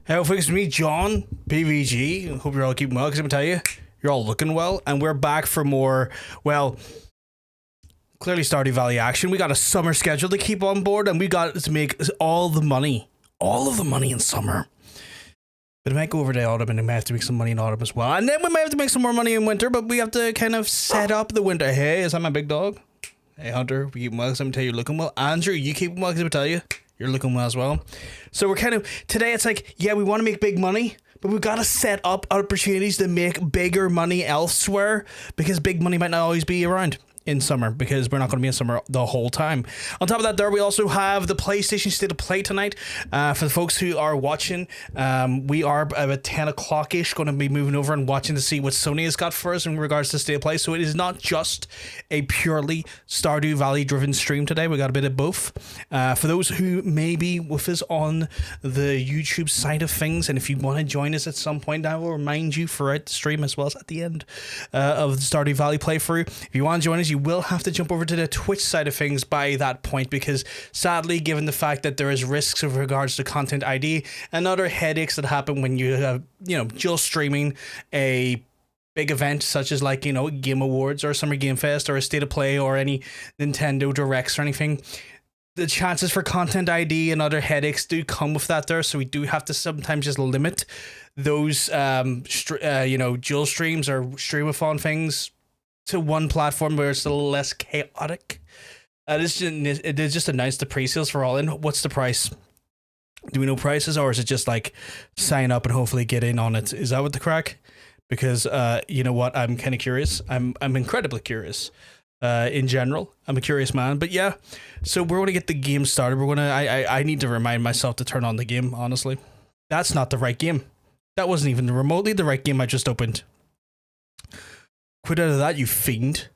Hey, folks, it's me, John, PVG. Hope you're all keeping well, because I'm going to tell you, you're all looking well, and we're back for more, well, clearly Stardew Valley action. We got a summer schedule to keep on board, and we got to make all of the money in summer. But it might go over to autumn, and we might have to make some money in autumn as well. And then we might have to make some more money in winter, but we have to kind of set up the winter. Hey, is that my big dog? Hey, Hunter, we keep well, because I'm going to tell you, you're looking well. Andrew, you keep well, because I'm going to tell you, you're looking well as well. So we're kind of, today it's like, yeah, we want to make big money, but we've got to set up opportunities to make bigger money elsewhere, because big money might not always be around in summer, because we're not going to be in summer the whole time. On top of that, there we also have the PlayStation State of Play tonight. For the folks who are watching, we are about 10 o'clock-ish going to be moving over and watching to see what Sony has got for us in regards to State of Play. So it is not just a purely Stardew Valley driven stream today. We got a bit of both. For those who may be with us on the YouTube side of things, and if you want to join us at some point, I will remind you throughout the stream as well as at the end of the Stardew Valley playthrough. If you want to join us, you will have to jump over to the Twitch side of things by that point, because sadly, given the fact that there is risks with regards to content ID and other headaches that happen when you have, just streaming a big event such as Game Awards or Summer Game Fest or a State of Play or any Nintendo Directs or anything, the chances for content ID and other headaches do come with that there. So we do have to sometimes just limit those dual streams or streamathon things to one platform where it's a little less chaotic. It is just announced the pre-sales for All In. What's the price? Do we know prices, or is it just like sign up and hopefully get in on it? Is that what the crack? Because you know what, I'm kind of curious. I'm incredibly curious. In general, I'm a curious man. But yeah, so we're going to get the game started. I need to remind myself to turn on the game. Honestly, that's not the right game. That wasn't even remotely the right game I just opened. Quit out of that, you fiend.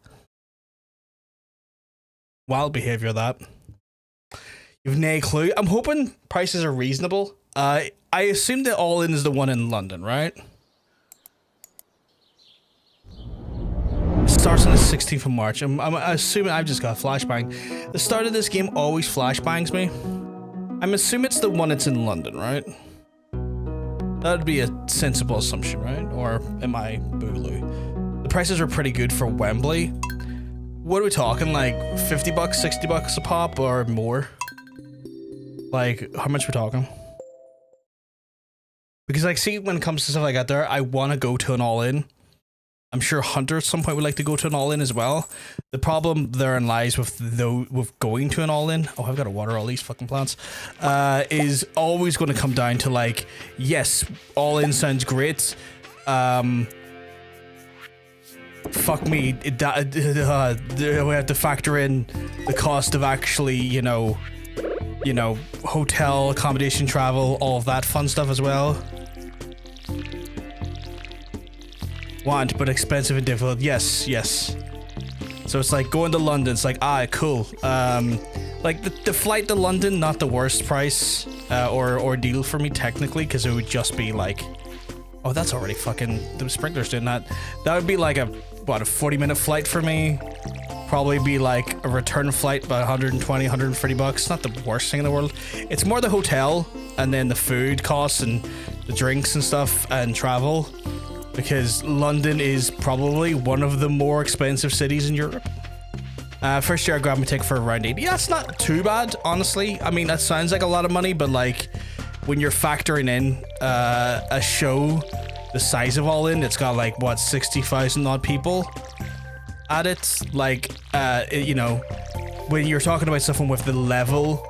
Wild behavior, that. You've no clue. I'm hoping prices are reasonable. I assume that All In is the one in London, right? It starts on the 16th of March. I'm assuming I've just got a flashbang. The start of this game always flashbangs me. I'm assuming it's the one that's in London, right? That would be a sensible assumption, right? Or am I boogaloo? The prices were pretty good for Wembley. What are we talking, like 50 bucks, 60 bucks a pop, or more? Like, how much we're talking? Because, see, when it comes to stuff like that there, I want to go to an All-In. I'm sure Hunter at some point would like to go to an All-In as well. The problem therein lies with going to an All-In. Oh, I've got to water all these fucking plants. Is always going to come down to, yes, All-In sounds great. Fuck me, we have to factor in the cost of actually, hotel, accommodation, travel, all of that fun stuff as well. Want, but expensive and difficult. Yes. So it's like going to London. It's like, cool. The flight to London, not the worst price or deal for me technically, because it would just be oh, that's already fucking, the sprinklers doing that. That would be a 40-minute flight for me. Probably be a return flight by 120, 130 bucks. Not the worst thing in the world. It's more the hotel and then the food costs and the drinks and stuff and travel, because London is probably one of the more expensive cities in Europe. First year I grabbed my ticket for around 80. That's not too bad, honestly. I mean, that sounds like a lot of money, but when you're factoring in a show the size of All In, it's got 60,000 odd people at it. When you're talking about something with the level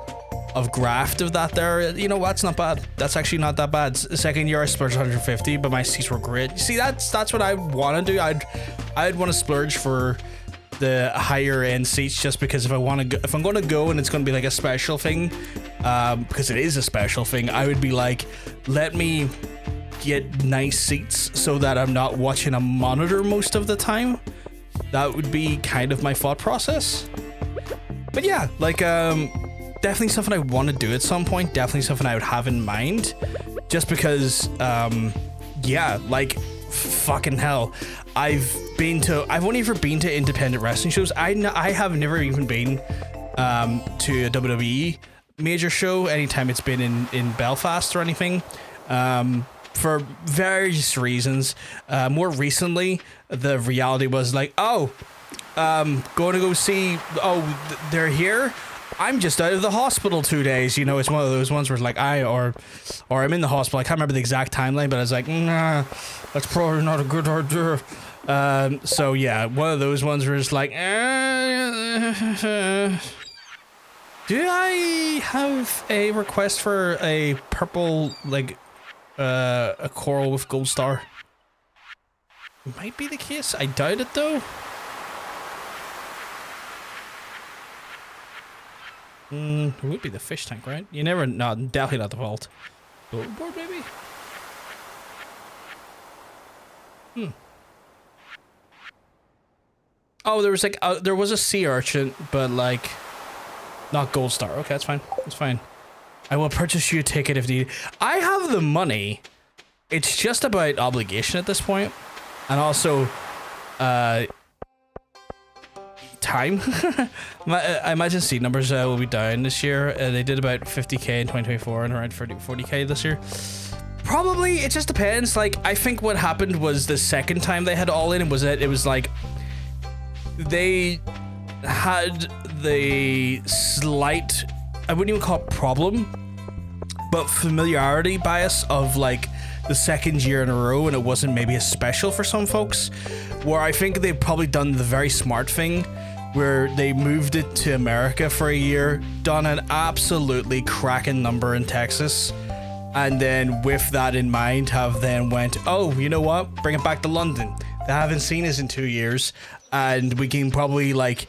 of graft of that there, that's not bad. That's actually not that bad. The second year I splurged 150, but my seats were great. You see, that's what I want to do. I'd want to splurge for the higher end seats, just because if I'm going to go and it's going to be a special thing, because it is a special thing, I would be let me get nice seats so that I'm not watching a monitor most of the time. That would be kind of my thought process. But yeah, definitely something I want to do at some point. Definitely something I would have in mind, just because fucking hell, I've only ever been to independent wrestling shows. I have never even been to a WWE major show anytime it's been in Belfast or anything. For various reasons. More recently, the reality was like, oh, going to go see, they're here. I'm just out of the hospital 2 days. You know, it's one of those ones where it's like or I'm in the hospital. I can't remember the exact timeline, but I was like, nah, that's probably not a good idea. So yeah, one of those ones where it's like, do I have a request for a purple, like, a coral with gold star? Might be the case. I doubt it though. It would be the fish tank, right? You never, no, definitely not the vault. Board maybe? Oh, there was like, there was a sea urchin, but like, not gold star. Okay, that's fine. That's fine. I will purchase you a ticket if needed. I have the money. It's just about obligation at this point. And also, time. I imagine seed numbers will be down this year. They did about 50k in 2024 and around 40k this year. Probably, it just depends. Like, I think what happened was the second time they had all in was that it was like, they had the slight, I wouldn't even call it problem, but familiarity bias of like the second year in a row, and it wasn't maybe as special for some folks, where I think they've probably done the very smart thing where they moved it to America for a year, done an absolutely cracking number in Texas, and then with that in mind have then went, oh, you know what, bring it back to London. They haven't seen us in 2 years, and we can probably like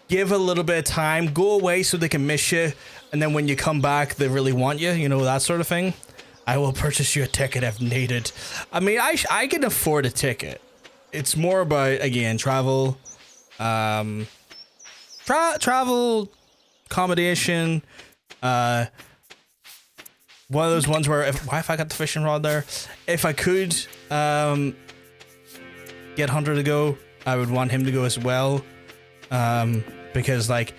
give a little bit of time, go away so they can miss you, and then when you come back they really want you, you know, that sort of thing. I will purchase you a ticket if needed. I mean, I can afford a ticket. It's more about, again, travel, travel, accommodation, one of those ones where if I got the fishing rod there, if I could get Hunter to go, I would want him to go as well, because like,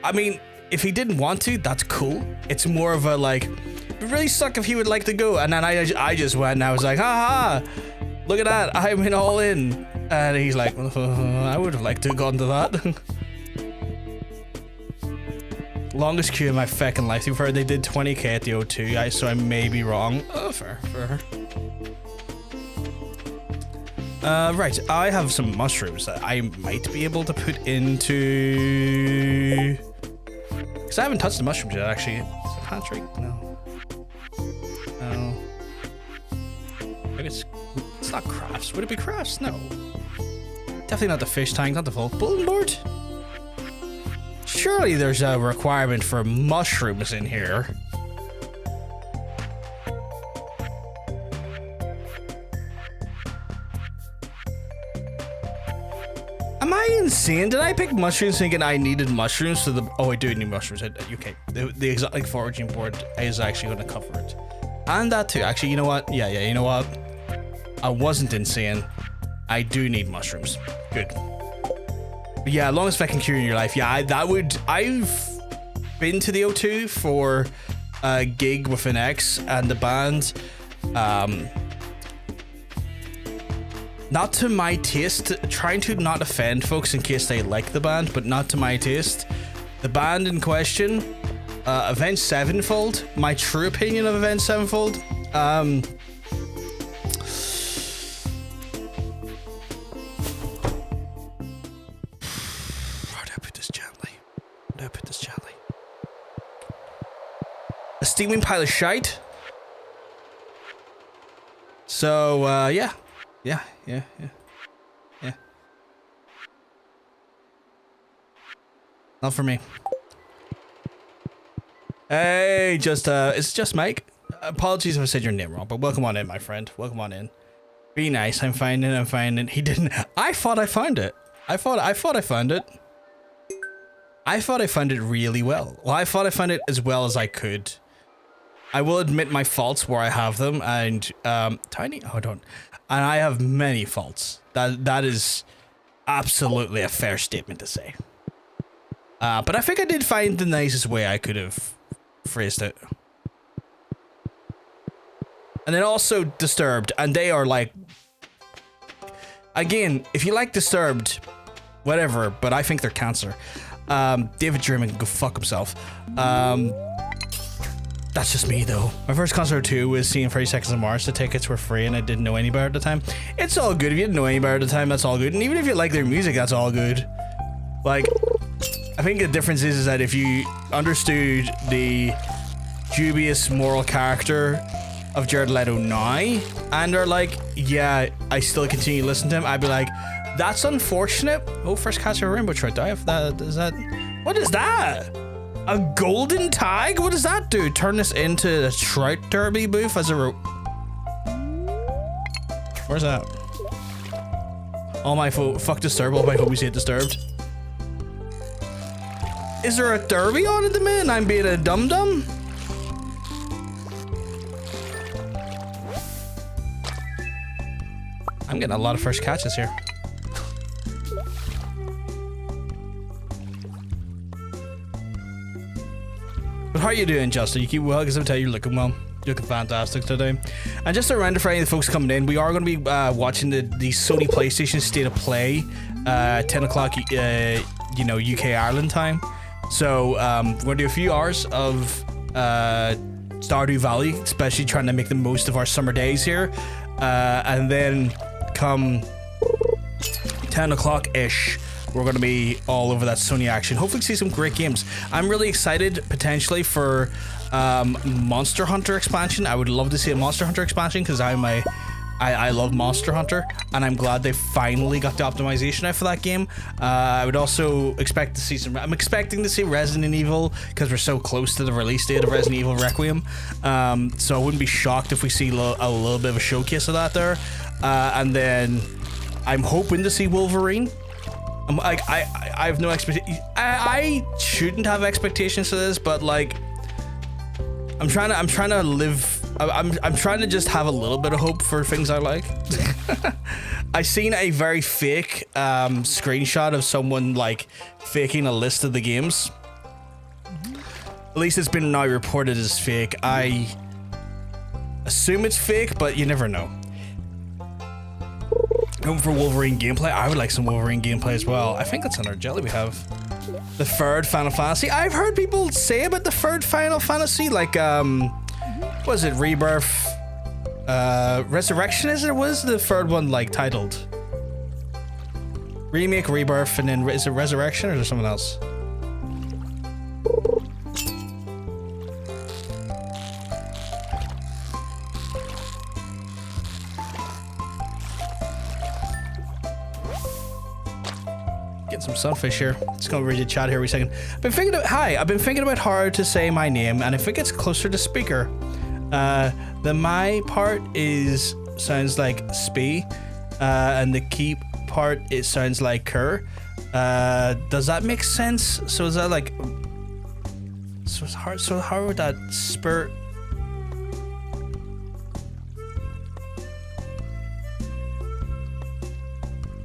I mean, if he didn't want to, that's cool. It's more of a like, it really suck if he would like to go, and then I just went and I was like, haha, look at that, I'm in all in, and he's like, I would have liked to have gone to that. Longest queue in my fucking life. To be fair, they did 20k at the O2, so I may be wrong. Oh, fair. Right, I have some mushrooms that I might be able to put into... Because I haven't touched the mushrooms yet, actually. Is it pantry? No. No. Maybe it's not crafts. Would it be crafts? No. Definitely not the fish tank, not the full bulletin board. Surely there's a requirement for mushrooms in here. Am I insane? Did I pick mushrooms thinking I needed mushrooms to the... Oh, I do need mushrooms. Okay. The exotic foraging board is actually going to cover it. And that too. Actually, you know what? Yeah, you know what? I wasn't insane. I do need mushrooms. Good. But yeah, longest fucking queue in your life. Yeah, I've been to the O2 for a gig with an ex and the band. Not to my taste, trying to not offend folks in case they like the band, but not to my taste. The band in question, Avenged Sevenfold, my true opinion of Avenged Sevenfold, how do I put this gently? A steaming pile of shite. So, yeah. Not for me. Hey, it's just Mike. Apologies if I said your name wrong, but welcome on in, my friend. Welcome on in. Be nice. I'm finding. He didn't. I thought I found it. I thought I found it. I thought I found it really well. Well, I thought I found it as well as I could. I will admit my faults where I have them, and tiny. Oh, don't. And I have many faults. That is absolutely a fair statement to say. But I think I did find the nicest way I could have phrased it. And then also Disturbed, and they are like, again, if you like Disturbed, whatever, but I think they're cancer. David Drummond can go fuck himself. That's just me though. My first concert too was seeing 30 Seconds of Mars. The tickets were free and I didn't know any better at the time. It's all good. If you didn't know any better at the time, that's all good. And even if you like their music, that's all good. Like, I think the difference is that if you understood the dubious moral character of Jared Leto now and are like, yeah, I still continue to listen to him, I'd be like, that's unfortunate. Oh, first catch of a rainbow trout. Do I have that? Is that? What is that? A golden tag? What does that do? Turn this into a trout derby booth as a Where's that? All my fuck Disturbed. All my homies hate Disturbed. Is there a derby on at the minute? I'm being a dum-dum? I'm getting a lot of first catches here. But how are you doing, Justin? You keep well? Because I'm telling you, you're looking well. You're looking fantastic today. And just a reminder for any of the folks coming in, we are going to be watching the Sony PlayStation State of Play, 10 o'clock, you know, UK Ireland time. So we're going to do a few hours of Stardew Valley, especially trying to make the most of our summer days here. And then come 10 o'clock-ish, we're going to be all over that Sony action. Hopefully see some great games. I'm really excited potentially for Monster Hunter expansion. I would love to see a Monster Hunter expansion because I love Monster Hunter, and I'm glad they finally got the optimization out for that game. I would also expect to see some. I'm expecting to see Resident Evil because we're so close to the release date of Resident Evil Requiem. So I wouldn't be shocked if we see a little bit of a showcase of that there. And then I'm hoping to see Wolverine. I have no expectation. I shouldn't have expectations for this, but like, I'm trying to live. I'm trying to just have a little bit of hope for things I like. I seen a very fake screenshot of someone like faking a list of the games. At least it's been now reported as fake. I assume it's fake, but you never know. Going for Wolverine gameplay. I would like some Wolverine gameplay as well. I think that's on our jelly we have. The third Final Fantasy. I've heard people say about the third Final Fantasy, like what is it, Rebirth, Resurrection, is it? Was the third one like titled? Remake, Rebirth, and then is it Resurrection or is there something else? Getting some sunfish here. Just gonna read the chat here for a second. I've been thinking about how to say my name, and I think it's closer to speaker. The my part sounds like spee, and the keep part it sounds like cur. Does that make sense? So is that like? So it's hard. So how would that spur?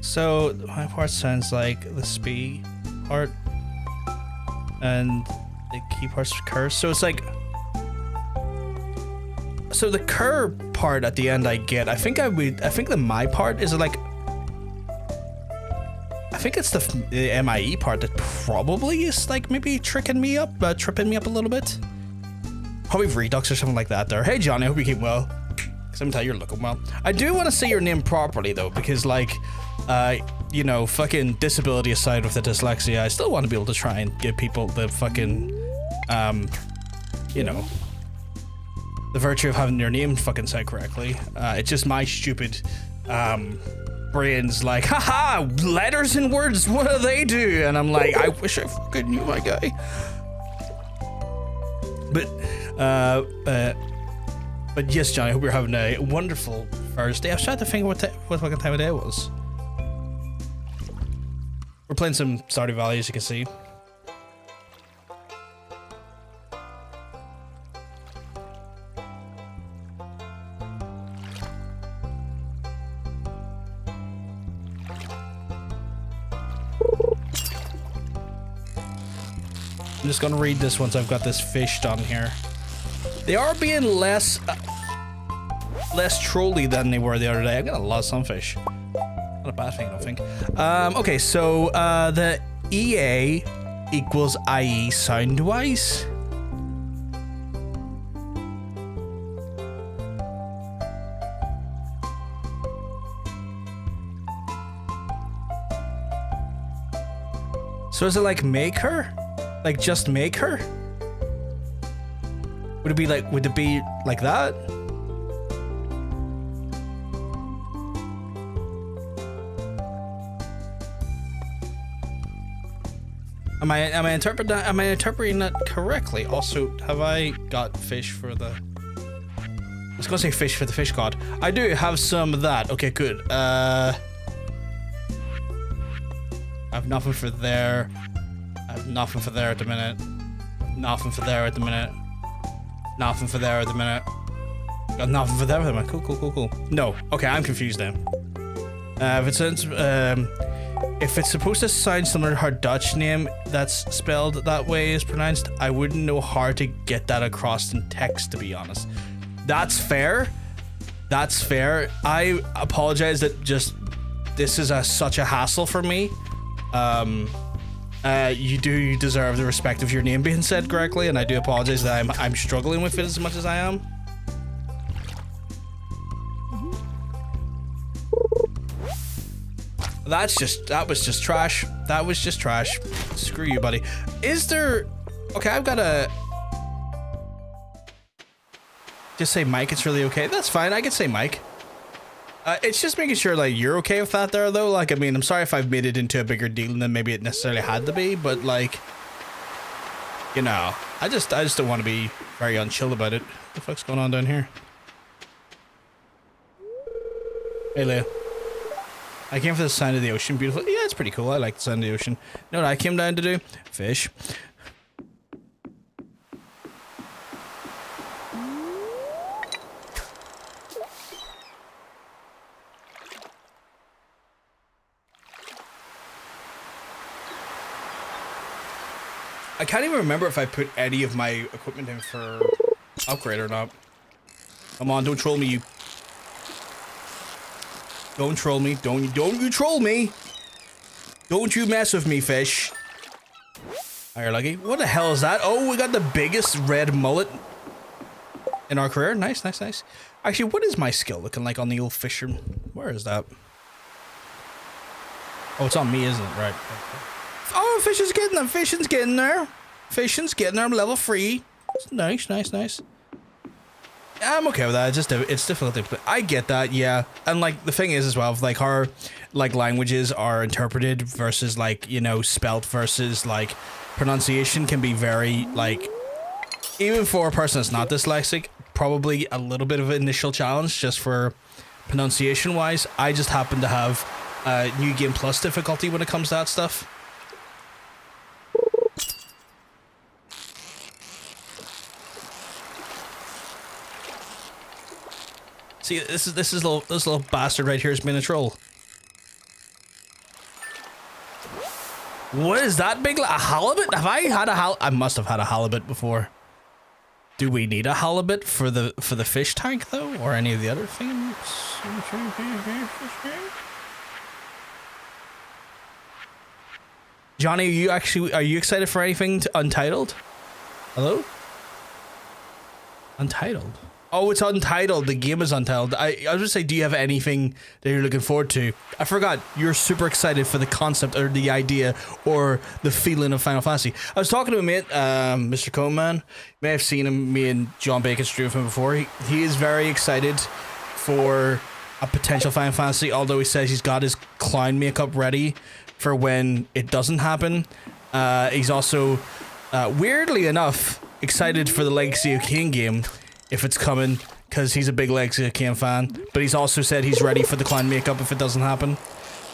So my part sounds like the spee part, and the key part's cur. So it's like. So the cur part at the end I get. I think the my part is like. I think it's the MIE part that probably is like maybe tripping me up a little bit. Probably Redux or something like that there. Hey Johnny, I hope you keep well. Cause I'm telling you, you're looking well. I do want to say your name properly though, because like, you know, fucking disability aside with the dyslexia, I still want to be able to try and give people the fucking, you know, the virtue of having their name fucking said correctly. It's just my stupid, brain's like, haha, letters and words, what do they do? And I'm like, I wish I fucking knew my guy. But yes, Johnny, I hope you're having a wonderful Thursday. I was trying to think what fucking time of day it was. We're playing some Stardew Valley, as you can see. I'm just gonna read this once I've got this fish done here. They are being less less trolly than they were the other day. I'm gonna love sunfish. Not a bad thing, I don't think. Okay, so the EA equals IE sound-wise. So is it like make her? Like just make her? Would it be like that? Am I interpreting that correctly? Also, have I got fish for the... I was gonna say fish for the fish god. I do have some of that. Okay, good. I have nothing for there. I have nothing for there at the minute. Nothing for there at the minute. Nothing for there at the minute. Got nothing for there at the minute. Cool. No. Okay, I'm confused now. If it's supposed to sound similar to her Dutch name that's spelled that way is pronounced, I wouldn't know how to get that across in text, to be honest. That's fair. That's fair. I apologize that just this is such a hassle for me. You do deserve the respect of your name being said correctly, and I do apologize that I'm struggling with it as much as I am. That was just trash. That was just trash. Screw you, buddy. Is there... Okay, I've got a... Just say Mike, it's really okay. That's fine, I can say Mike. It's just making sure, like, you're okay with that there, though. Like, I mean, I'm sorry if I've made it into a bigger deal than maybe it necessarily had to be, but, like... You know, I just don't want to be very unchill about it. What the fuck's going on down here? Hey, Leah. I came for the sound of the ocean. Beautiful. Yeah, it's pretty cool. I like the sound of the ocean. You know what I came down to do? Fish. I can't even remember if I put any of my equipment in for upgrade or not. Come on, don't troll me, you. Don't troll me. Don't you troll me. Don't you mess with me, fish. Oh, you're lucky. What the hell is that? Oh, we got the biggest red mullet in our career. Nice. Actually, what is my skill looking like on the old fisher? Where is that? Oh, it's on me, isn't it? Right. Oh, fishing's getting there. Fishing's getting there. I'm level 3. Nice. I'm okay with that. It's difficult to play. I get that, yeah. And like the thing is as well, like our like languages are interpreted versus like, you know, spelt versus like pronunciation can be very like, even for a person that's not dyslexic, probably a little bit of an initial challenge just for pronunciation wise. I just happen to have New Game Plus difficulty when it comes to that stuff. See, this little bastard right here has been a troll. What is that big? A halibut? Have I had a I must have had a halibut before. Do we need a halibut for the fish tank though, or any of the other things? Johnny, are you excited for anything Untitled? Hello? Untitled. Oh, it's Untitled. The game is Untitled. I was gonna say, do you have anything that you're looking forward to? I forgot. You're super excited for the concept or the idea or the feeling of Final Fantasy. I was talking to a mate, Mr. Coleman. You may have seen him. Me and John Bacon streamed with him before. He is very excited for a potential Final Fantasy, although he says he's got his clown makeup ready for when it doesn't happen. He's also, weirdly enough, excited for the Legacy of Kain game, if it's coming, because he's a big Legacy of Kain fan, but he's also said he's ready for the clown makeup if it doesn't happen.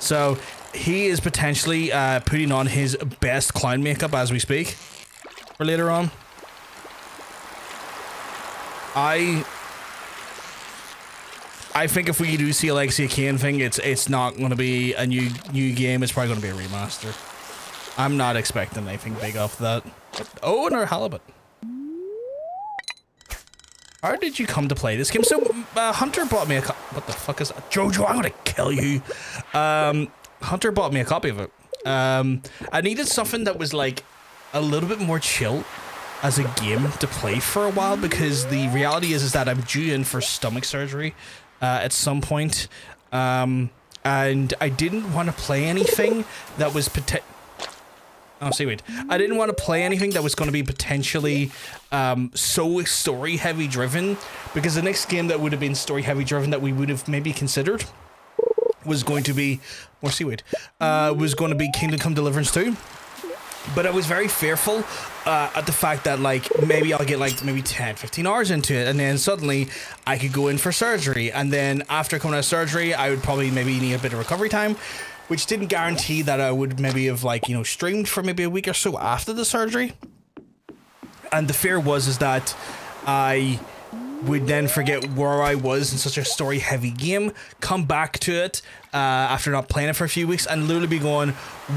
So he is potentially putting on his best clown makeup as we speak for later on. I think if we do see a Legacy of Kain thing, it's not going to be a new game. It's probably going to be a remaster. I'm not expecting anything big off that. Oh, and our halibut. How did you come to play this game? So, Hunter bought me a what the fuck is that? Jojo, I'm gonna kill you. Hunter bought me a copy of it. I needed something that was like a little bit more chill as a game to play for a while, because the reality is that I'm due in for stomach surgery at some point. And I didn't want to play anything that was I didn't want to play anything that was going to be potentially so story heavy driven, because the next game that would have been story heavy driven that we would have maybe considered was going to be more seaweed. Was going to be Kingdom Come Deliverance 2. But I was very fearful at the fact that, like, maybe I'll get, like, maybe 10, 15 hours into it, and then suddenly I could go in for surgery. And then after coming out of surgery, I would probably maybe need a bit of recovery time, which didn't guarantee that I would maybe have, like, you know, streamed for maybe a week or so after the surgery. And the fear is that I would then forget where I was in such a story-heavy game, come back to it after not playing it for a few weeks, and literally be going,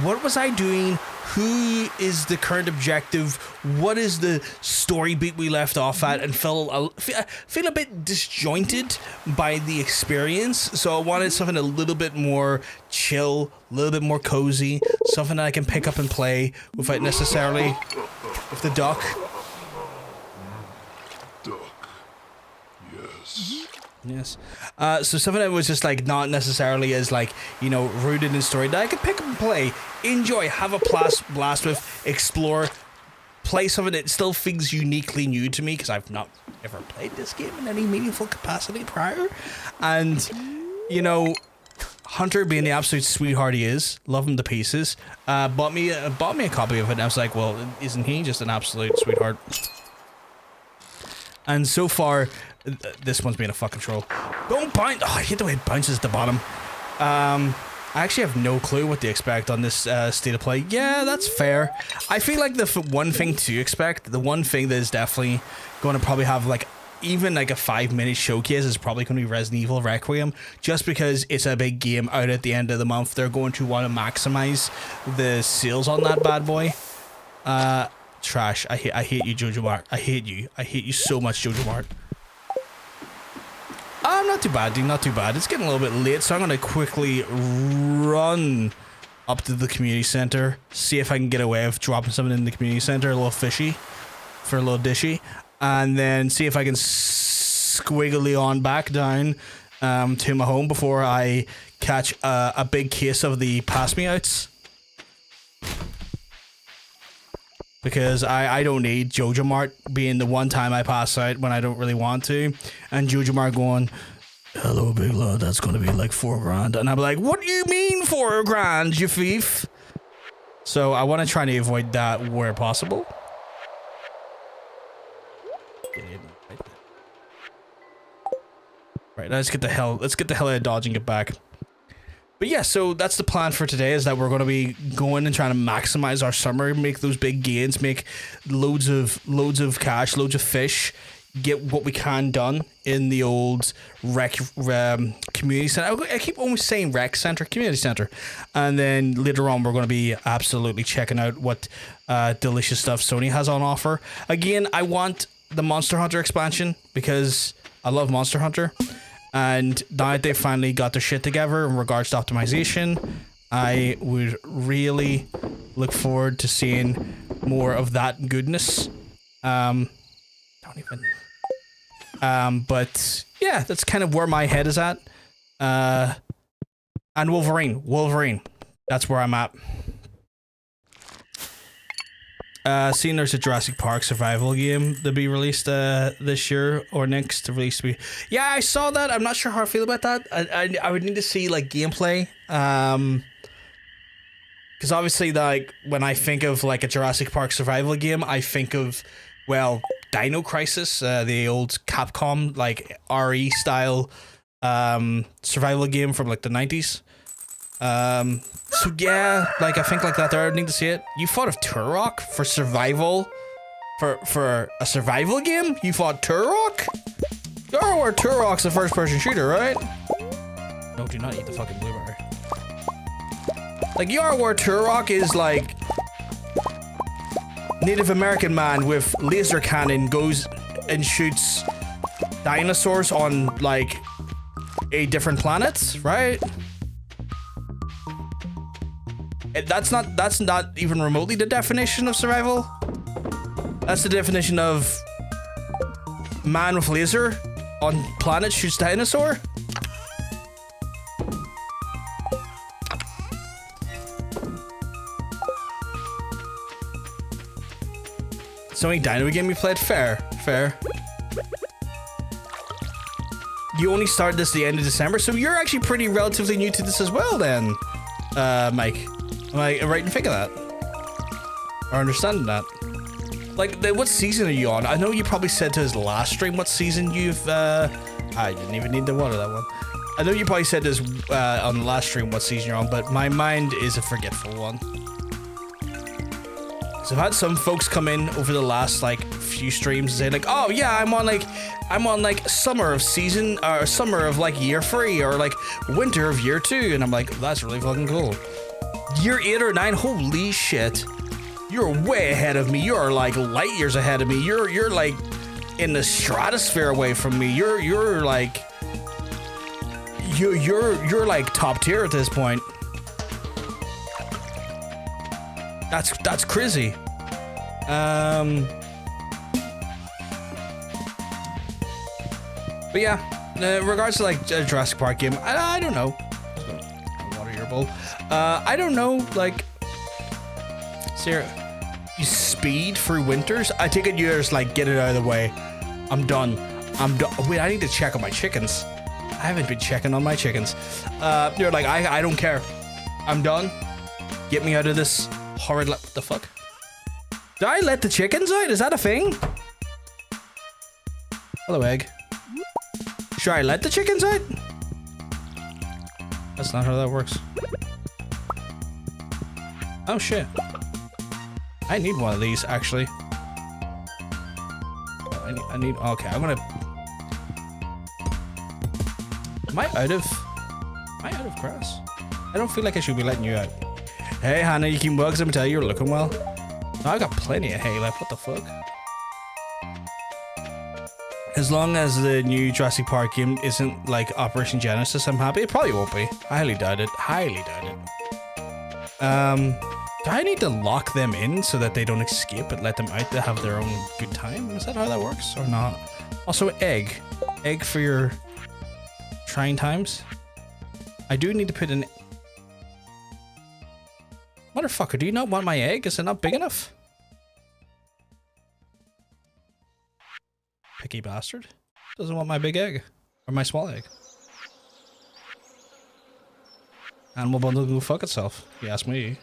what was I doing? Who is the current objective? What is the story beat we left off at? And feel a bit disjointed by the experience. So I wanted something a little bit more chill, a little bit more cozy, something that I can pick up and play without necessarily with the duck. Yes. So something that was just like not necessarily as like, you know, rooted in story that I could pick up and play, enjoy, have a blast with, explore, play something that still feels uniquely new to me, because I've not ever played this game in any meaningful capacity prior. And, you know, Hunter, being the absolute sweetheart he is, love him to pieces, bought me a copy of it, and I was like, well, isn't he just an absolute sweetheart? And so far, this one's been a fucking troll. Don't bounce! Oh, I hate the way it bounces at the bottom. I actually have no clue what to expect on this state of play. Yeah, that's fair. I feel like the one thing to expect, the one thing that is definitely going to probably have like even like a 5-minute showcase is probably going to be Resident Evil Requiem, just because it's a big game out at the end of the month. They're going to want to maximize the sales on that bad boy. Trash. I hate you, Jojo Mart. I hate you so much, Jojo Mart. Not too bad, dude. Not too bad. It's getting a little bit late, so I'm going to quickly run up to the community center, see if I can get away with dropping something in the community center, a little fishy, for a little dishy, and then see if I can squiggly on back down to my home before I catch a big case of the pass-me-outs. Because I don't need Jojo Mart being the one time I pass out when I don't really want to, and Jojo Mart going, hello big lad, that's gonna be like $4,000, and I'm like, what do you mean $4,000, you thief? So I want to try to avoid that where possible. Right, let's get the hell out of Dodge and get back. But yeah, so that's the plan for today, is that we're going to be going and trying to maximize our summer, make those big gains, make loads of cash, loads of fish, get what we can done in the old community center. I keep almost saying rec center, community center. And then later on, we're going to be absolutely checking out what delicious stuff Sony has on offer. Again, I want the Monster Hunter expansion because I love Monster Hunter. And now that they finally got their shit together in regards to optimization, I would really look forward to seeing more of that goodness. But yeah, that's kind of where my head is at. And Wolverine, that's where I'm at. Seeing there's a Jurassic Park survival game to be released this year or next to release. Yeah, I saw that. I'm not sure how I feel about that. I would need to see like gameplay. Because obviously, like when I think of like a Jurassic Park survival game, I think of, well, Dino Crisis, the old Capcom like RE style survival game from like the 90s. So yeah, like I think like that there, I need to see it. You fought of Turok for survival? For a survival game? You fought Turok? You're aware Turok's a first person shooter, right? No, do not eat the fucking blueberry. Like, you're aware Turok is like Native American man with laser cannon goes and shoots dinosaurs on like a different planet, right? That's not even remotely the definition of survival. That's the definition of man with laser on planet shoots dinosaur. It's the only dino game you played. Fair. You only started this at the end of December, so you're actually pretty relatively new to this as well then, Mike. Am I right in thinking that? Or understanding that? Like, what season are you on? I know you probably said to his last stream what season you've, I didn't even need to water that one. I know you probably said this on the last stream what season you're on, but my mind is a forgetful one. So I've had some folks come in over the last like few streams and say like, oh yeah, I'm on like summer of season or summer of like year 3 or like winter of year 2, and I'm like, that's really fucking cool. Year 8 or 9, holy shit. You're way ahead of me. You're like light years ahead of me. You're like in the stratosphere away from me. You're like top tier at this point. That's crazy. But yeah, in regards to like a Jurassic Park game, I don't know. Water your bowl. I don't know, like, Sarah, you speed through winters? I take it you just like get it out of the way. I'm done. Wait, I need to check on my chickens. I haven't been checking on my chickens. You're like, I don't care. I'm done. Get me out of this horrid. What the fuck? Did I let the chickens out? Is that a thing? Hello, egg. Should I let the chickens out? That's not how that works. Oh shit. I need one of these actually. I need okay, I'm gonna. Am I out of grass? I don't feel like I should be letting you out. Hey Hannah, you keep well because I'm telling you you're looking well. No, I got plenty of hay left. What the fuck? As long as the new Jurassic Park game isn't like Operation Genesis, I'm happy. It probably won't be. I highly doubt it. Highly doubt it. Do I need to lock them in so that they don't escape and let them out to have their own good time? Is that how that works or not? Also, egg for your trying times. I do need to put an. Motherfucker, do you not want my egg? Is it not big enough? Picky bastard. Doesn't want my big egg. Or my small egg. Animal bundle can go fuck itself, if you ask me.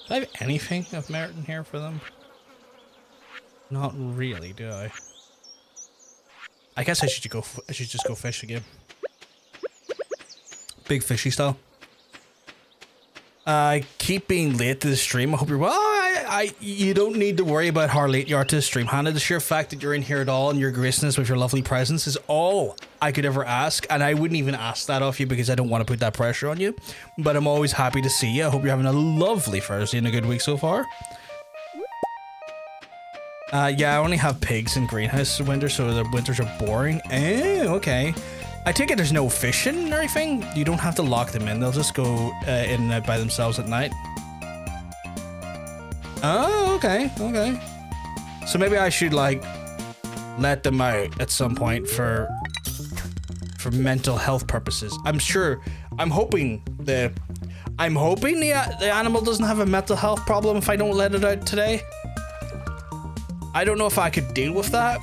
Do I have anything of merit in here for them? Not really, do I? I guess I should just go fish again. Big fishy style. Keep being late to the stream. I hope you're well. You don't need to worry about how late you are to the stream, Hannah. The sheer fact that you're in here at all and your graciousness with your lovely presence is all I could ever ask, and I wouldn't even ask that of you because I don't want to put that pressure on you. But I'm always happy to see you. I hope you're having a lovely Thursday and a good week so far. Yeah, I only have pigs in greenhouse winter, so the winters are boring. Oh, okay. I take it there's no fishing or anything. You don't have to lock them in. They'll just go in and out by themselves at night. Oh, okay. So maybe I should like let them out at some point for mental health purposes. I'm hoping the animal doesn't have a mental health problem if I don't let it out today. I don't know if I could deal with that.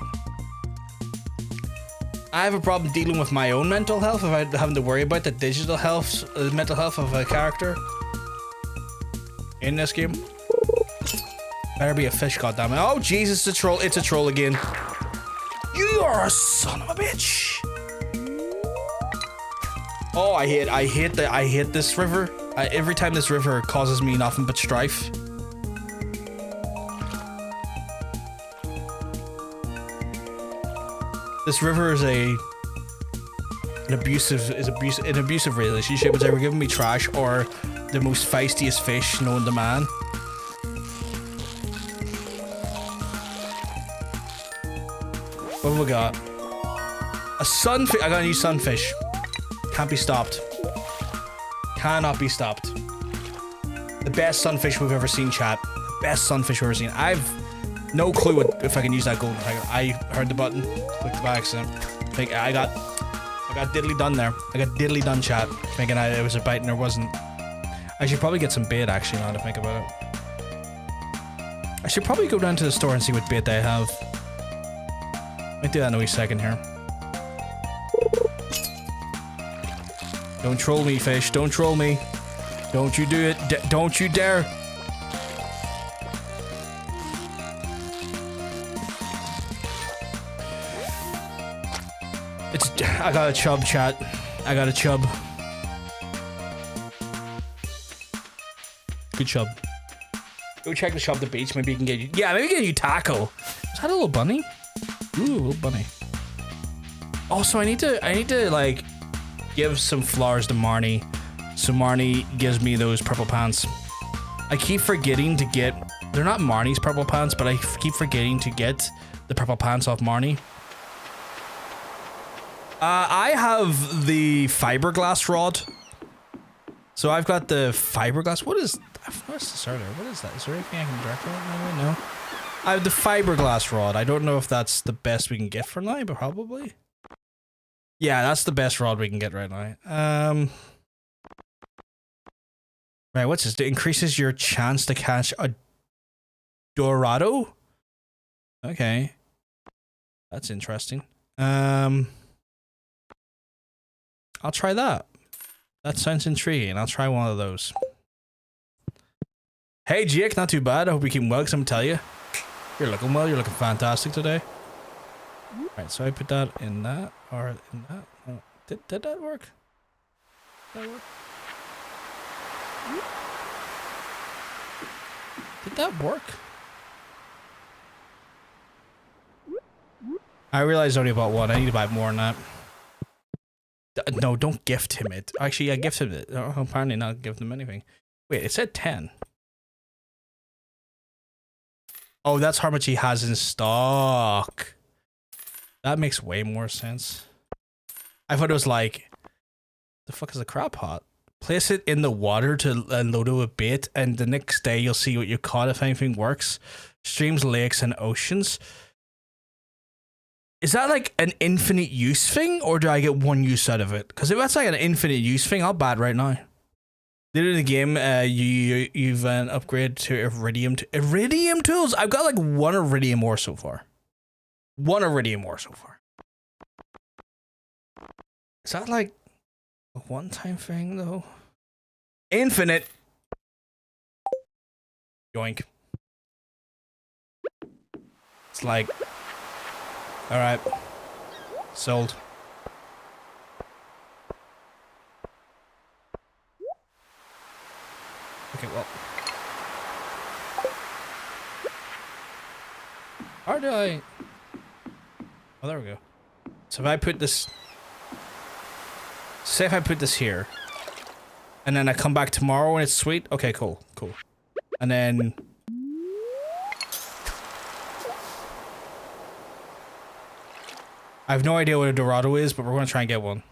I have a problem dealing with my own mental health if I'm having to worry about the digital health, mental health of a character in this game. Better be a fish, goddammit. Oh Jesus, it's a troll. It's a troll again. You are a son of a bitch. Oh, I hate this river. Every time this river causes me nothing but strife. This river is an abusive relationship. It's ever given me trash or the most feistiest fish known to man. What have we got? A sunfish. I got a new sunfish. Can't be stopped. Cannot be stopped. The best sunfish we've ever seen, chat. Best sunfish we've ever seen. I've no clue if I can use that golden tiger. I heard the button, clicked it by accident. I got diddly done there. I got diddly done, chat. Thinking it was a bite and there wasn't. I should probably get some bait actually now to think about it. I should probably go down to the store and see what bait they have. Might do that in a wee second here. Don't troll me, fish. Don't troll me. Don't you do it. Don't you dare. I got a chub, chat. I got a chub. Good chub. Go check the shop at the beach. Maybe you can get you. Yeah, maybe get you taco. Is that a little bunny? Ooh, a little bunny. Also, I need to like give some flowers to Marnie, so Marnie gives me those purple pants. I keep forgetting to get. They're not Marnie's purple pants, but I keep forgetting to get the purple pants off Marnie. I have the fiberglass rod. So I've got the fiberglass. What's this earlier? What is that? Is there anything I can direct on it? No. I have the fiberglass rod. I don't know if that's the best we can get for now, but probably. Yeah, that's the best rod we can get right now. Right, what's this? It increases your chance to catch a Dorado? Okay. That's interesting. I'll try that. That sounds intriguing. I'll try one of those. Hey, Jake, not too bad. I hope you keep well, because I'm tell you. You're looking well. You're looking fantastic today. Alright, so I put that in that, or in that. Oh, did that work? Did that work? Did that work? I realized I only bought one. I need to buy more than that. No, don't gift him it. Actually, I gifted it. Oh, apparently not give them anything. Wait, it said 10. Oh, that's how much he has in stock. That makes way more sense. I thought it was like, the fuck is a crab pot? Place it in the water to load it with bait, and the next day you'll see what you caught if anything works. Streams, lakes, and oceans. Is that like an infinite use thing, or do I get one use out of it? Because if that's like an infinite use thing, I'll buy it right now. Later in the game, you've an upgrade to iridium tools. I've got like one iridium ore so far. One iridium ore so far. Is that like a one-time thing though? Infinite. Yoink. It's like. Alright. Sold. Okay, well. How do I... Oh, there we go. So if I put this... Say if I put this here. And then I come back tomorrow and it's sweet. Okay, cool. Cool. And then... I have no idea what a Dorado is, but we're going to try and get one.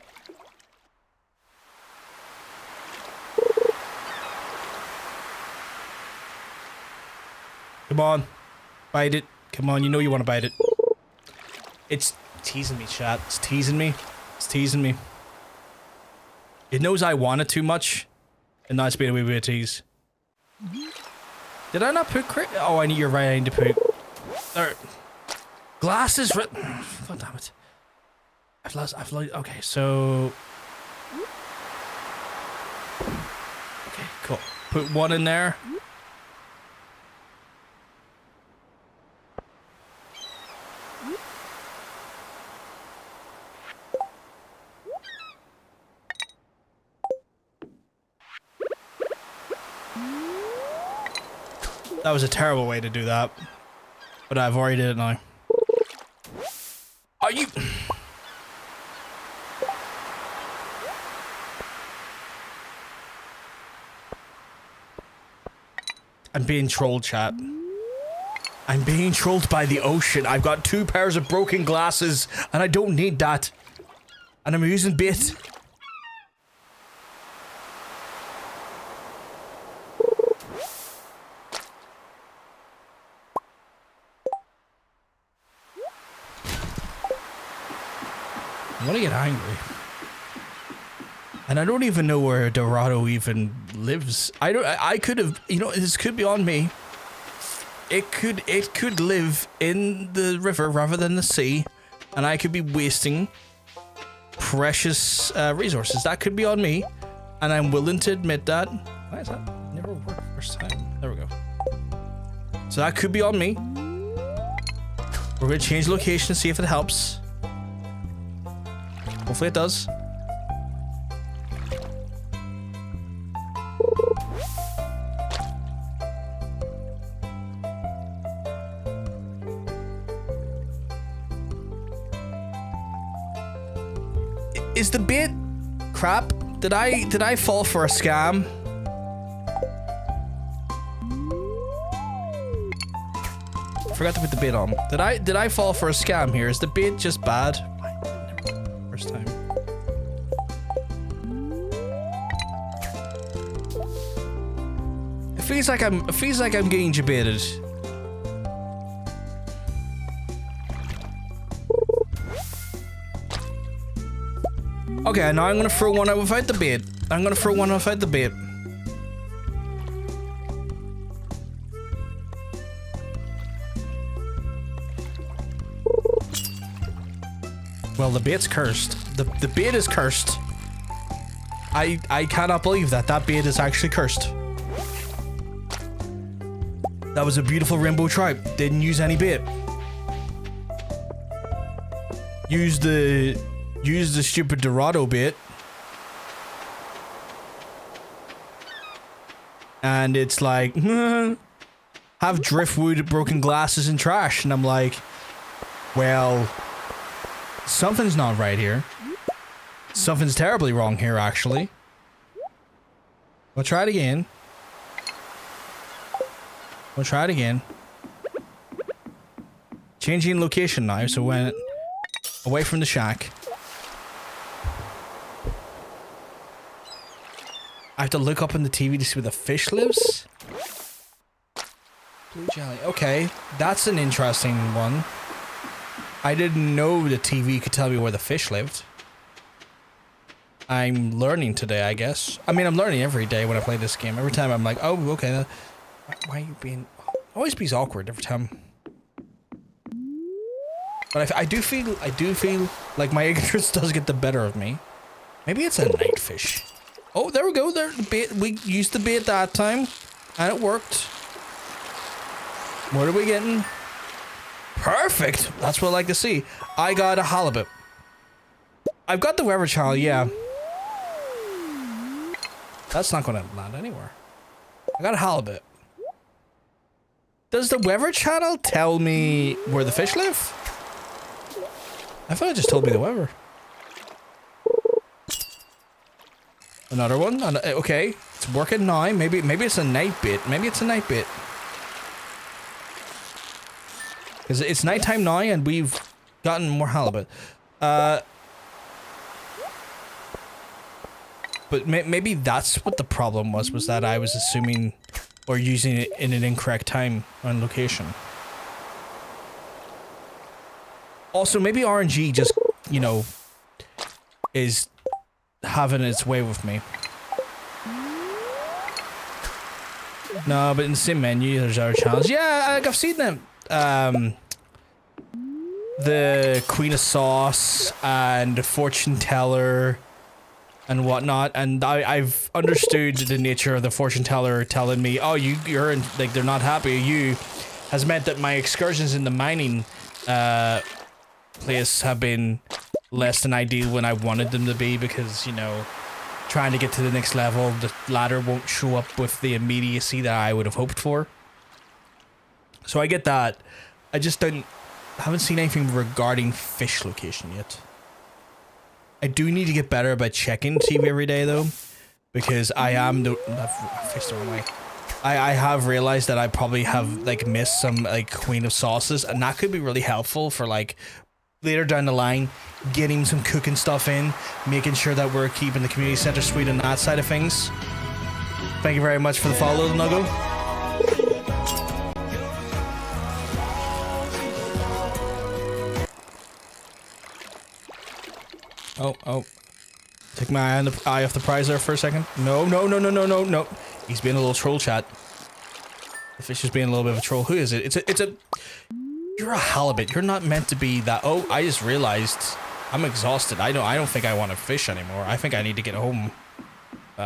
Come on. Bite it. Come on, you know you want to bite it. It's teasing me, chat. It's teasing me. It's teasing me. It knows I want it too much. And now it's being a wee bit of tease. Did I not put Oh, you're right, I need to put... There. Glass is written. Oh, damn it. I've lost, okay, so... Okay, cool. Put one in there. That was a terrible way to do that. But I've already did it now. Are you... I'm being trolled, chat. I'm being trolled by the ocean. I've got 2 pairs of broken glasses, and I don't need that. And I'm using bait. I'm gonna get angry. And I don't even know where Dorado even lives. I could have, you know, this could be on me. It could live in the river rather than the sea, and I could be wasting precious resources. That could be on me, and I'm willing to admit that. Why is that never worked first time? There we go. So that could be on me. We're gonna change location and see if it helps. Hopefully it does. Is the bait crap? Did I fall for a scam? Forgot to put the bait on. Did I fall for a scam here? Is the bait just bad? First time. It feels like I'm getting debated. Okay, now I'm gonna throw one out without the bait. I'm gonna throw one without the bait. Well, the bait's cursed. The bait is cursed. I cannot believe that bait is actually cursed. That was a beautiful rainbow trout. Didn't use any bait. Use the stupid Dorado bait. And it's like, have driftwood, broken glasses, and trash. And I'm like, well, something's not right here. Something's terribly wrong here, actually. We'll try it again. We'll try it again. Changing location now, so when away from the shack. I have to look up on the TV to see where the fish lives. Blue jelly. Okay, that's an interesting one. I didn't know the TV could tell me where the fish lived. I'm learning today, I guess. I mean, I'm learning every day when I play this game. Every time I'm like, oh, okay. Why are you being... Always be awkward every time. But I do feel like my ignorance does get the better of me. Maybe it's a night fish. Oh, there we go. There, the bait. We used the bait that time, and it worked. What are we getting? Perfect. That's what I like to see. I got a halibut. I've got the weather channel. Yeah. That's not going to land anywhere. I got a halibut. Does the weather channel tell me where the fish live? I thought it just told me the weather. Another one. Okay, it's working now. Maybe it's a night bait. Maybe it's a night bait. Because it's nighttime now, and we've gotten more halibut. But maybe that's what the problem was that I was assuming or using it in an incorrect time and location. Also, maybe RNG just, you know, is having its way with me. No, but in the same menu, there's our challenge. Yeah, I've seen them. The Queen of Sauce and the Fortune Teller and whatnot, and I've understood the nature of the fortune teller telling me, oh, you're in, like, they're not happy with you, has meant that my excursions in the mining place have been less than ideal when I wanted them to be, because, you know, trying to get to the next level, the ladder won't show up with the immediacy that I would have hoped for. So I get that. I just haven't seen anything regarding fish location yet. I do need to get better about checking TV every day, though, because I am the... I faced the wrong way. I have realized that I probably have like missed some like Queen of Sauces, and that could be really helpful for like later down the line, getting some cooking stuff in, making sure that we're keeping the community center sweet on that side of things. Thank you very much for the follow, little Nuggo. Oh. Take my eye off the prize there for a second. No. He's being a little troll, chat. The fish is being a little bit of a troll. Who is it? It's a... You're a halibut. You're not meant to be that... Oh, I just realized I'm exhausted. I don't think I want to fish anymore. I think I need to get home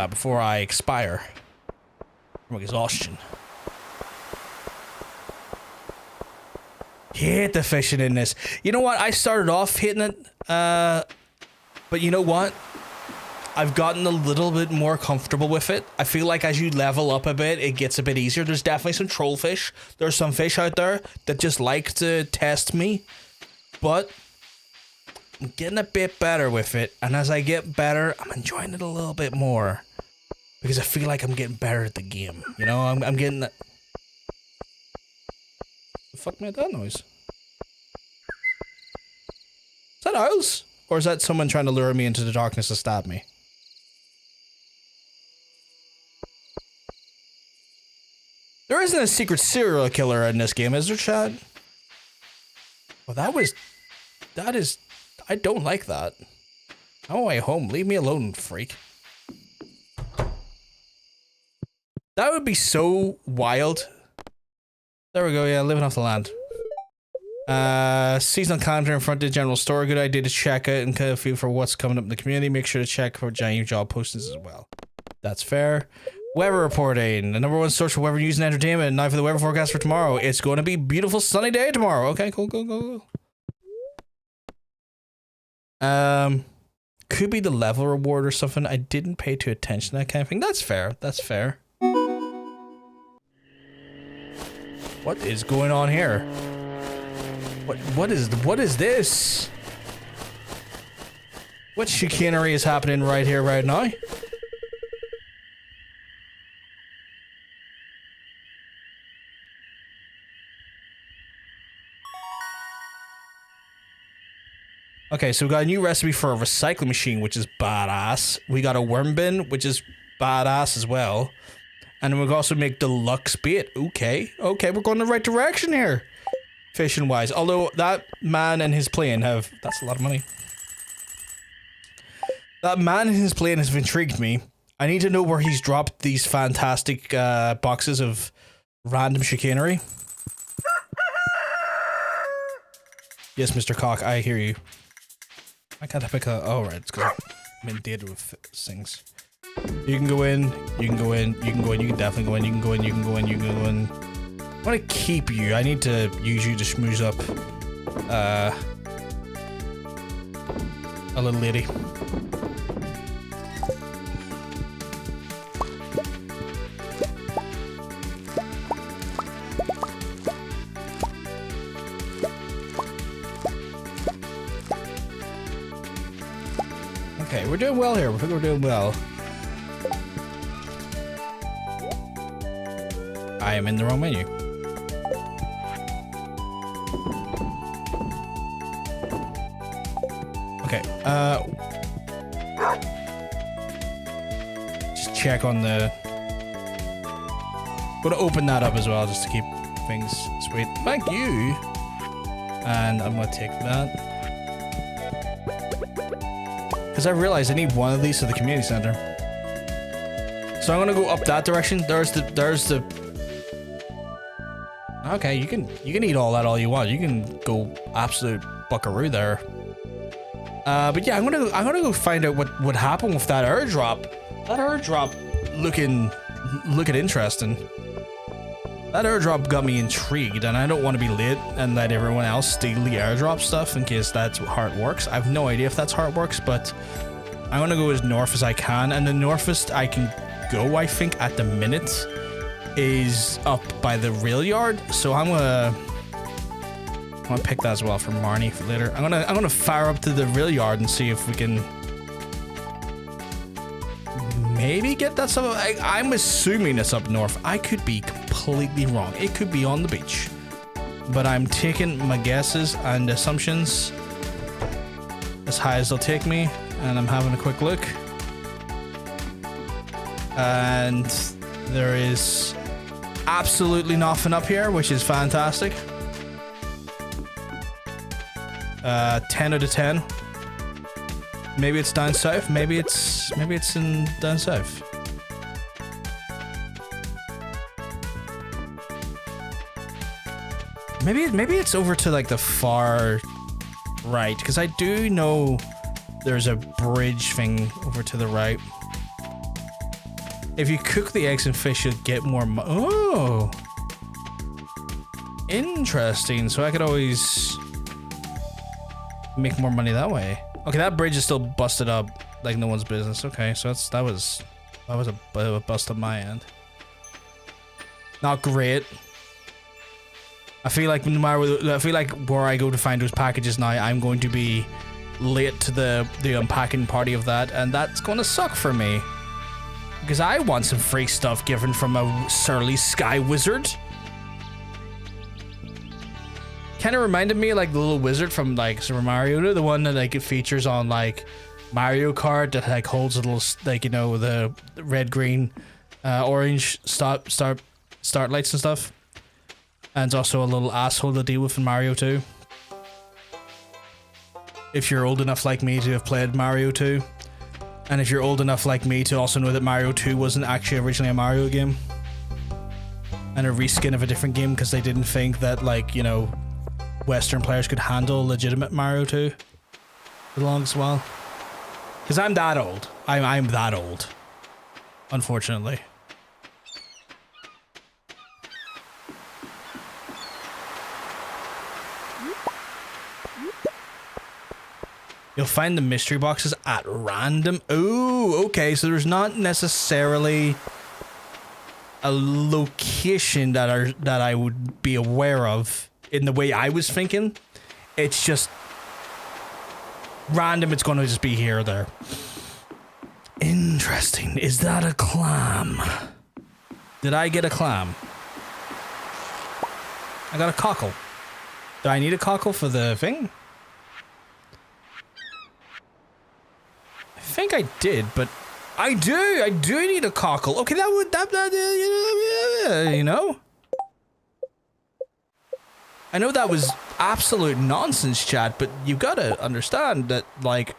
before I expire from exhaustion. Hate the fishing in this. You know what? I started off hitting it, but you know what? I've gotten a little bit more comfortable with it. I feel like as you level up a bit, it gets a bit easier. There's definitely some trollfish. There's some fish out there that just like to test me, but I'm getting a bit better with it. And as I get better, I'm enjoying it a little bit more because I feel like I'm getting better at the game. You know, I'm getting that. The fuck made that noise? Is that owls? Or is that someone trying to lure me into the darkness to stab me? There isn't a secret serial killer in this game, is there, Chad? Well, that is... I don't like that. I'm on my way home. Leave me alone, freak. That would be so wild. There we go, yeah, living off the land. Seasonal calendar in front of the general store. Good idea to check out and kind of feel for what's coming up in the community. Make sure to check for giant job postings as well. That's fair. Weather reporting. The #1 source for weather news and entertainment. Now for the weather forecast for tomorrow. It's going to be a beautiful sunny day tomorrow. Okay, cool. Could be the level reward or something. I didn't pay too attention to that kind of thing. That's fair. What is going on here? What is this? What chicanery is happening right here, right now? Okay, so we got a new recipe for a recycling machine, which is badass. We got a worm bin, which is badass as well. And then we can also make deluxe bait. Okay, we're going the right direction here. Fishing wise. Although that man and his plane have... That's a lot of money. That man and his plane has intrigued me. I need to know where he's dropped these fantastic boxes of random chicanery. Yes, Mr. Cock, I hear you. I can't pick a... Oh, right, it's because I'm inundated with things. You can go in, you can go in, you can go in, you can definitely go in, you can go in, you can go in, you can go in. I want to keep you. I need to use you to schmooze up a little lady. Okay, we're doing well here. I think we're doing well. I am in the wrong menu. Okay, just check on the... Gonna open that up as well, just to keep things sweet. Thank you! And I'm gonna take that. Because I realized I need one of these for the community center. So I'm gonna go up that direction. There's the... Okay, you can eat all that all you want. You can go absolute buckaroo there. But yeah, I'm gonna go find out what happened with that airdrop. That airdrop looking interesting. That airdrop got me intrigued, and I don't want to be late and let everyone else steal the airdrop stuff in case that's how it works. I have no idea if that's how it works, but I'm gonna go as north as I can, and the northest I can go, I think, at the minute is up by the rail yard. So I'm gonna pick that as well for Marnie for later. I'm gonna fire up to the rail yard and see if we can maybe get that stuff. I'm assuming it's up north. I could be completely wrong. It could be on the beach. But I'm taking my guesses and assumptions as high as they'll take me. And I'm having a quick look. And there is absolutely nothing up here, which is fantastic. 10 out of 10. Maybe it's down south. Maybe it's in down south. Maybe it's over to like the far right, because I do know there's a bridge thing over to the right. If you cook the eggs and fish, you'll get more oh! Interesting. So I could always make more money that way. Okay, that bridge is still busted up like no one's business. Okay, so that was a bit of a bust on my end. Not great. I feel like no matter, I feel like where I go to find those packages now, I'm going to be late to the unpacking party of that, and that's going to suck for me. Because I want some free stuff given from a surly sky wizard. Kind of reminded me of like the little wizard from like Super Mario, the one that like it features on like Mario Kart that like holds a little like, you know, the red, green, orange start lights and stuff. And it's also a little asshole to deal with in Mario 2. If you're old enough like me to have played Mario 2. And if you're old enough like me to also know that Mario 2 wasn't actually originally a Mario game. And a reskin of a different game because they didn't think that, like, you know, Western players could handle legitimate Mario 2 for the longest while. Because I'm that old. I'm that old. Unfortunately. You'll find the mystery boxes at random. Oh, okay. So there's not necessarily a location that I would be aware of in the way I was thinking. It's just random. It's going to just be here or there. Interesting. Is that a clam? Did I get a clam? I got a cockle. Do I need a cockle for the thing? I think I did, but I do need a cockle. Okay, you know? I know that was absolute nonsense, chat, but you gotta understand that, like,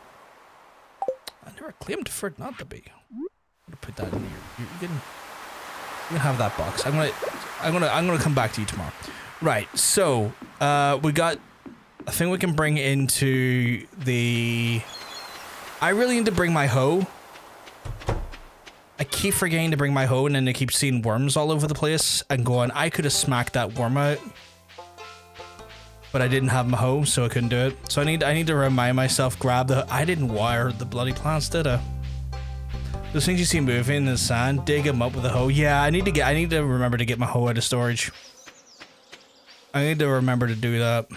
I never claimed for it not to be. I'm gonna put that in here. You can have that box. I'm gonna come back to you tomorrow. Right, so we got a thing we can bring into the. I really need to bring my hoe. I keep forgetting to bring my hoe, and then I keep seeing worms all over the place and going, I could have smacked that worm out. But I didn't have my hoe, so I couldn't do it. So I need to remind myself, grab the. I didn't wire the bloody plants, did I? Those things you see moving in the sand, dig them up with a hoe. Yeah, I need to remember to get my hoe out of storage. I need to remember to do that.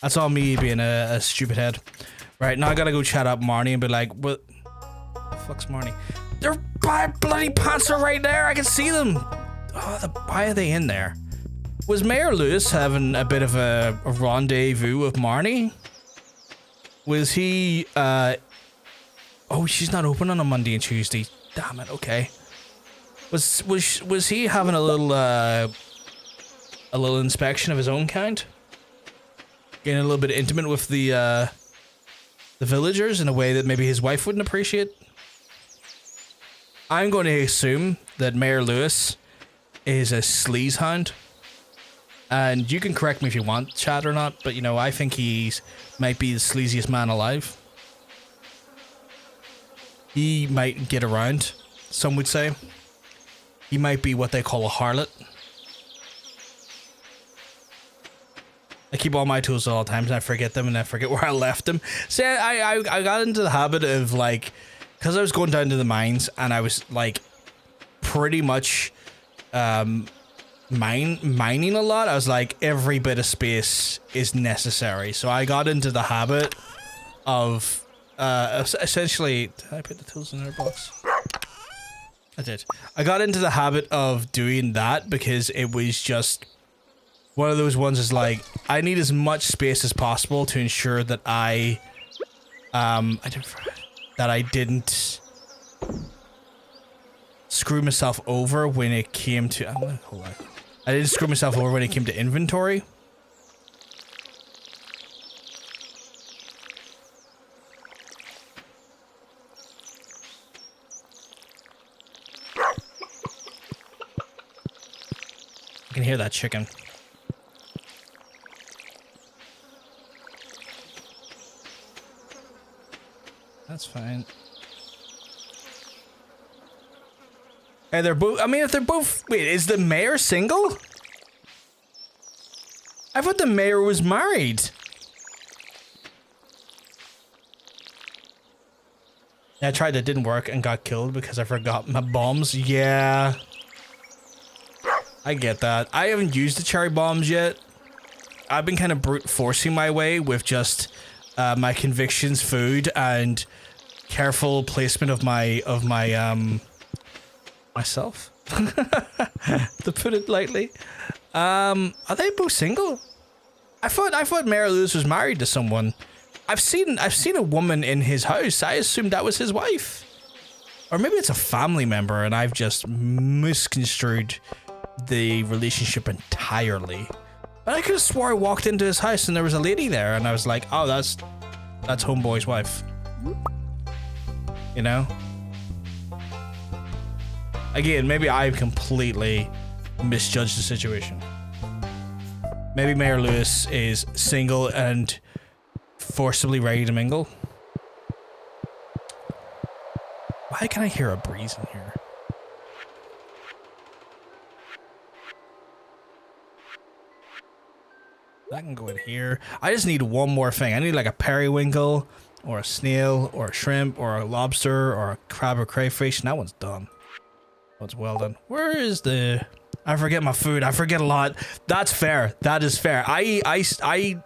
That's all me being a stupid head. Right, now I gotta go chat up Marnie and be like, what the fuck's Marnie? Their bloody pants are right there, I can see them! Oh, why are they in there? Was Mayor Lewis having a bit of a rendezvous with Marnie? Was he, oh, she's not open on a Monday and Tuesday. Damn it, okay. Was he having a little inspection of his own kind? Getting a little bit intimate with the villagers in a way that maybe his wife wouldn't appreciate? I'm going to assume that Mayor Lewis is a sleaze hound. And you can correct me if you want, chat or not, but you know, I think might be the sleaziest man alive. He might get around, some would say. He might be what they call a harlot. I keep all my tools at all times and I forget them and I forget where I left them. See, I got into the habit of, like, because I was going down to the mines and I was like pretty much mining a lot. I was like, every bit of space is necessary. So I got into the habit of essentially, did I put the tools in their box? I did. I got into the habit of doing that because it was just one of those ones is like, I need as much space as possible to ensure that I didn't screw myself over when it came to, hold on. I didn't screw myself over when it came to inventory. I can hear that chicken. That's fine. Hey, they're both. I mean, if they're both. Wait, is the mayor single? I thought the mayor was married. Yeah, I tried that, didn't work, and got killed because I forgot my bombs. Yeah. I get that. I haven't used the cherry bombs yet. I've been kind of brute forcing my way with just my convictions, food, and careful placement of myself. To put it lightly. Are they both single? I thought Mayor Lewis was married to someone. I've seen a woman in his house. I assumed that was his wife. Or maybe it's a family member and I've just misconstrued the relationship entirely. But I could have swore I walked into his house and there was a lady there and I was like, oh, that's homeboy's wife. You know? Again, maybe I completely misjudged the situation. Maybe Mayor Lewis is single and forcibly ready to mingle. Why can I hear a breeze in here? That can go in here. I just need one more thing. I need like a periwinkle or a snail or a shrimp or a lobster or a crab or crayfish. And that one's done. That's well done. Where is the... I forget my food. I forget a lot. That's fair. That is fair. I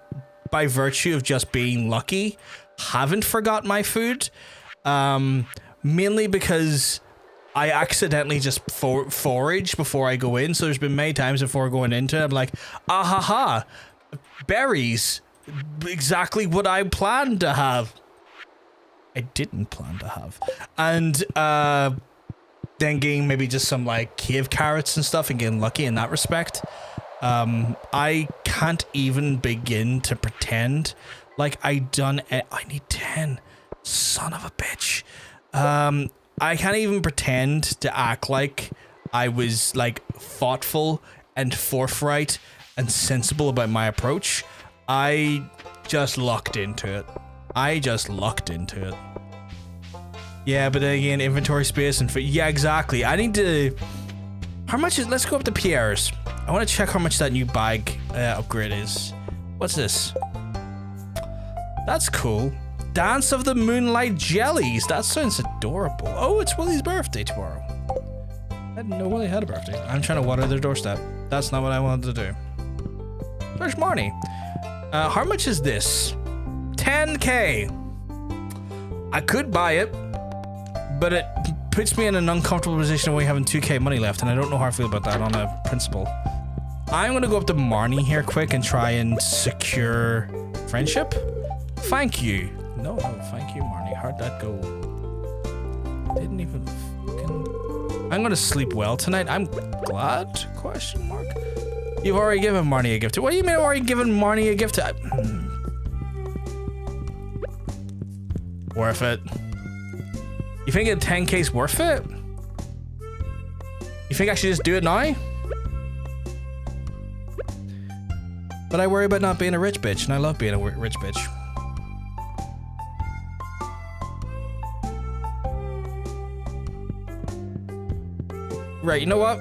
by virtue of just being lucky, haven't forgot my food. Mainly because I accidentally just forage before I go in. So there's been many times before going into it, I'm like, ah ha ha, berries. Exactly what I planned to have. I didn't plan to have. And then getting maybe just some like cave carrots and stuff and getting lucky in that respect. I can't even begin to pretend like I need 10. Son of a bitch. I can't even pretend to act like I was like thoughtful and forthright and sensible about my approach. I just lucked into it. Yeah, but then again, inventory space and yeah, exactly. I need to... How much is... Let's go up to Pierre's. I want to check how much that new bag upgrade is. What's this? That's cool. Dance of the Moonlight Jellies. That sounds adorable. Oh, it's Willie's birthday tomorrow. I didn't know Willie had a birthday. I'm trying to water their doorstep. That's not what I wanted to do. Where's Marnie? How much is this? 10k. I could buy it, but it puts me in an uncomfortable position of only having 2k money left, and I don't know how I feel about that on a principle. I'm gonna go up to Marnie here quick and try and secure friendship. Thank you. No, thank you, Marnie. How'd that go? Didn't even fucking... I'm gonna sleep well tonight. I'm glad? Question mark. You've already given Marnie a gift. What do you mean I've already given Marnie a gift? Worth it. You think a 10k's worth it? You think I should just do it now? But I worry about not being a rich bitch, and I love being a rich bitch. Right, you know what?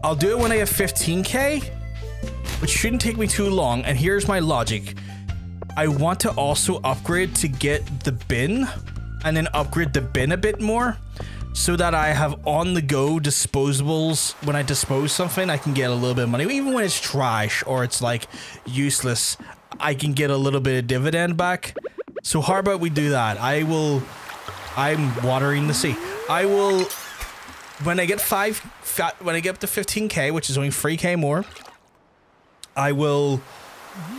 I'll do it when I have 15k, which shouldn't take me too long, and here's my logic. I want to also upgrade to get the bin, and then upgrade the bin a bit more, so that I have on-the-go disposables. When I dispose something, I can get a little bit of money. Even when it's trash, or it's like useless, I can get a little bit of dividend back. So how about we do that? I will I'm watering the sea. I will, when I get when I get up to 15k, which is only 3k more, I will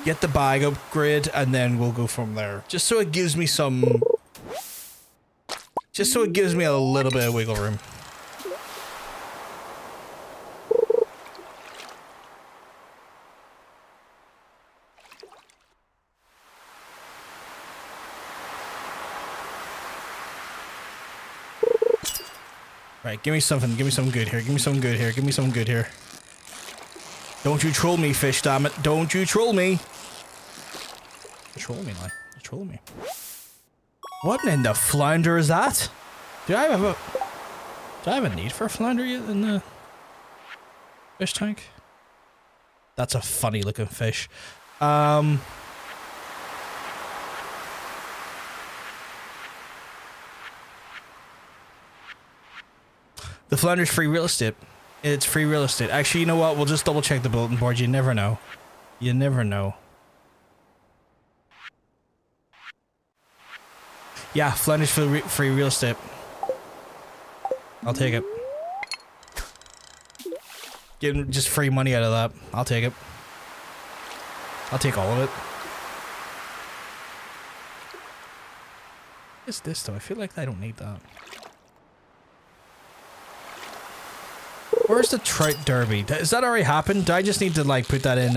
get the bag upgrade and then we'll go from there. Just so it gives me some, just so it gives me a little bit of wiggle room. Right, give me something good here, give me something good here, give me something good here. Don't you troll me, fish, damn it. Don't you troll me. You troll me, like. You troll me. What in the flounder is that? Do I have a need for a flounder yet in the fish tank? That's a funny looking fish. The flounder's free real estate. It's free real estate. Actually, you know what? We'll just double check the bulletin board. You never know. You never know. Yeah, flounder's free real estate. I'll take it. Getting just free money out of that. I'll take it. I'll take all of it. What is this though? I feel like I don't need that. Where's the trout derby? Is that already happened? Do I just need to like put that in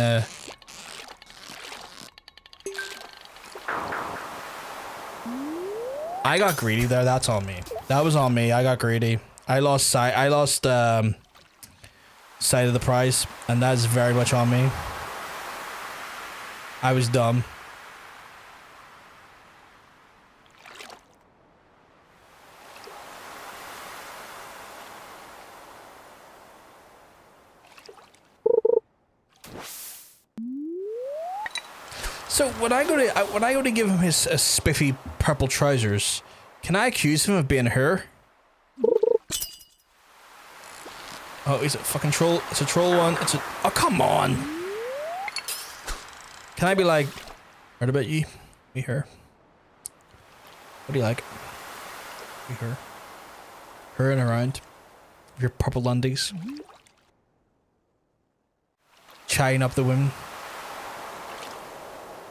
I got greedy there, that's on me. That was on me, I got greedy. I lost sight of the prize, and that's very much on me. I was dumb. So when I go to give him his spiffy purple trousers, can I accuse him of being her? Oh, is it fucking troll? It's a troll one. It's a. Oh, come on. Can I be like, heard about you? Be her. What do you like? Be her. Her and around. Your purple undies. Chatting up the women.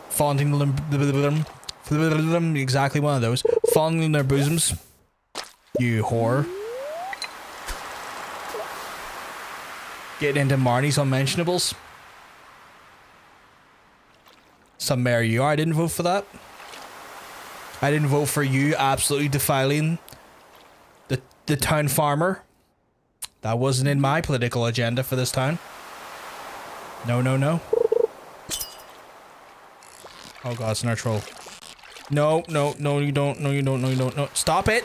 Fondling them, exactly one of those. Fondling their bosoms. You whore. Getting into Marnie's unmentionables. Some mayor you are. I didn't vote for that. I didn't vote for you absolutely defiling the town farmer. That wasn't in my political agenda for this town. No, no, no. Oh god, it's another troll. No, no, no, you don't. No, you don't. No, you don't. No, stop it!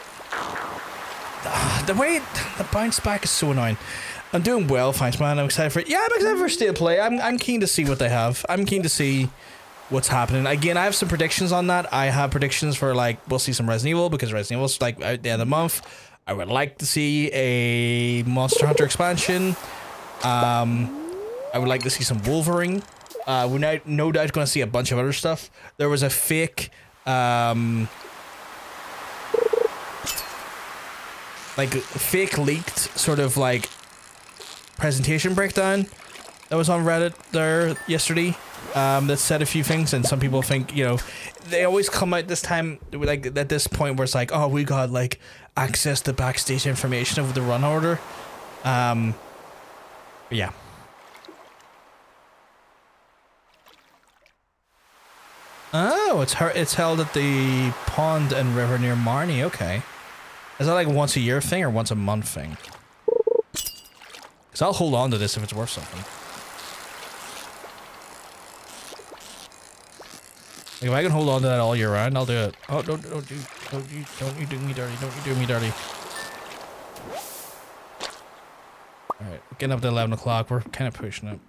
The way the bounce back is so annoying. I'm doing well, thanks, man. I'm excited for it. Yeah, I'm excited for State of Play. I'm keen to see what they have. I'm keen to see what's happening. Again, I have some predictions on that. I have predictions for like we'll see some Resident Evil because Resident Evil's like out the end of the month. I would like to see a Monster Hunter expansion. I would like to see some Wolverine. We're now no doubt going to see a bunch of other stuff. There was a fake, fake leaked sort of like presentation breakdown that was on Reddit there yesterday. That said a few things, and some people think, you know, they always come out this time like at this point where it's like, oh, we got like access to backstage information of the run order. Yeah. Oh, it's held at the pond and river near Marnie. Okay, is that like a once a year thing or once a month thing? Because I'll hold on to this if it's worth something. Like if I can hold on to that all year round, I'll do it. Oh, don't you do me dirty? Don't you do me dirty? All right, getting up to 11 o'clock. We're kind of pushing it.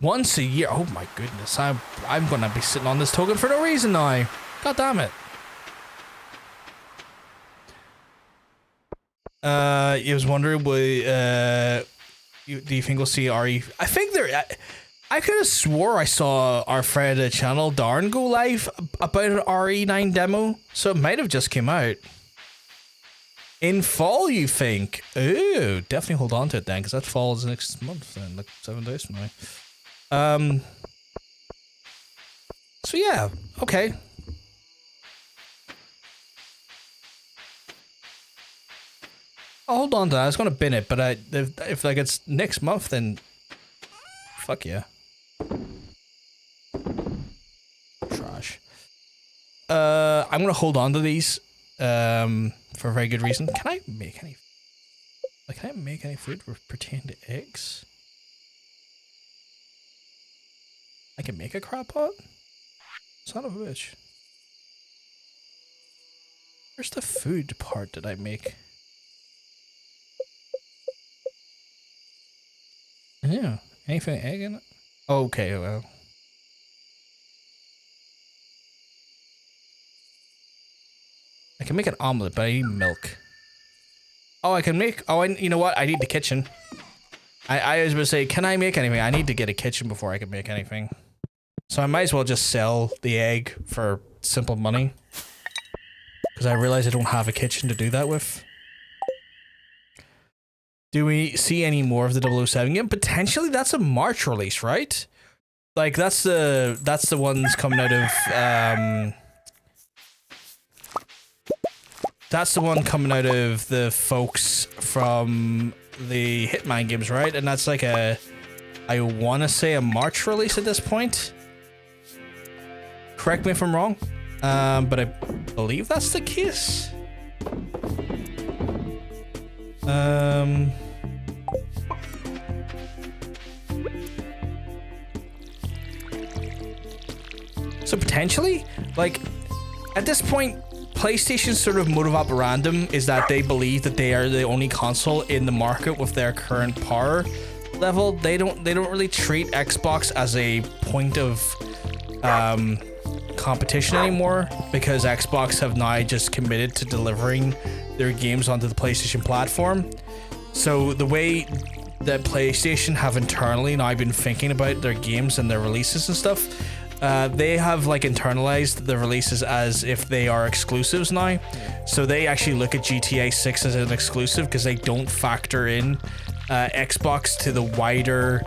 Once a year. Oh my goodness. I'm gonna be sitting on this token for no reason now. God damn it. I was wondering, do you think we'll see RE? I think I could have swore I saw our friend of the channel, Darn, go live about an RE9 demo, so it might have just came out. In fall, you think? Ooh, definitely hold on to it then, because that falls next month then, like 7 days from now. So yeah, okay. I'll hold on to that. I was gonna bin it, but if like it's next month, then fuck yeah. Trash. I'm gonna hold on to these for a very good reason. Can I make any? Like, can I make any food pertaining to eggs? I can make a crab pot? Son of a bitch. Where's the food part that I make? Yeah, anything egg in it? Okay, well. I can make an omelet, but I need milk. Oh, I can make, you know what? I need the kitchen. I was gonna say, can I make anything? I need to get a kitchen before I can make anything. So I might as well just sell the egg for simple money. Because I realize I don't have a kitchen to do that with. Do we see any more of the 007 game? Potentially, that's a March release, right? Like, that's the ones coming out of, that's the one coming out of the folks from the Hitman games, right? And that's like a, I want to say a March release at this point. Correct me if I'm wrong, but I believe that's the case. So potentially, like, at this point, PlayStation's sort of modus operandum is that they believe that they are the only console in the market with their current power level. They don't really treat Xbox as a point of competition anymore, because Xbox have now just committed to delivering their games onto the PlayStation platform. So the way that PlayStation have internally now been thinking about their games and their releases and stuff, they have like internalized the releases as if they are exclusives now. So they actually look at GTA 6 as an exclusive because they don't factor in Xbox to the wider,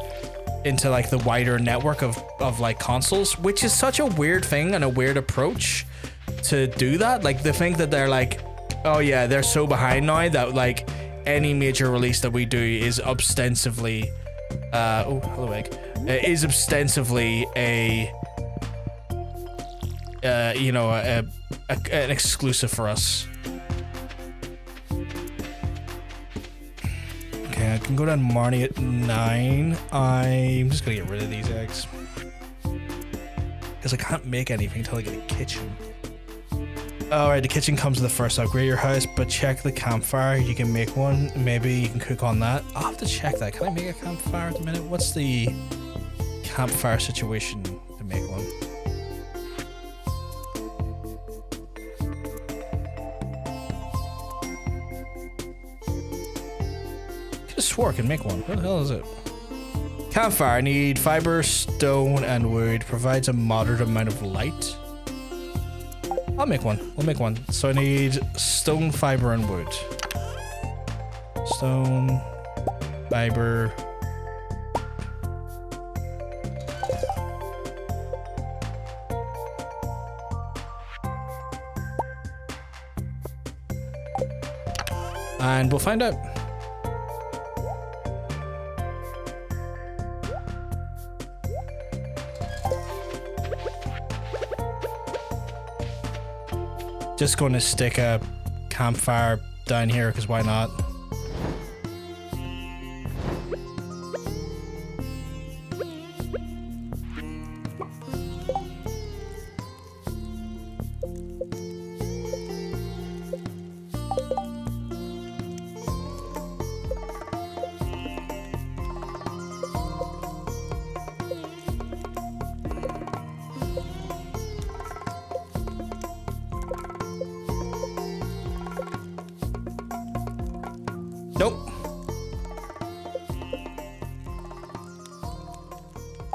into like the wider network of like consoles, which is such a weird thing and a weird approach to do that. Like, they think that they're like, oh yeah, they're so behind now that like any major release that we do is ostensibly oh, hello egg, is ostensibly a you know, an exclusive for us. Okay, I can go down Marnie at 9. I'm just gonna get rid of these eggs because I can't make anything until I get a kitchen. Alright, the kitchen comes in the first upgrade of your house, but check the campfire. You can make one. Maybe you can cook on that. I'll have to check that. Can I make a campfire at the minute? What's the campfire situation to make one? I just swore I can make one. What the hell is it? Campfire. I need fiber, stone, and wood. Provides a moderate amount of light. I'll make one. We'll make one. So I need stone, fiber, and wood. Stone, fiber. And we'll find out. Just going to stick a campfire down here because why not?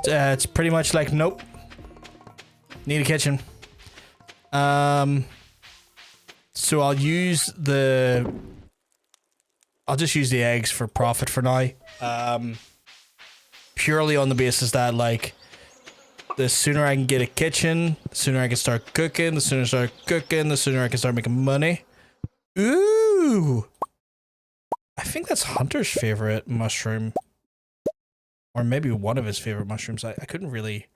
It's pretty much like, nope. Need a kitchen. So I'll just use the eggs for profit for now. Purely on the basis that, like, the sooner I can get a kitchen, the sooner I can start cooking, the sooner I start cooking, the sooner I can start making money. Ooh! I think that's Hunter's favorite mushroom. Or maybe one of his favorite mushrooms. I couldn't really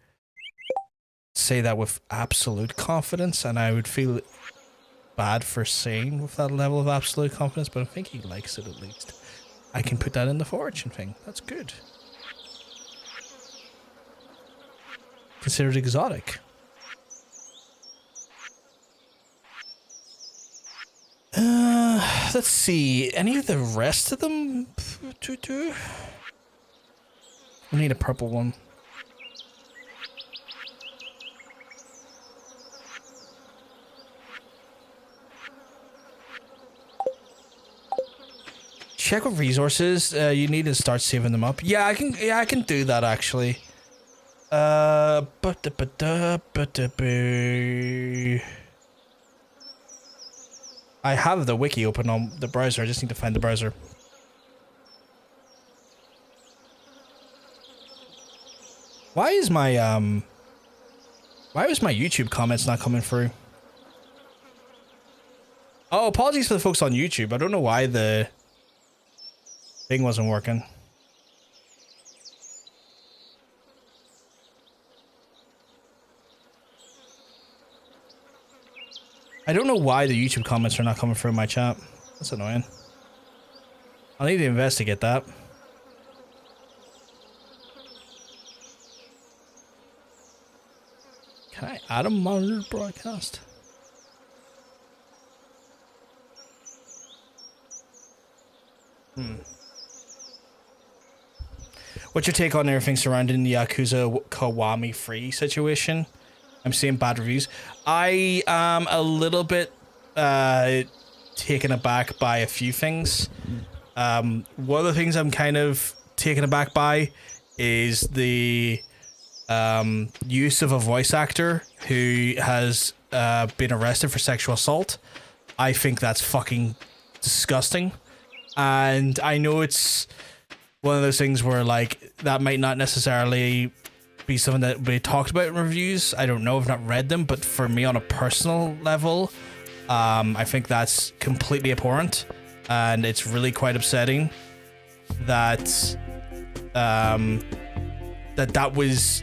say that with absolute confidence, and I would feel bad for saying with that level of absolute confidence, but I think he likes it at least. I can put that in the foraging thing. That's good. Considered exotic. Let's see. Any of the rest of them? We need a purple one. Check what resources you need to start saving them up. Yeah, I can do that actually. I have the wiki open on the browser. I just need to find the browser. Why is my YouTube comments not coming through? Oh, apologies for the folks on YouTube. I don't know why the thing wasn't working. I don't know why the YouTube comments are not coming through my chat. That's annoying. I'll need to investigate that. Can I add a monitored broadcast? What's your take on everything surrounding the Yakuza Kiwami free situation? I'm seeing bad reviews. I am a little bit taken aback by a few things. One of the things I'm kind of taken aback by is the use of a voice actor who has been arrested for sexual assault. I think that's fucking disgusting. And I know it's one of those things where, like, that might not necessarily be something that we talked about in reviews. I don't know, I've not read them, but for me on a personal level, I think that's completely abhorrent, and it's really quite upsetting that that was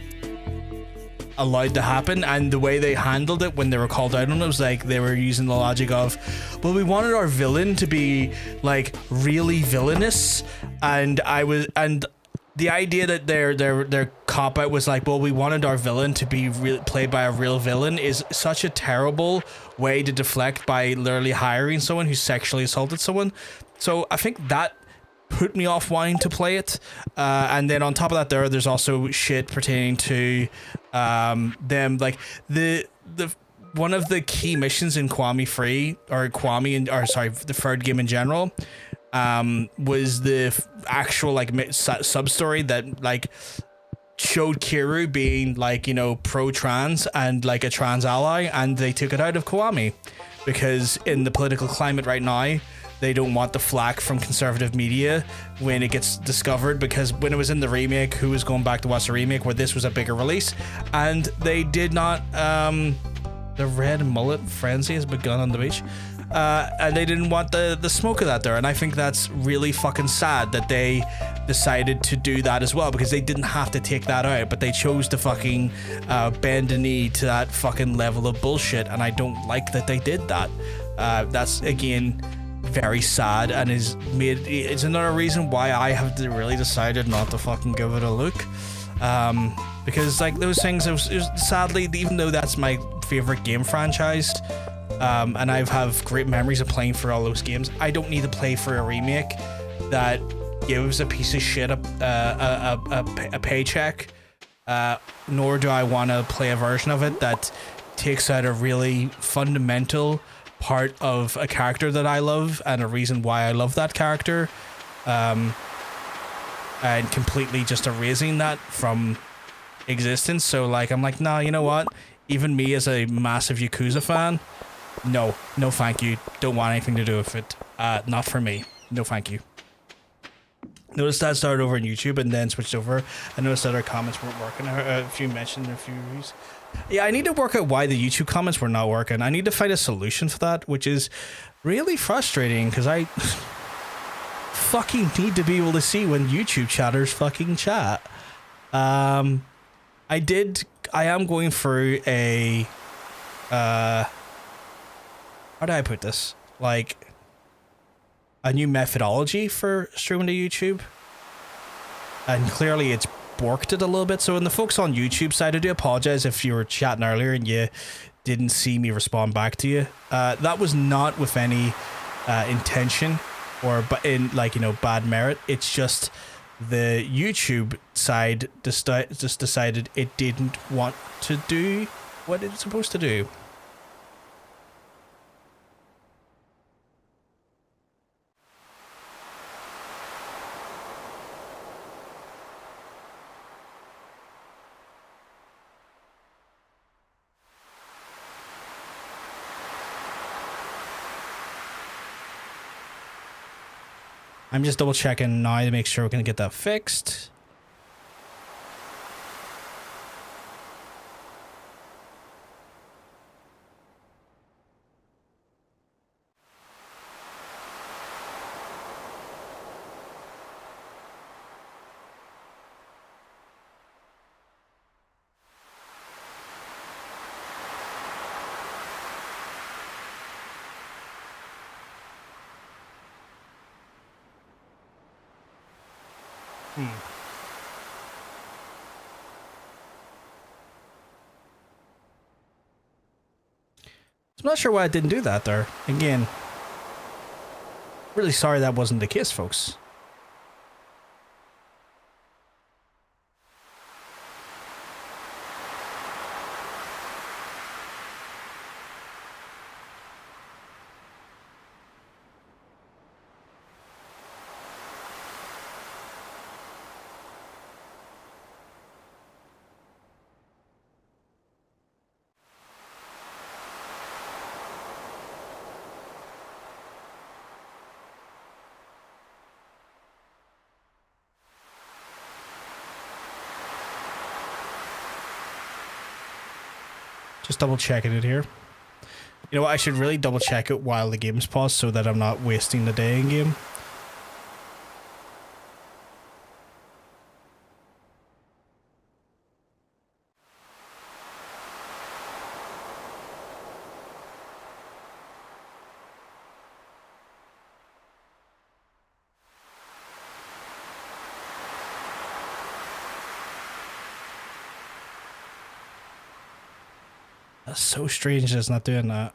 allowed to happen. And the way they handled it when they were called out on it was like they were using the logic of, well, we wanted our villain to be like really villainous, and the idea that their cop out was like, well, we wanted our villain to be played by a real villain is such a terrible way to deflect by literally hiring someone who sexually assaulted someone. So I think that put me off wanting to play it. And then on top of that, there's also shit pertaining to them, like the one of the key missions in Kiwami Free, or the third game in general, was the actual like sub story that like showed Kiru being like, you know, pro-trans and like a trans ally, and they took it out of Kiwami because in the political climate right now, they don't want the flack from conservative media when it gets discovered, because when it was in the remake, who was going back to watch the remake where this was a bigger release, and they did not, the red mullet frenzy has begun on the beach. And they didn't want the smoke of that there, and I think that's really fucking sad that they decided to do that as well, because they didn't have to take that out, but they chose to fucking bend the knee to that fucking level of bullshit, and I don't like that they did that. That's again very sad, and it's another reason why I have really decided not to fucking give it a look, because like those things, it was sadly, even though that's my favorite game franchise, and I have great memories of playing for all those games, I don't need to play for a remake that gives a piece of shit a paycheck, nor do I want to play a version of it that takes out a really fundamental part of a character that I love and a reason why I love that character, and completely just erasing that from existence. So like, I'm like, nah, you know what? Even me as a massive Yakuza fan, no, thank you. Don't want anything to do with it. Not for me. No, thank you. Noticed that started over on YouTube and then switched over. I noticed that our comments weren't working. A few mentioned in a few reviews. Yeah, I need to work out why the YouTube comments were not working. I need to find a solution for that, which is really frustrating because I fucking need to be able to see when YouTube chatters fucking chat. I am going through a how do I put this? Like a new methodology for streaming to YouTube. And clearly it's borked it a little bit. So in the folks on YouTube side, I do apologize if you were chatting earlier and you didn't see me respond back to you. That was not with any intention or in like, you know, bad merit. It's just the YouTube side just decided it didn't want to do what it's supposed to do. I'm just double checking now to make sure we're going to get that fixed. I'm not sure why I didn't do that there. Again, really sorry that wasn't the case, folks. Just double checking it here. You know what? I should really double check it while the game's paused so that I'm not wasting the day in game. That's so strange that it's not doing that.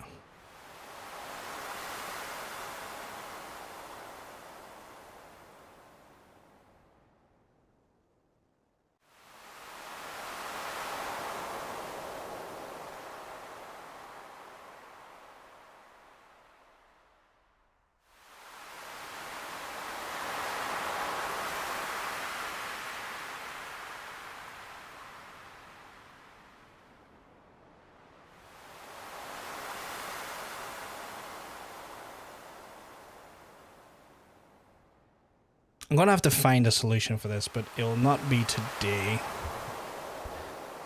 I'm gonna have to find a solution for this, but it'll not be today.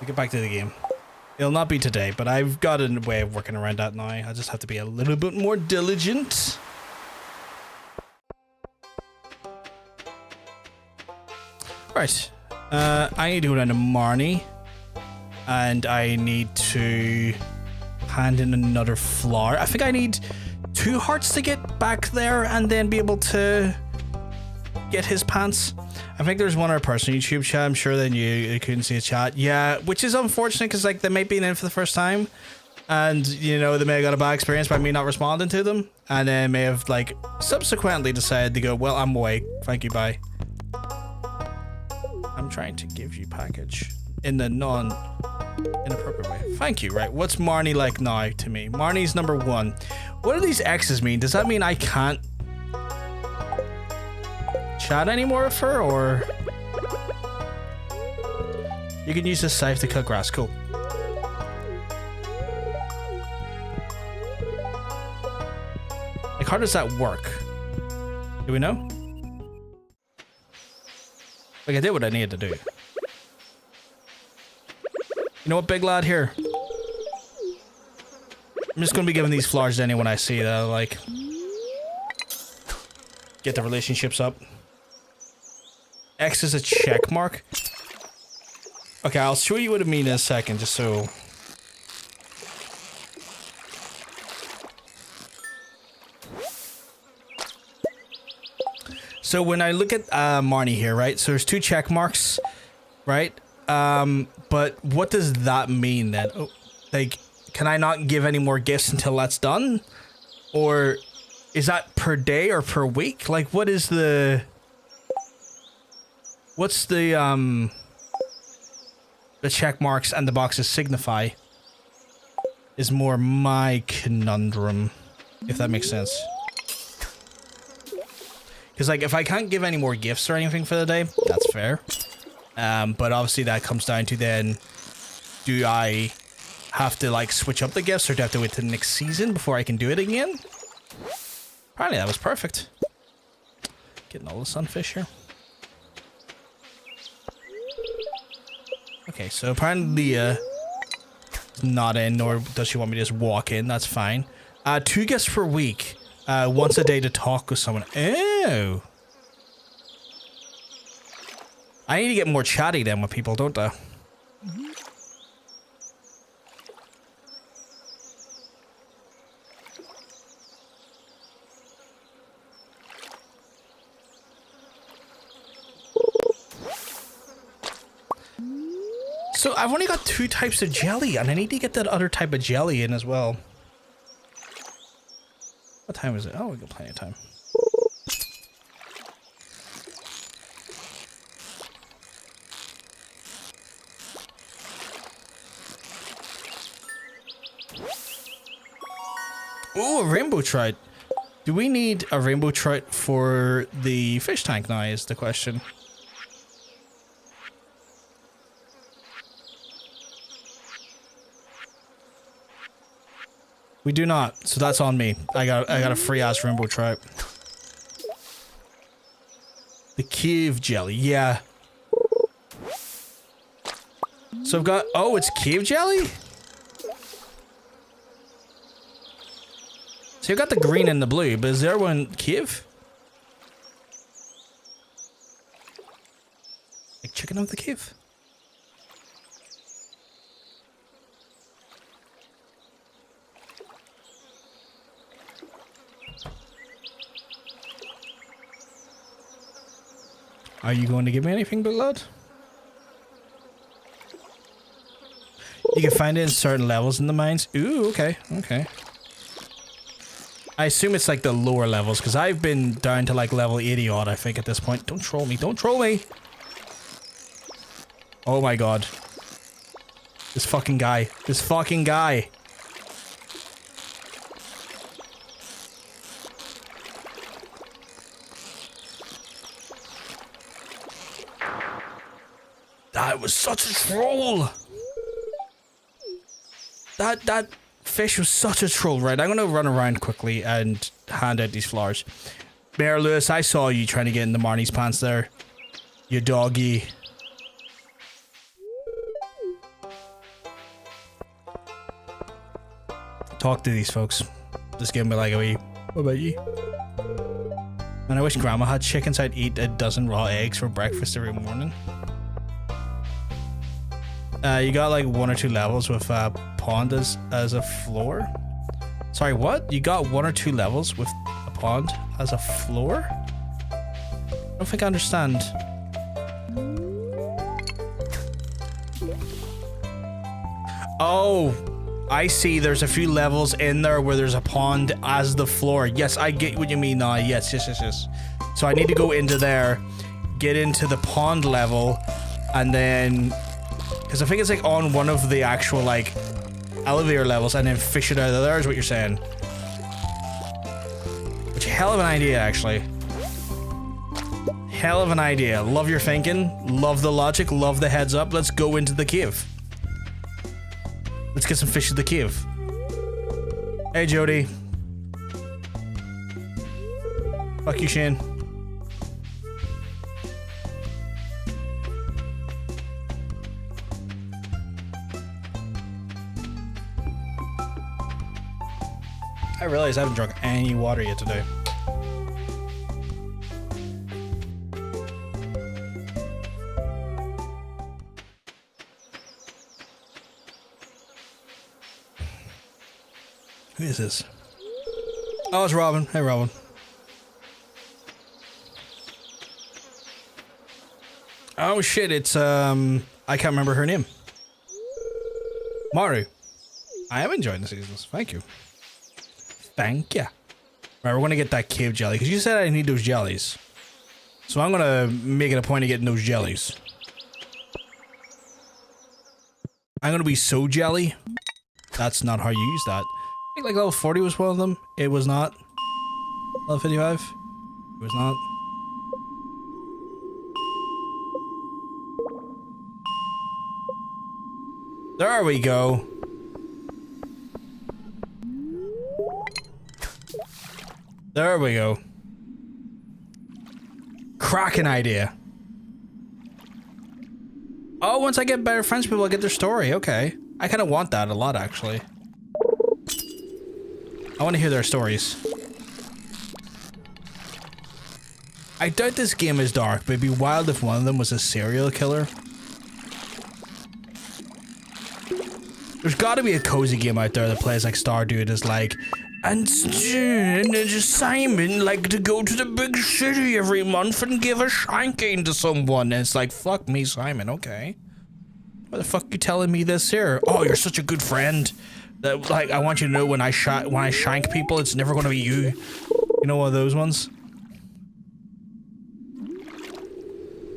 We get back to the game. It'll not be today, but I've got a way of working around that now. I just have to be a little bit more diligent. Right. I need to go down to Marnie. And I need to hand in another flower. I think I need 2 hearts to get back there and then be able to get his pants. I think there's one other person in YouTube chat. I'm sure then you couldn't see a chat. Yeah, which is unfortunate because like they might be in for the first time, and you know they may have got a bad experience by me not responding to them, and then may have like subsequently decided to go, well, I'm away. Thank you, bye. I'm trying to give you package in the inappropriate way. Thank you. Right, what's Marnie like now to me? Marnie's number 1. What do these X's mean? Does that mean I can't chat anymore with her, or You can use this scythe to cut grass. Cool. Like, how does that work? Do we know? Like, I did what I needed to do. You know what, big lad? Here. I'm just gonna be giving these flowers to anyone I see that I like. Get the relationships up. X is a check mark. Okay, I'll show you what I mean in a second, just so. So when I look at Marnie here, right? So there's 2 check marks, right? But what does that mean then? Oh, like, can I not give any more gifts until that's done? Or is that per day or per week? Like, what is the... What's the check marks and the boxes signify is more my conundrum, if that makes sense. Because, like, if I can't give any more gifts or anything for the day, that's fair. But obviously that comes down to then, do I have to, like, switch up the gifts, or do I have to wait till the next season before I can do it again? Apparently that was perfect. Getting all the sunfish here. Okay, so apparently Leah is not in, nor does she want me to just walk in. That's fine. 2 gifts per week. Once a day to talk with someone. Oh. I need to get more chatty then with people, don't I? So I've only got 2 types of jelly, and I need to get that other type of jelly in as well. What time is it? Oh, we got plenty of time. Oh, a rainbow trout. Do we need a rainbow trout for the fish tank now is the question. We do not, so that's on me. I got a free ass rainbow trout. The cave jelly, yeah. So I've got, oh, it's cave jelly? So you got the green and the blue, but is there one cave? Like chicken of the cave? Are you going to give me anything, big lad? You can find it in certain levels in the mines. Ooh, okay, okay. I assume it's like the lower levels, because I've been down to like level 80 odd, I think, at this point. Don't troll me, don't troll me! Oh my god. This fucking guy. This fucking guy. That was such a troll! That fish was such a troll, right? I'm gonna run around quickly and hand out these flowers. Mayor Lewis, I saw you trying to get into Marnie's pants there. You doggy. Talk to these folks. Just give me like a wee, what about you? And I wish Grandma had chickens. I'd eat a dozen raw eggs for breakfast every morning. You got like 1 or 2 levels with pond as a floor. Sorry, what? You got 1 or 2 levels with a pond as a floor? I don't think I understand. Oh, I see. There's a few levels in there where there's a pond as the floor. Yes, I get what you mean now. Yes. So I need to go into there, get into the pond level, and then... Because I think it's like on one of the actual like elevator levels and then fish it out of there is what you're saying. Which hell of an idea actually. Hell of an idea. Love your thinking. Love the logic. Love the heads up. Let's go into the cave. Let's get some fish in the cave. Hey, Jody. Fuck you, Shane. I realize I haven't drunk any water yet today. Who is this? Oh, it's Robin. Hey, Robin. Oh shit, it's I can't remember her name. Maru. I am enjoying the seasons. Thank you. Thank ya. Right, we're gonna get that cave jelly because you said I need those jellies. So I'm gonna make it a point of getting those jellies. I'm gonna be so jelly. That's not how you use that. I think like level 40 was one of them. It was not. Level 55. It was not. There we go. There we go. Cracking idea. Oh, once I get better friends, people will get their story. Okay. I kind of want that a lot, actually. I want to hear their stories. I doubt this game is dark, but it'd be wild if one of them was a serial killer. There's got to be a cozy game out there that plays like Stardew. It is like, and Simon like to go to the big city every month and give a shanking to someone. And it's like, fuck me, Simon. Okay. Why the fuck you telling me this here? Oh, you're such a good friend. That like I want you to know when I shank people, it's never gonna be you. You know, one of those ones.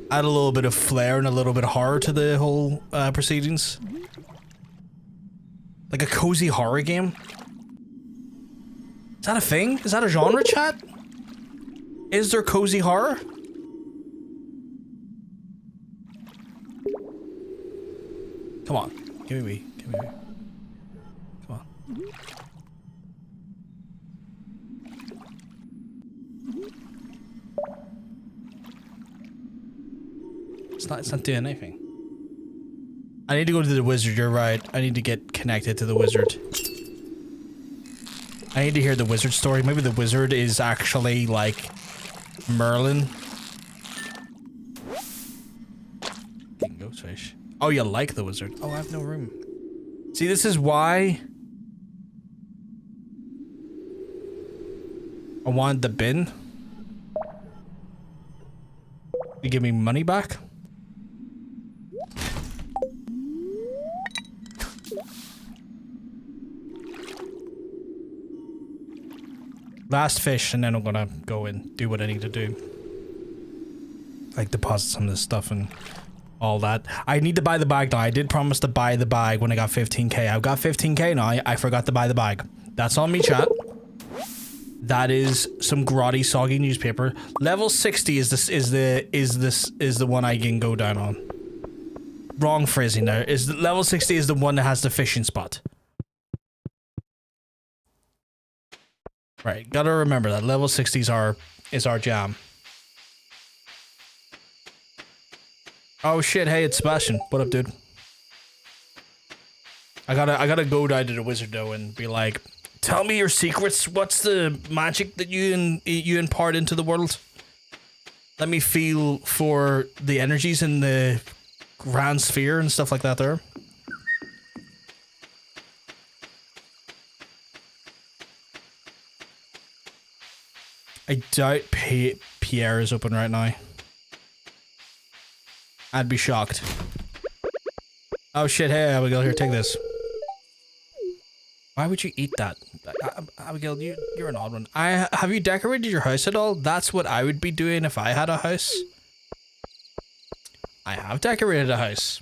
Add a little bit of flair and a little bit of horror to the whole proceedings. Like a cozy horror game. Is that a thing? Is that a genre, chat? Is there cozy horror? Come on, give me a wee. Give me a wee. Come on. It's not doing anything. I need to go to the wizard, you're right. I need to get connected to the wizard. I need to hear the wizard story. Maybe the wizard is actually like Merlin. King Ghostfish. Oh, you like the wizard? Oh, I have no room. See, this is why I wanted the bin. You give me money back? Last fish, and then I'm gonna go and do what I need to do. Like deposit some of this stuff and all that. I need to buy the bag now. I did promise to buy the bag when I got 15k. I've got 15k now. I forgot to buy the bag. That's on me, chat. That is some grotty, soggy newspaper. Level 60 is the one I can go down on. Wrong phrasing there. Level 60 is the one that has the fishing spot. Right, gotta remember that level 60 is our jam. Oh shit, hey, it's Sebastian. What up, dude? I gotta go down to the wizard though and be like, tell me your secrets. What's the magic that you impart into the world? Let me feel for the energies in the grand sphere and stuff like that there. I doubt Pierre is open right now. I'd be shocked. Oh shit, hey Abigail, here, take this. Why would you eat that? Abigail, you're an odd one. Have you decorated your house at all? That's what I would be doing if I had a house. I have decorated a house.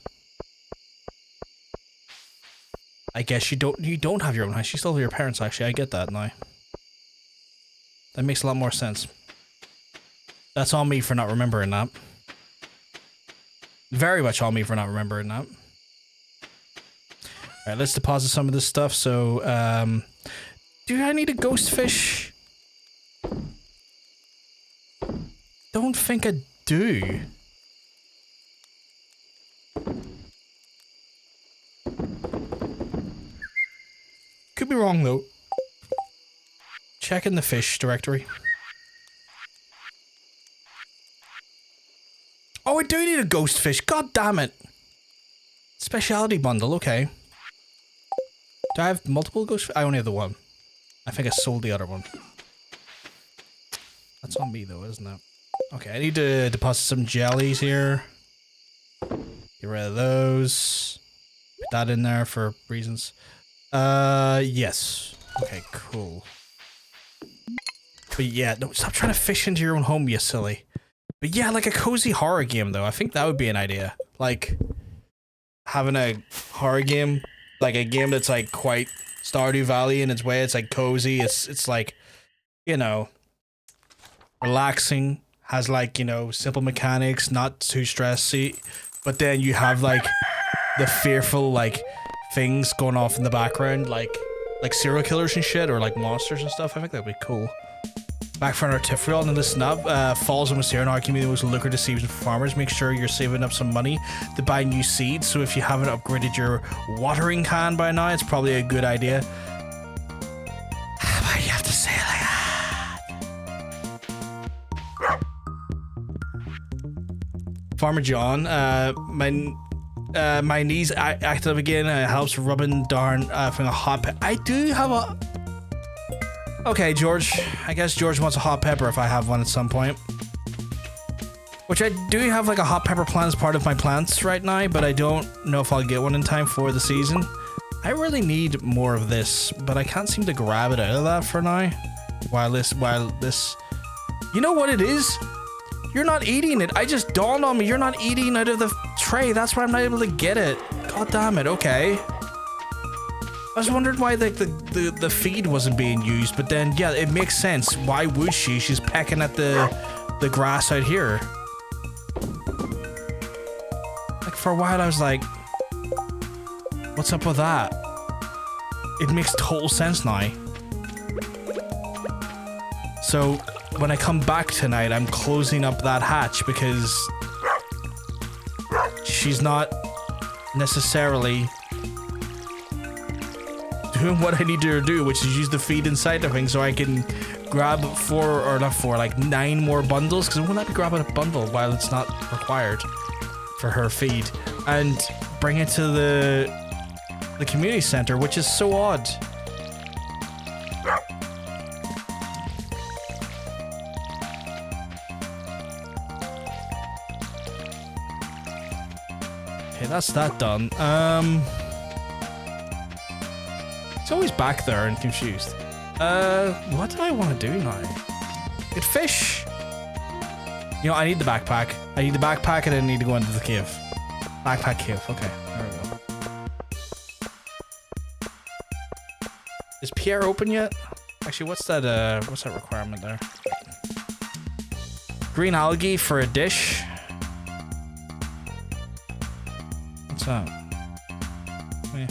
I guess you don't have your own house. You still have your parents, actually. I get that now. That makes a lot more sense. That's on me for not remembering that. Very much on me for not remembering that. Alright, let's deposit some of this stuff. So, do I need a ghost fish? Don't think I do. Could be wrong though. Check in the fish directory. Oh, I do need a ghost fish. God damn it. Speciality bundle, okay. Do I have multiple ghost fish? I only have the one. I think I sold the other one. That's on me though, isn't it? Okay, I need to deposit some jellies here. Get rid of those. Put that in there for reasons. Yes. Okay, cool. But yeah, no, stop trying to fish into your own home, you silly. But yeah, like a cozy horror game though. I think that would be an idea. Like, having a horror game, like a game that's like quite Stardew Valley in its way. It's like cozy. It's like, you know, relaxing. Has like, you know, simple mechanics, not too stressy. But then you have like the fearful like things going off in the background, like serial killers and shit, or like monsters and stuff. I think that'd be cool. Back for an artificial and listen up. Falls almost here in our community, the most lucrative season for farmers. Make sure you're saving up some money to buy new seeds. So if you haven't upgraded your watering can by now, it's probably a good idea. Why do you have to say it like that? Farmer John, my knees active again. Helps rubbing down from a hot pepper. I do have a. Okay, George. I guess George wants a hot pepper if I have one at some point. Which I do have like a hot pepper plant as part of my plants right now, but I don't know if I'll get one in time for the season. I really need more of this, but I can't seem to grab it out of that for now. While this, you know what it is? You're not eating it. I just dawned on me. You're not eating out of the tray. That's why I'm not able to get it. God damn it. Okay. I was wondering why the feed wasn't being used, but then yeah, it makes sense. Why would she? She's pecking at the grass out here. Like for a while I was like, what's up with that? It makes total sense now. So when I come back tonight, I'm closing up that hatch because she's not necessarily doing what I need her to do, which is use the feed inside the thing so I can grab like 9 more bundles, because I will not be grabbing a bundle while it's not required for her feed, and bring it to the community center, which is so odd. Okay, that's that done. It's always back there and confused. What do I want to do now? Get fish! You know, I need the backpack. I need the backpack and I need to go into the cave. Backpack cave. Okay, there we go. Is Pierre open yet? Actually, what's that requirement there? Green algae for a dish. What's that? Yeah.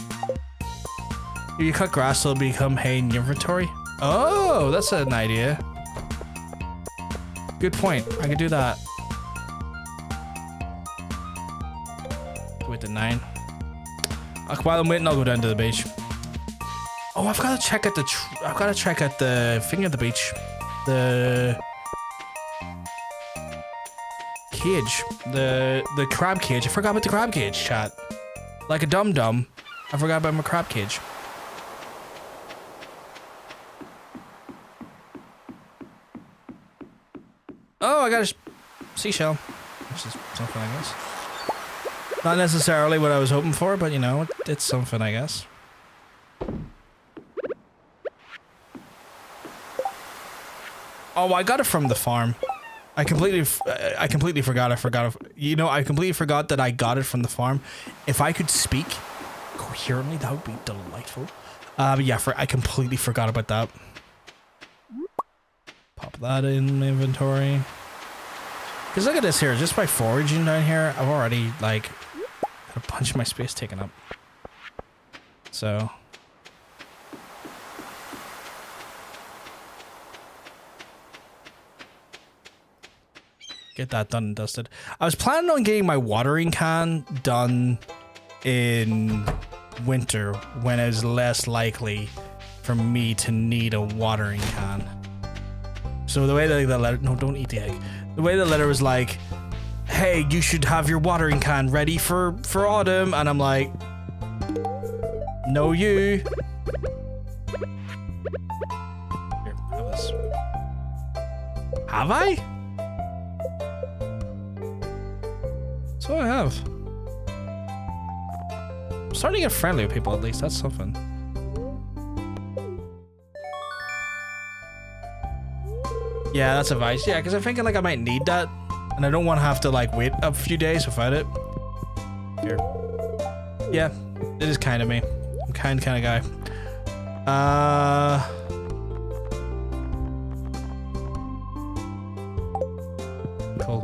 If you cut grass, it'll become hay in your inventory. Oh, that's an idea. Good point. I can do that. Wait to 9. While I'm waiting, I'll go down to the beach. Oh, I've got to check at the thing at the beach. The cage. The crab cage. I forgot about the crab cage, chat. Like a dum-dum, I forgot about my crab cage. Oh, I got a seashell, which is something, I guess. Not necessarily what I was hoping for, but you know, it's something, I guess. Oh, I got it from the farm. I completely forgot. You know, I completely forgot that I got it from the farm. If I could speak coherently, that would be delightful. But yeah, I completely forgot about that. Pop that in my inventory. Because look at this here, just by foraging down here, I've already, like, got a bunch of my space taken up. So... get that done and dusted. I was planning on getting my watering can done in winter when it was less likely for me to need a watering can. So the way that the letter... no, don't eat the egg. The way the letter was like, hey, you should have your watering can ready for autumn. And I'm like, no, you. Here, have this. Have I? That's what I have. I'm starting to get friendly with people, at least. That's something. Yeah, that's advice. Yeah, because I'm thinking like I might need that. And I don't want to have to like wait a few days without it. Here. Yeah, it is kind of me. I'm kind of guy. Cool.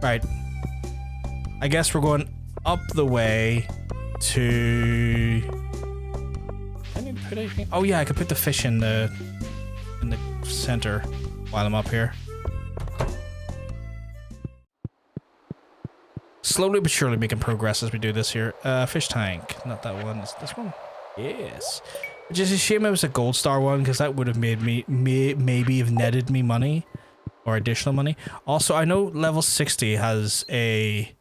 Right. I guess we're going up the way to... I need to put anything... oh yeah, I could put the fish in the center while I'm up here. Slowly but surely making progress as we do this here. Fish tank. Not that one. It's this one. Yes. Which is a shame it was a gold star one, because that would have made me... maybe have netted me money. Or additional money. Also, I know level 60 has a...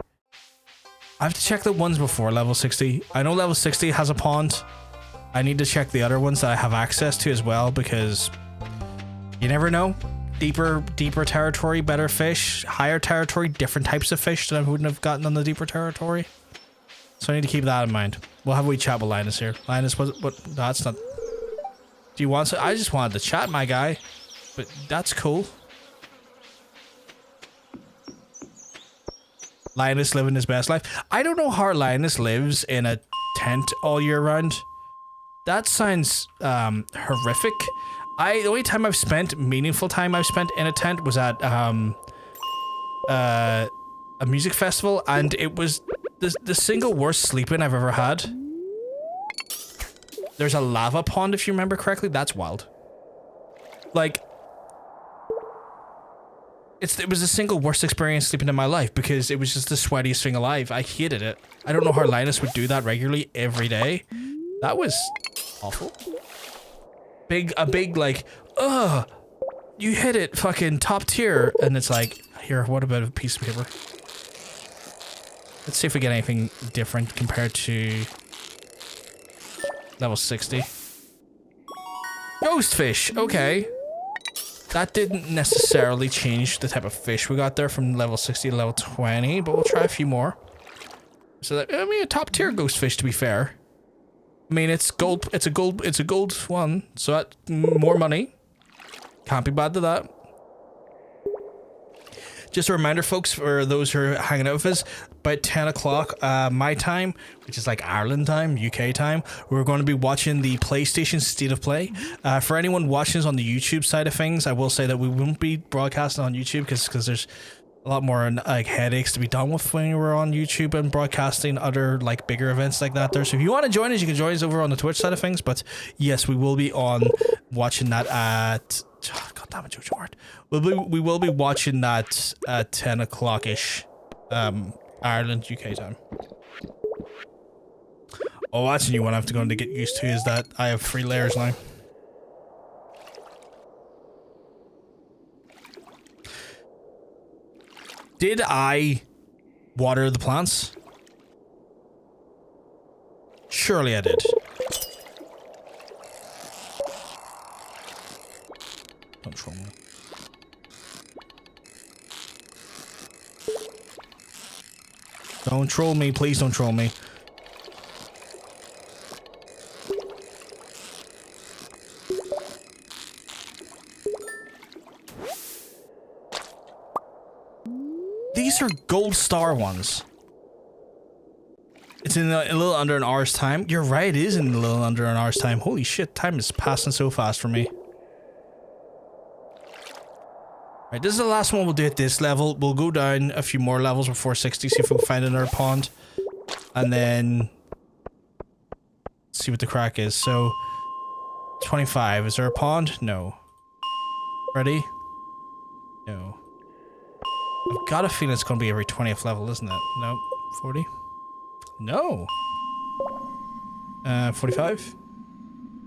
I have to check the ones before level 60. I know level 60 has a pond. I need to check the other ones that I have access to as well, because you never know. Deeper territory, better fish. Higher territory, different types of fish that I wouldn't have gotten on the deeper territory. So I need to keep that in mind. We'll have a wee chat with Linus here. Linus, what? No, that's not... do you want to... I just wanted to chat, my guy. But that's cool. Linus living his best life. I don't know how Linus lives in a tent all year round. That sounds horrific. The only time I've spent, meaningful time I've spent in a tent was at a music festival, and it was the single worst sleeping I've ever had. There's a lava pond, if you remember correctly. That's wild. Like, it was the single worst experience sleeping in my life, because it was just the sweatiest thing alive. I hated it. I don't know how Linus would do that regularly every day. That was awful. A big like, ugh, you hit it, fucking top tier. And it's like, here, what about a piece of paper? Let's see if we get anything different compared to level 60. Ghost fish, okay. That didn't necessarily change the type of fish we got there from level 60 to level 20, but we'll try a few more. So that, I mean, a top tier ghost fish, to be fair. I mean, it's gold. It's a gold one, so that more money. Can't be bad to that. Just a reminder, folks, for those who are hanging out with us, about 10 o'clock my time, which is like Ireland time, UK time, we're going to be watching the PlayStation State of Play. For anyone watching us on the YouTube side of things, I will say that we won't be broadcasting on YouTube because there's a lot more like headaches to be done with when we're on YouTube and broadcasting other like bigger events like that there. So if you want to join us, you can join us over on the Twitch side of things. But yes, we will be on watching that at... God damn it, Jojo Art. We will be watching that at 10 o'clock ish, Ireland, UK time. Oh, that's a new one I have to go to get used to, is that I have 3 layers now. Did I water the plants? Surely I did. Don't troll me. Don't troll me, please don't troll me. These are gold star ones. It's in a little under an hour's time. You're right, it is in a little under an hour's time. Holy shit, time is passing so fast for me. Right, this is the last one we'll do at this level. We'll go down a few more levels before 60, see if we can find another pond. And then see what the crack is. So 25. Is there a pond? No. Ready? No. I've got a feeling it's gonna be every 20th level, isn't it? No. 40? No. 45?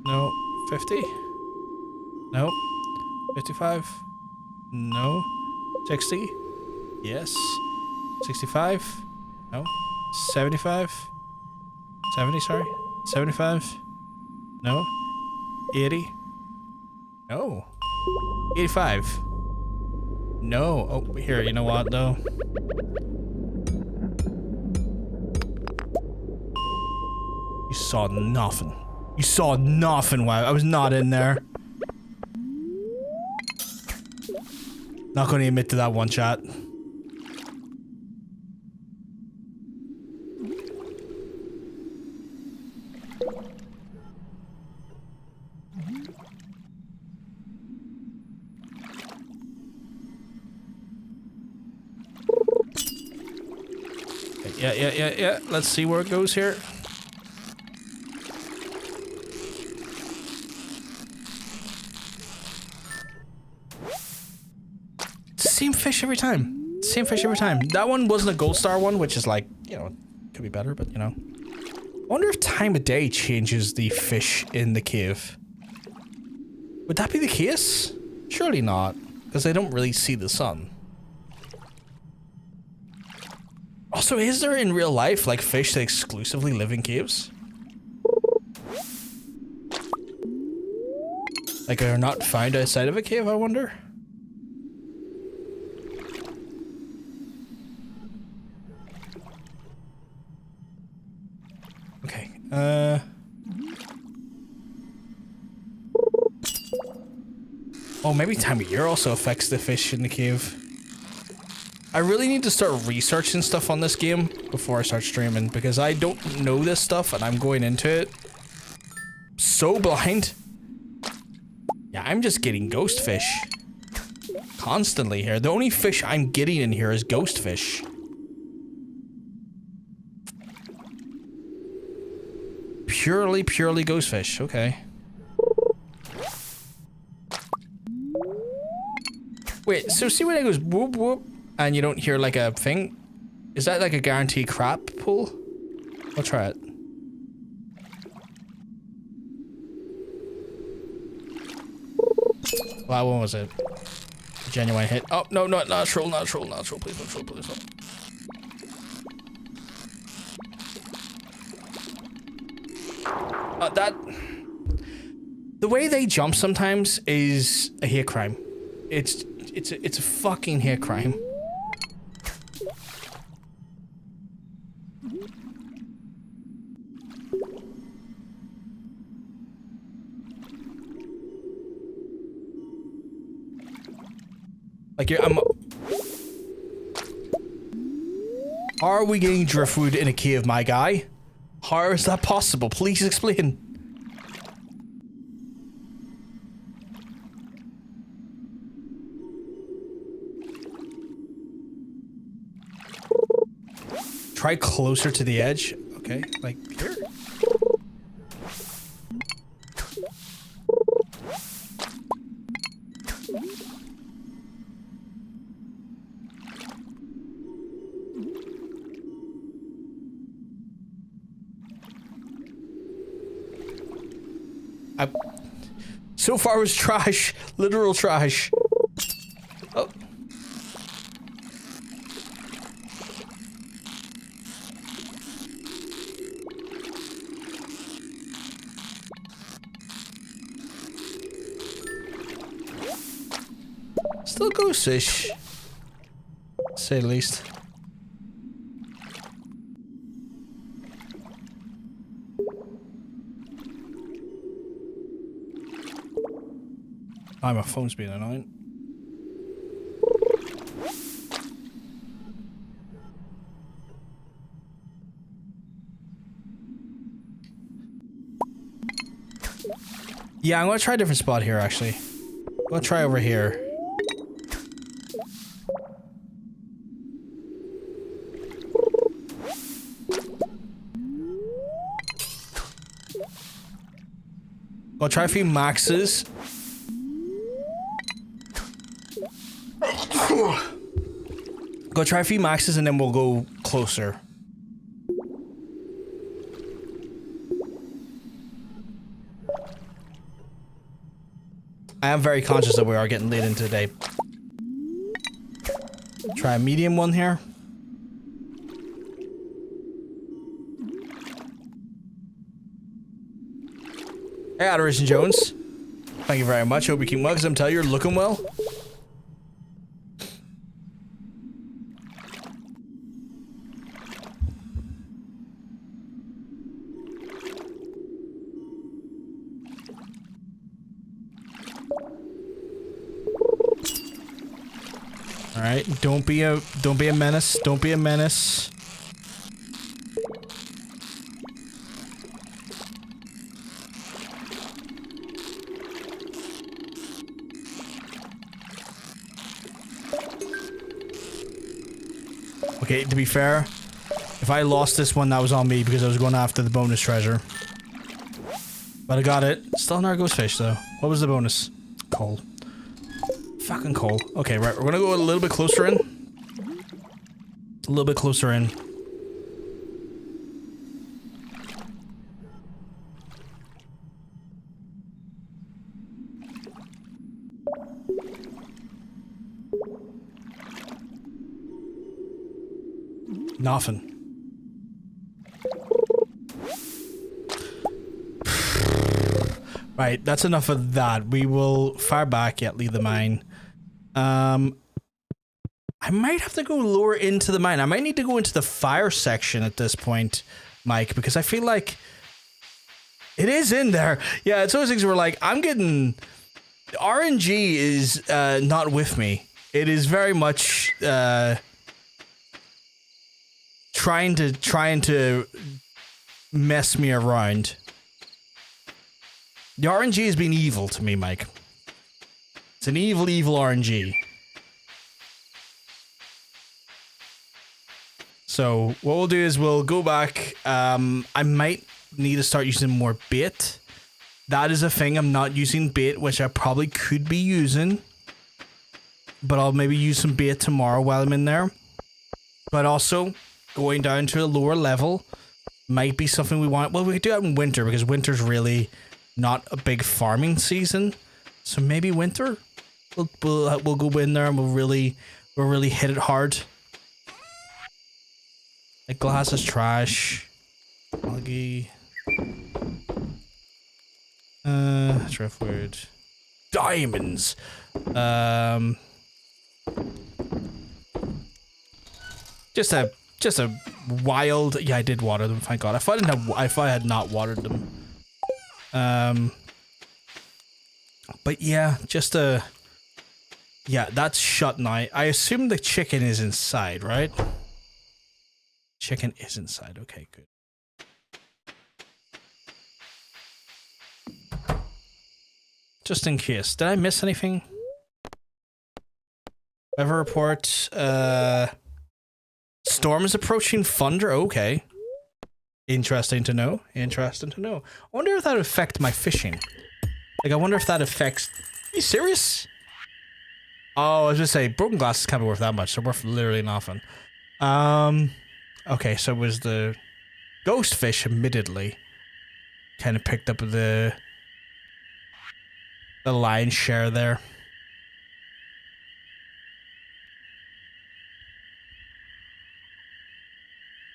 No. 50? No. 55? No. 60? Yes. 65? No. 75? 70, sorry. 75? No. 80? No. 85? No. Oh, here, you know what, though? You saw nothing. You saw nothing, wow. I was not in there. Not going to admit to that one, chat. Yeah. Let's see where it goes here. Same fish every time. Same fish every time. That one wasn't a gold star one, which is like, you know, could be better, but you know. I wonder if time of day changes the fish in the cave. Would that be the case? Surely not, because they don't really see the sun. Also, is there in real life, like, fish that exclusively live in caves? Like, are not found outside of a cave, I wonder? Okay, oh, maybe time of year also affects the fish in the cave. I really need to start researching stuff on this game before I start streaming, because I don't know this stuff and I'm going into it so blind. Yeah, I'm just getting ghost fish constantly here. The only fish I'm getting in here is ghost fish. Purely ghost fish. Okay. Wait, so see when it goes whoop whoop and you don't hear like a thing? Is that like a guaranteed crap pull? I'll try it. Wow, what was it? A genuine hit. Oh, no, not natural. Please don't. That... The way they jump sometimes is a hate crime. It's a fucking hate crime. Like, how are we getting driftwood in a cave, my guy? How is that possible? Please explain. Try closer to the edge. Okay, like here. So far was trash. Literal trash. Oh. Still ghost-ish, to say the least. My phone's being annoying. Yeah, I'm gonna try a different spot here, actually. I'm gonna try over here. I'll try a few maxes. Go try a few maxes and then we'll go closer. I am very conscious that we are getting late into the day. Try a medium one here. Hey, Adoration Jones. Thank you very much. Hope you keep well, because I'm telling you, you're looking well. Alright, don't be a menace. Don't be a menace. Okay, to be fair, if I lost this one, that was on me because I was going after the bonus treasure. But I got it. Still an Argos fish, though. What was the bonus? Coal. Fucking coal. Okay, right. We're gonna go a little bit closer in. A little bit closer in. Nothing. Right, that's enough of that. We will fire back, yet leave the mine. I might have to go lower into the mine. I might need to go into the fire section at this point, Mike, because I feel like it is in there. Yeah, it's those things where like I'm getting RNG is not with me. It is very much trying to mess me around. The RNG has been evil to me, Mike. It's an evil RNG. So what we'll do is we'll go back. I might need to start using more bait. That is a thing. I'm not using bait, which I probably could be using. But I'll maybe use some bait tomorrow while I'm in there. But also, going down to a lower level might be something we want. Well, we could do that in winter because winter's really not a big farming season. So maybe winter, we'll go in there and we'll really hit it hard. Like glass is trash. Algae. Driftwood. Diamonds. Just a wild. Yeah, I did water them. Thank God. If I had not watered them. But yeah, yeah, that's shut now. I assume the chicken is inside, right? Chicken is inside. Okay, good. Just in case. Did I miss anything? Weather report. Storm is approaching thunder. Okay. Interesting to know. Interesting to know. I wonder if that would affect my fishing. Like, I wonder if that affects... Are you serious? Oh, I was just saying, broken glasses can't be worth that much. They're worth literally nothing. Okay, so it was the ghost fish, admittedly, kind of picked up the lion's share there.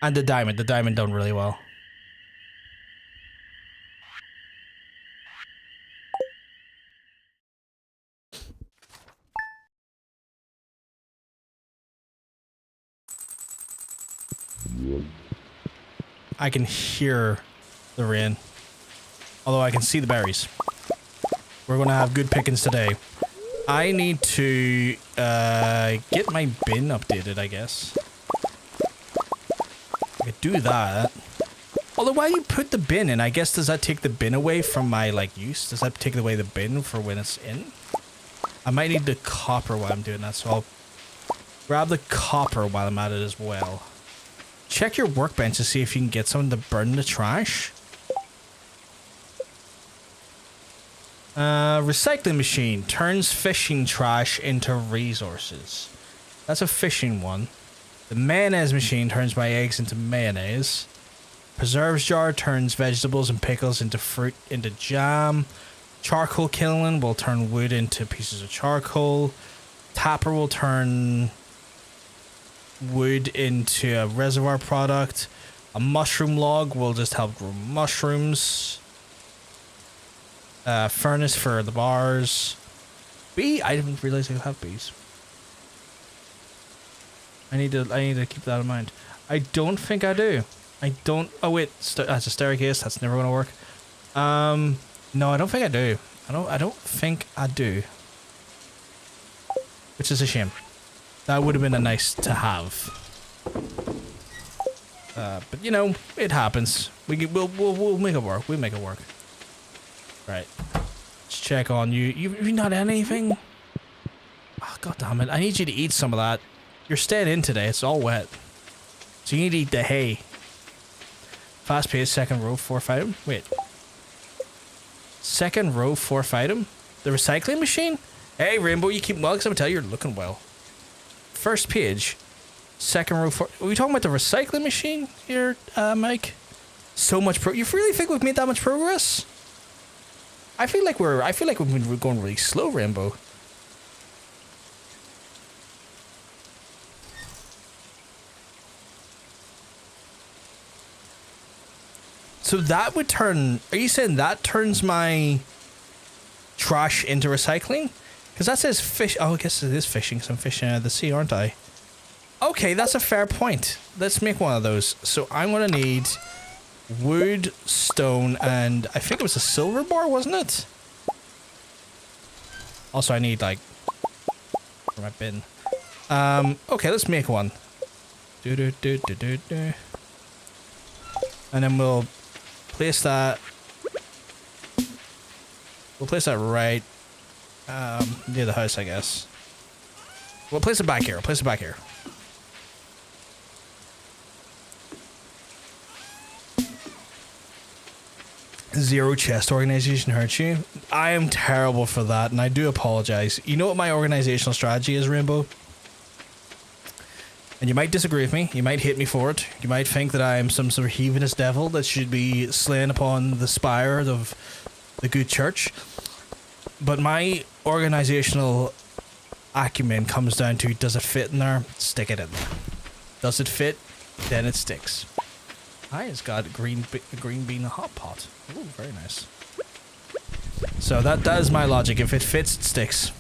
And the diamond done really well. I can hear the rain. Although I can see the berries. We're gonna have good pickings today. I need to get my bin updated, I guess. I could do that. Although why you put the bin in, I guess does that take the bin away from my like use? Does that take away the bin for when it's in? I might need the copper while I'm doing that, so I'll grab the copper while I'm at it as well. Check your workbench to see if you can get something to burn the trash. Recycling machine turns fishing trash into resources. That's a fishing one. The mayonnaise machine turns my eggs into mayonnaise. Preserves jar turns vegetables and pickles into fruit into jam. Charcoal kiln will turn wood into pieces of charcoal. Tapper will turn wood into a reservoir product. A mushroom log will just help grow mushrooms. Furnace for the bars. Bee? I didn't realize I have bees. I need to keep that in mind. I don't think I do. I don't. Oh wait, that's a staircase. That's never gonna work. No, I don't think I do. I don't think I do. Which is a shame. That would have been a nice to have. But you know, it happens. We'll make it work. We'll make it work. Right. Let's check on you. You not anything? Oh, God damn it. I need you to eat some of that. You're staying in today. It's all wet. So you need to eat the hay. Fast paced, second row, 4th item. Wait. Second row, 4th item? The recycling machine? Hey, Rainbow, you keep well, because I'm telling you, you're looking well. First page. Second row, 4. Are we talking about the recycling machine here, Mike? So much You really think we've made that much progress? I feel like we've been going really slow, Rainbow. So that would turn... Are you saying that turns my trash into recycling? Because that says fish... Oh, I guess it is fishing, because I'm fishing out of the sea, aren't I? Okay, that's a fair point. Let's make one of those. So I'm going to need wood, stone, and I think it was a silver bar, wasn't it? Also, I need, like... for my bin. Okay, let's make one. And then we'll... place that. We'll place that right near the house, I guess. We'll place it back here. Place it back here. Zero chest organization hurts you. I am terrible for that, and I do apologize. You know what my organizational strategy is, Rainbow? And you might disagree with me, you might hate me for it, you might think that I am some sort of heathenist devil that should be slain upon the spire of the good church. But my organizational acumen comes down to, does it fit in there? Stick it in there. Does it fit? Then it sticks. It's got a green bean hot pot. Ooh, very nice. So that is my logic. If it fits, it sticks.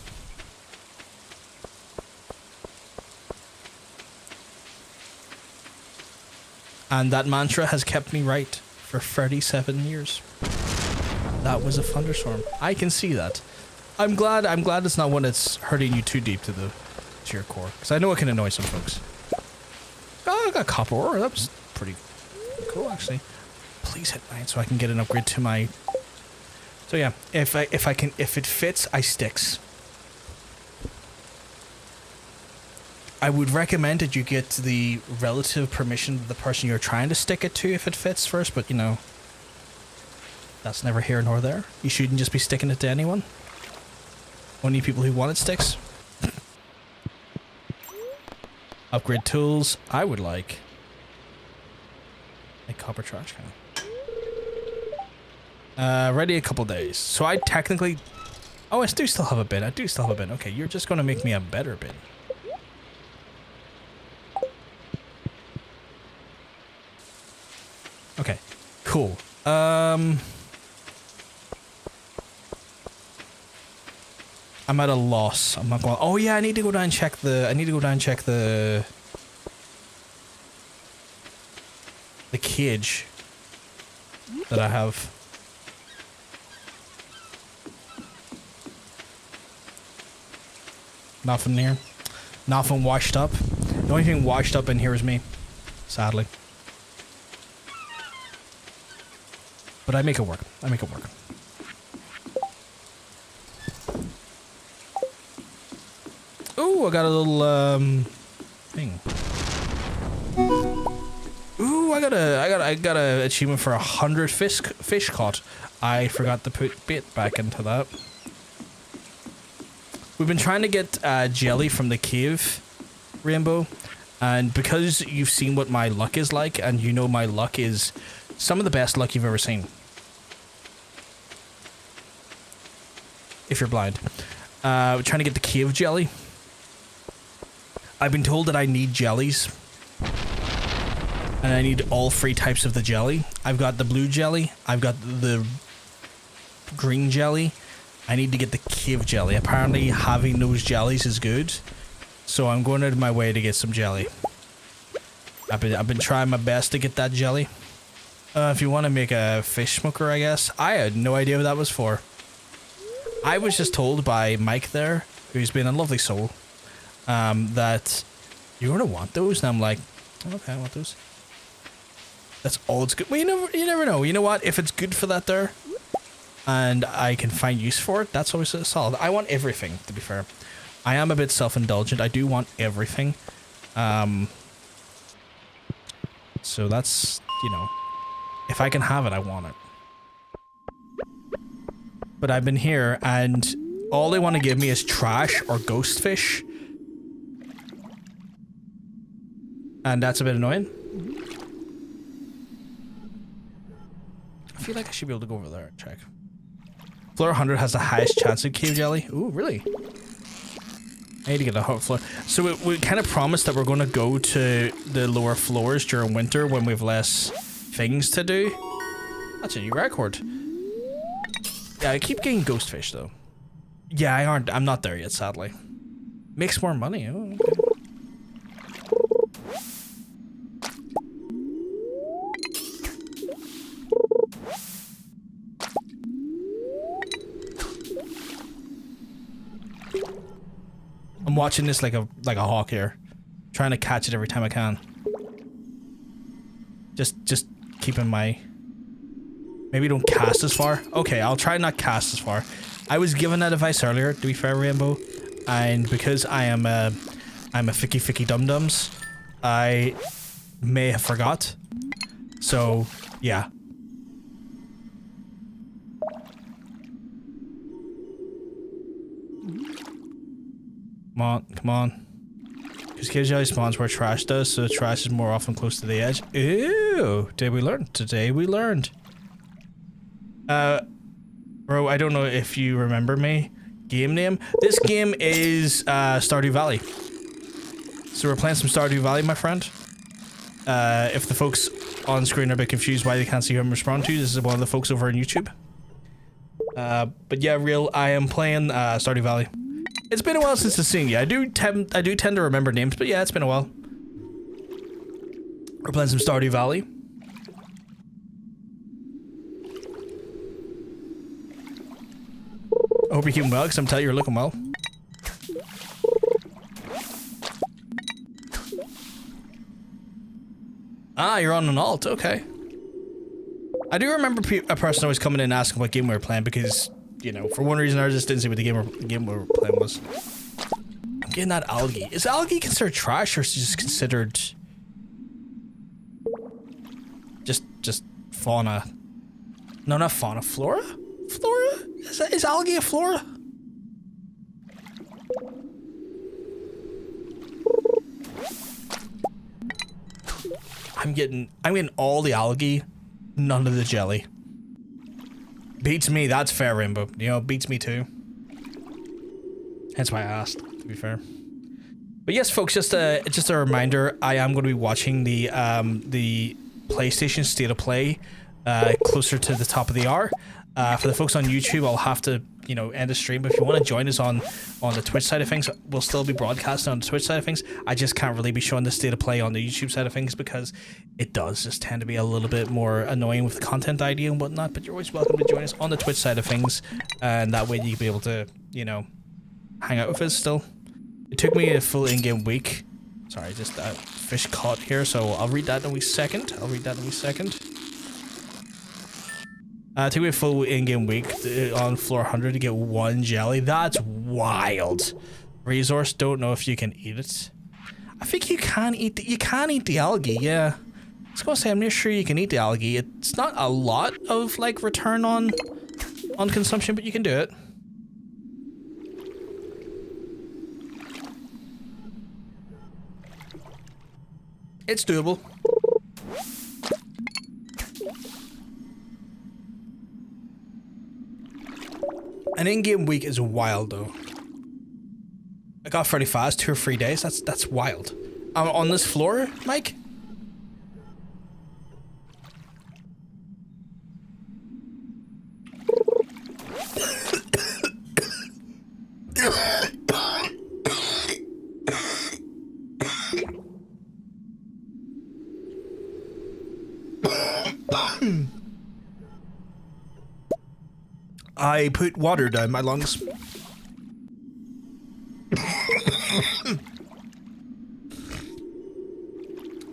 And that mantra has kept me right for 37 years. That was a thunderstorm. I can see that. I'm glad it's not one that's hurting you too deep to your core. Because I know it can annoy some folks. Oh, I got copper ore. That was pretty cool, actually. Please hit mine so I can get an upgrade to my... So yeah, if it fits, I sticks. I would recommend that you get the relative permission of the person you're trying to stick it to if it fits first, but you know, that's never here nor there. You shouldn't just be sticking it to anyone. Only people who want it sticks. Upgrade tools, I would like a copper trash can. Ready a couple days. So I technically... Oh, I do still have a bin. I do still have a bin. Okay, you're just going to make me a better bin. Okay, cool. I'm at a loss. I'm not going. Oh yeah, I need to go down and check the. The cage that I have. Nothing here. Nothing washed up. The only thing washed up in here is me, sadly. But I make it work. I make it work. Ooh, I got a little thing. Ooh, I got a achievement for 100 fish caught. I forgot to put bait back into that. We've been trying to get jelly from the cave, Rainbow, and because you've seen what my luck is like, and you know my luck is some of the best luck you've ever seen. If you're blind. We're trying to get the cave jelly. I've been told that I need jellies. And I need all 3 types of the jelly. I've got the blue jelly. I've got the green jelly. I need to get the cave jelly. Apparently having those jellies is good. So I'm going out of my way to get some jelly. I've been trying my best to get that jelly. If you want to make a fish smoker, I guess. I had no idea what that was for. I was just told by Mike there, who's been a lovely soul, that you're going to want those. And I'm like, okay, I want those. That's all it's good. Well, you never know. You know what? If it's good for that there, and I can find use for it, that's always solid. I want everything, to be fair. I am a bit self-indulgent. I do want everything. So that's, you know, if I can have it, I want it. But I've been here, and all they want to give me is trash or ghost fish. And that's a bit annoying. I feel like I should be able to go over there and check. Floor 100 has the highest chance of cave jelly. Ooh, really? I need to get a hot floor. So we kind of promised that we're going to go to the lower floors during winter when we have less things to do. That's a new record. Yeah, I keep getting ghost fish though. Yeah, I'm not there yet, sadly. Makes more money. Oh, okay. I'm watching this like a hawk here, trying to catch it every time I can. Just keeping my. Maybe don't cast as far. Okay, I'll try not cast as far. I was given that advice earlier, to be fair, Rainbow, and because I'm a ficky dum dums, I may have forgot. So yeah. Come on. Because cave jelly spawns where trash does, so trash is more often close to the edge. Ew! Did we learn? Today we learned. Bro, I don't know if you remember me. Game name? This game is, Stardew Valley. So we're playing some Stardew Valley, my friend. If the folks on screen are a bit confused why they can't see who I'm responding to, this is one of the folks over on YouTube. But yeah, I am playing, Stardew Valley. It's been a while since I've seen you. I do tend to remember names, but yeah, it's been a while. We're playing some Stardew Valley. I hope you're keeping well, because I'm telling you, you're looking well. Ah, you're on an alt, okay. I do remember a person always coming in and asking what game we were playing, because, you know, for one reason or another, I just didn't see what the game we were playing was. I'm getting that algae. Is algae considered trash, or is it just considered... Just fauna? No, not fauna. Flora? Flora? Is algae a flora? I'm getting all the algae, none of the jelly. Beats me, that's fair, Rainbow. You know, beats me too. Hence why I asked, to be fair. But yes, folks, just a reminder, I am going to be watching the PlayStation State of Play closer to the top of the hour. For the folks on YouTube, I'll have to, you know, end the stream. But if you want to join us on the Twitch side of things, we'll still be broadcasting on the Twitch side of things. I just can't really be showing the State of Play on the YouTube side of things because it does just tend to be a little bit more annoying with the content ID and whatnot. But you're always welcome to join us on the Twitch side of things, and that way you'll be able to, you know, hang out with us still. It took me a full in-game week. Sorry, just that fish caught here, so I'll read that in a wee second. It took me a full in-game week on floor 100 to get one jelly. That's wild. Resource, don't know if you can eat it. I think you can eat the algae, yeah. I was gonna say, I'm not sure you can eat the algae. It's not a lot of, like, return on consumption, but you can do it. It's doable. An in-game week is wild though. I got Freddy Fast 2 or 3 days. That's wild. On this floor, Mike? I put water down my lungs.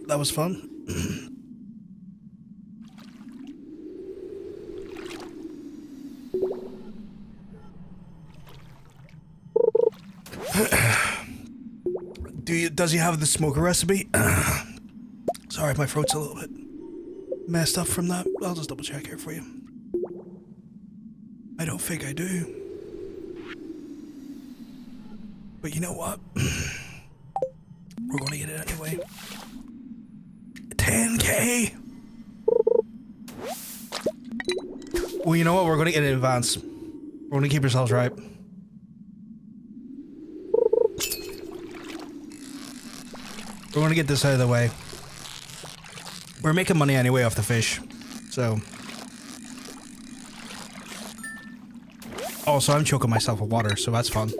That was fun. Does he have the smoker recipe? Sorry, my throat's a little bit messed up from that. I'll just double check here for you. I don't think I do. But you know what? We're gonna get it anyway. 10K! Well, you know what? We're gonna get it in advance. We're gonna keep ourselves right. We're gonna get this out of the way. We're making money anyway off the fish, so. Also, I'm choking myself with water, so that's fun.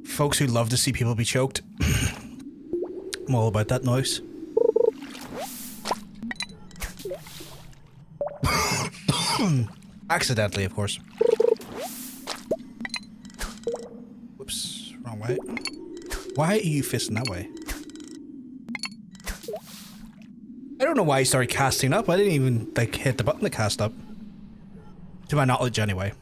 Folks who love to see people be choked. I'm all about that noise. Accidentally, of course. Whoops, wrong way. Why are you fisting that way? I don't know why he started casting up. I didn't even, like, hit the button to cast up. To my knowledge, anyway.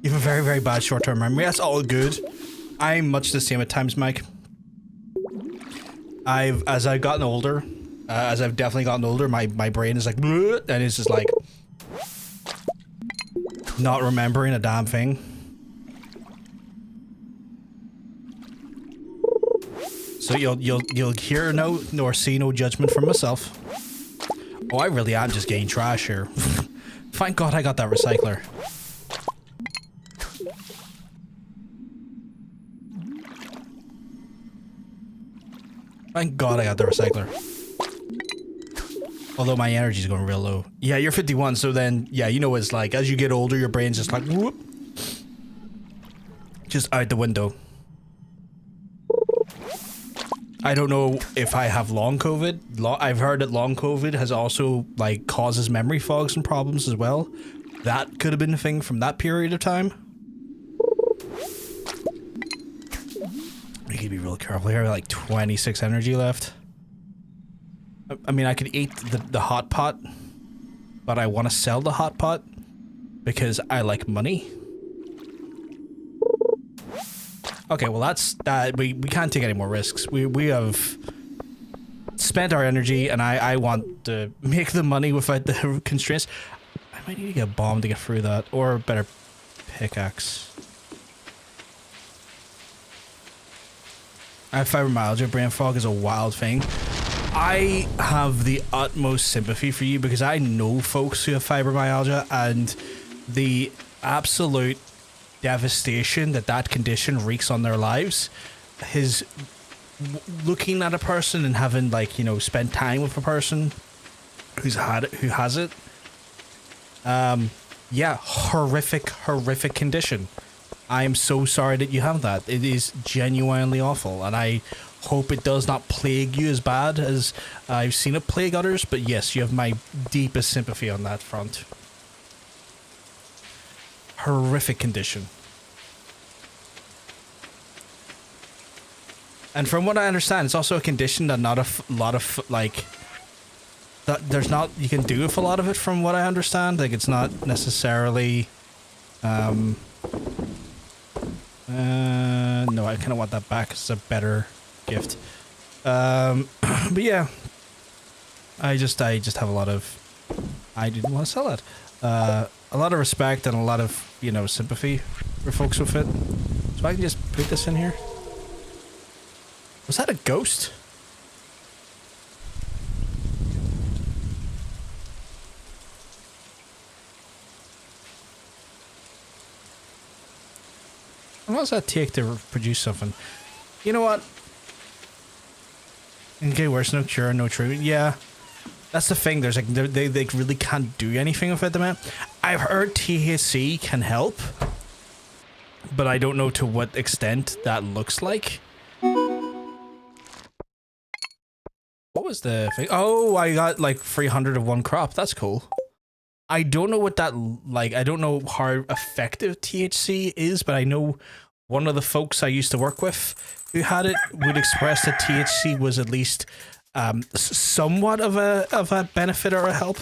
You have a very, very bad short-term memory. That's all good. I'm much the same at times, Mike. As I've gotten older, as I've definitely gotten older, my brain is like, bleh, and it's just like not remembering a damn thing. So you'll hear no nor see no judgment from myself. Oh, I really am just getting trash here. Thank God I got that recycler. Thank God I got the recycler. Although my energy's going real low. Yeah, you're 51, so then, yeah, you know what it's like. As you get older, your brain's just like, whoop. Just out the window. I don't know if I have long COVID. I've heard that long COVID has also, like, causes memory fogs and problems as well. That could have been a thing from that period of time. We need to be real careful here. Like 26 energy left. I mean, I could eat the hot pot, but I want to sell the hot pot because I like money. Okay, well that's that. We can't take any more risks. We have spent our energy, and I want to make the money without the constraints. I might need to get a bomb to get through that, or a better pickaxe. I have fibromyalgia. Brain fog is a wild thing. I have the utmost sympathy for you because I know folks who have fibromyalgia and the absolute devastation that condition wreaks on their lives. Looking at a person and having, like, you know, spent time with a person who has it. Yeah, horrific condition. I am so sorry that you have that. It is genuinely awful, and I hope it does not plague you as bad as I've seen it plague others, but yes, you have my deepest sympathy on that front. Horrific condition. And from what I understand, it's also a condition that not a lot of, like, that there's not, you can do with a lot of it from what I understand. Like, it's not necessarily, no, I kind of want that back. It's a better gift. But yeah, I just have a lot of, I didn't want to sell it. A lot of respect and a lot of, you know, sympathy where folks will fit. So I can just put this in here. Was that a ghost? What does that take to produce something? You know what? Okay, where's no cure, no true? Yeah, that's the thing. There's like they really can't do anything with it, man. I've heard THC can help, but I don't know to what extent that looks like. What was the thing? Oh, I got like 300 of one crop. That's cool. I don't know what that like. I don't know how effective THC is, but I know one of the folks I used to work with who had it would express that THC was at least somewhat of a benefit or a help.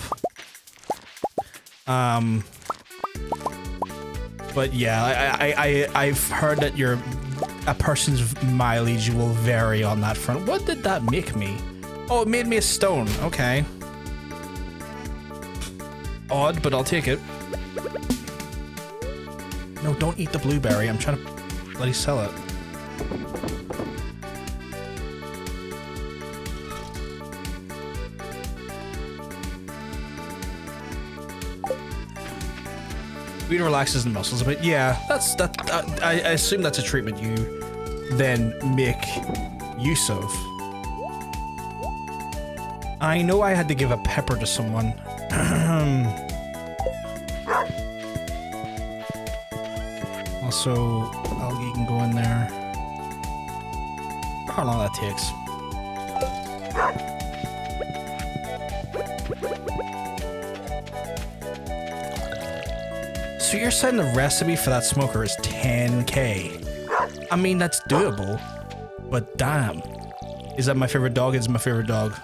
But yeah, I've heard that a person's mileage will vary on that front. What did that make me? Oh, it made me a stone. Okay. Odd, but I'll take it. No, don't eat the blueberry. I'm trying to bloody sell it. Weed relaxes the muscles a bit. Yeah, I assume that's a treatment you then make use of. I know I had to give a pepper to someone. Also, algae can go in there. How long that takes? So you're saying the recipe for that smoker is 10k? I mean, that's doable, but damn. Is that my favorite dog? It's my favorite dog.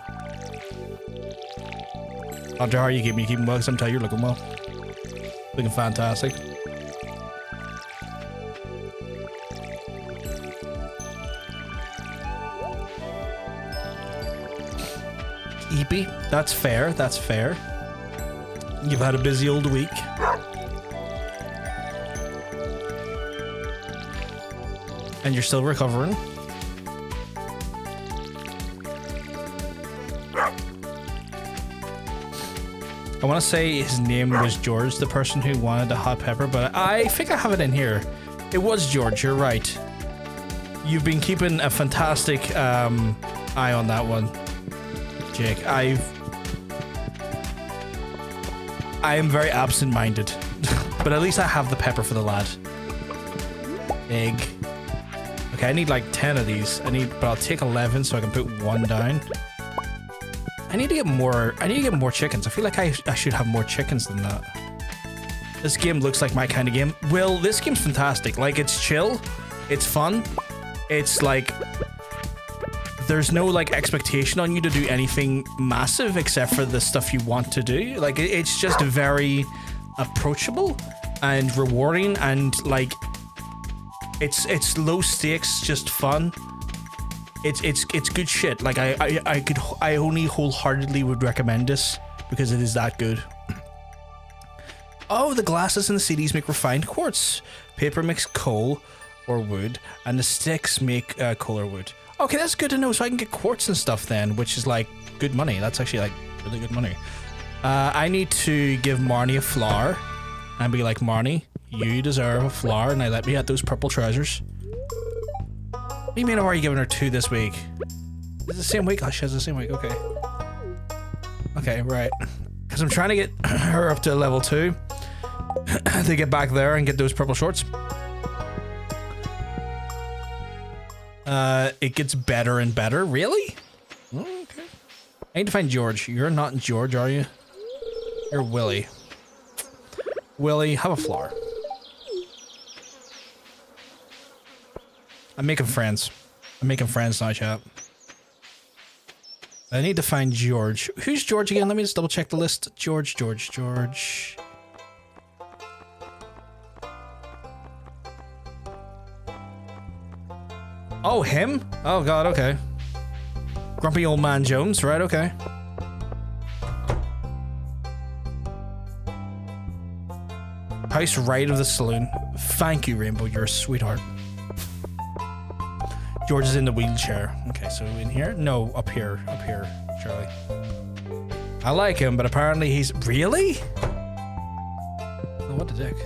Hunter, how are you keeping? You keeping well? Because I'm telling you, you're looking well. Looking fantastic. Eepy. That's fair. That's fair. You've had a busy old week. And you're still recovering. I want to say his name was George, the person who wanted the hot pepper, but I think I have it in here. It was George, you're right. You've been keeping a fantastic eye on that one, Jake. I am very absent-minded, but at least I have the pepper for the lad. Egg. Okay, I need like 10 of these. But I'll take 11 so I can put one down. I need to get more chickens. I feel like I should have more chickens than that. This game looks like my kind of game. Well, this game's fantastic. Like, it's chill. It's fun. It's like, there's no like expectation on you to do anything massive except for the stuff you want to do. Like, it's just very approachable and rewarding, and like, it's low stakes, just fun. It's good shit. Like I only wholeheartedly would recommend this because it is that good. Oh, the glasses and the CDs make refined quartz. Paper makes coal or wood, and the sticks make coal or wood. Okay, that's good to know. So I can get quartz and stuff then, which is like good money. That's actually like really good money. I need to give Marnie a flower and be like, Marnie, you deserve a flower. Now let me get those purple trousers. What do you mean, why are you giving her 2 this week? Is it the same week? Oh, she has the same week. Okay. Okay, right. Because I'm trying to get her up to level 2 to get back there and get those purple shorts. It gets better and better. Really? Okay. I need to find George. You're not George, are you? You're Willie. Willie, have a flower. I'm making friends. I'm making friends now, chat. I need to find George. Who's George again? Let me just double check the list. George. Oh, him? Oh god, okay. Grumpy old man Jones, right, okay. House right of the saloon. Thank you, Rainbow. You're a sweetheart. George is in the wheelchair. Okay, so in here? No, up here. Up here, Charlie. I like him, but apparently he's... Really? Oh, what a dick.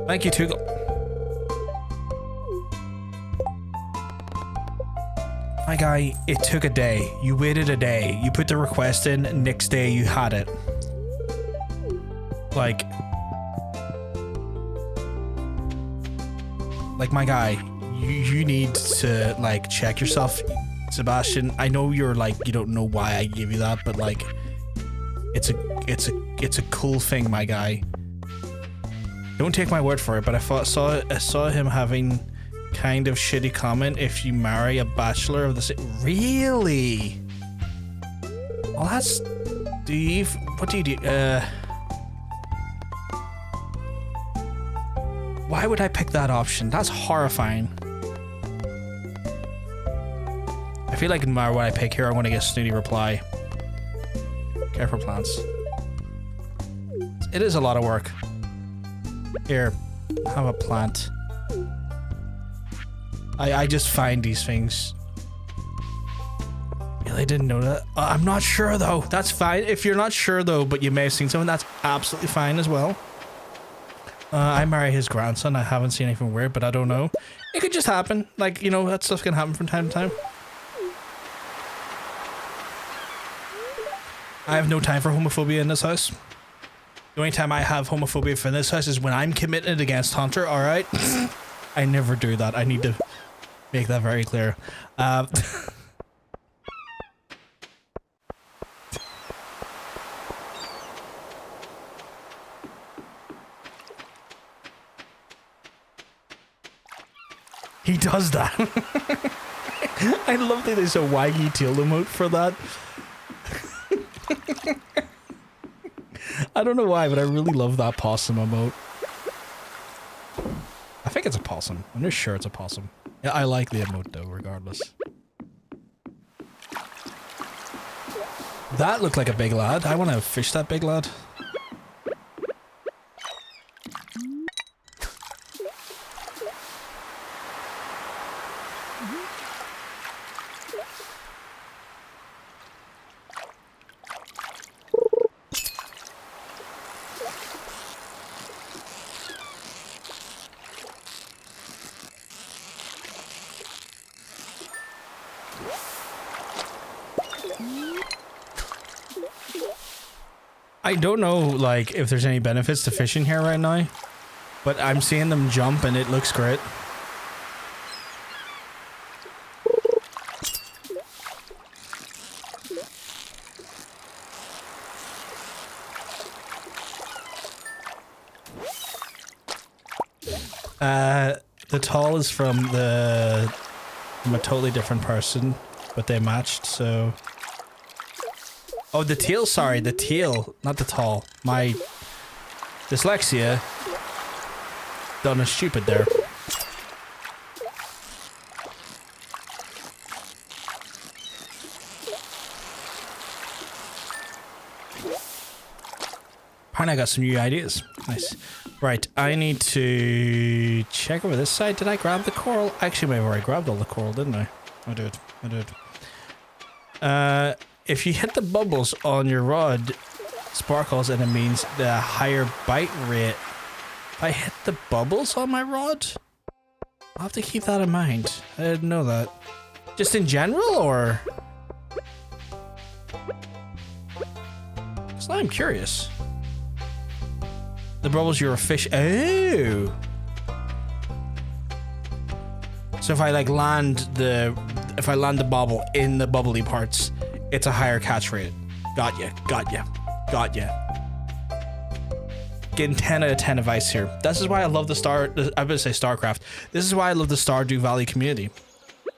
Thank you, Toogle. My guy, it took a day. You waited a day. You put the request in, next day you had it. Like my guy, you need to like check yourself, Sebastian. I know you're like, you don't know why I gave you that, but like it's a cool thing, my guy. Don't take my word for it, but I saw him having kind of shitty comment. If you marry a bachelor of the city, really? Well, that's... what do you do? Why would I pick that option? That's horrifying. I feel like no matter what I pick here, I'm going to get a snooty reply. Care for plants. It is a lot of work. Here, have a plant. I just find these things. Really didn't know that. I'm not sure though. That's fine. If you're not sure though, but you may have seen something, that's absolutely fine as well. I marry his grandson. I haven't seen anything weird, but I don't know. It could just happen. Like, you know, that stuff can happen from time to time. I have no time for homophobia in this house. The only time I have homophobia for this house is when I'm committed against Hunter, alright? I never do that. I need to make that very clear. He does that. I love that there's a waggy tail emote for that. I don't know why, but I really love that possum emote. I think it's a possum. I'm just sure it's a possum. Yeah, I like the emote though, regardless. That looked like a big lad. I want to fish that big lad. I don't know, like, if there's any benefits to fishing here right now, but I'm seeing them jump and it looks great. The tall is from a totally different person, but they matched, so... Oh, the teal, sorry, the teal, not the tall. My dyslexia done a stupid there. Apparently I got some new ideas. Nice. Right, I need to check over this side. Did I grab the coral? Actually, maybe I already grabbed all the coral, didn't I? I did. If you hit the bubbles on your rod, sparkles, and it means the higher bite rate. If I hit the bubbles on my rod, I'll have to keep that in mind. I didn't know that. Just in general, or? Because now I'm curious. The bubbles, you're a fish. Oh. So if I like land the bobble in the bubbly parts, it's a higher catch rate. Got ya. Getting 10 out of 10 advice here. This is why I love the StarCraft. This is why I love the Stardew Valley community.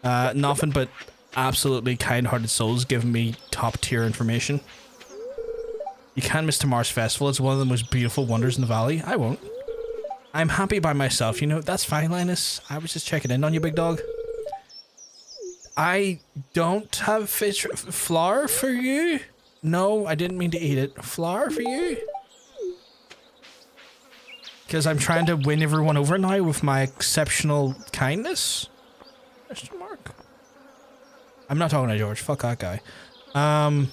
Nothing but absolutely kind-hearted souls giving me top-tier information. You can't miss tomorrow's festival. It's one of the most beautiful wonders in the valley. I won't. I'm happy by myself. You know, that's fine, Linus. I was just checking in on you, big dog. I don't have fish flour for you. No, I didn't mean to eat it. Flour for you? Because I'm trying to win everyone over now with my exceptional kindness? Question mark. I'm not talking to George. Fuck that guy. Yeah,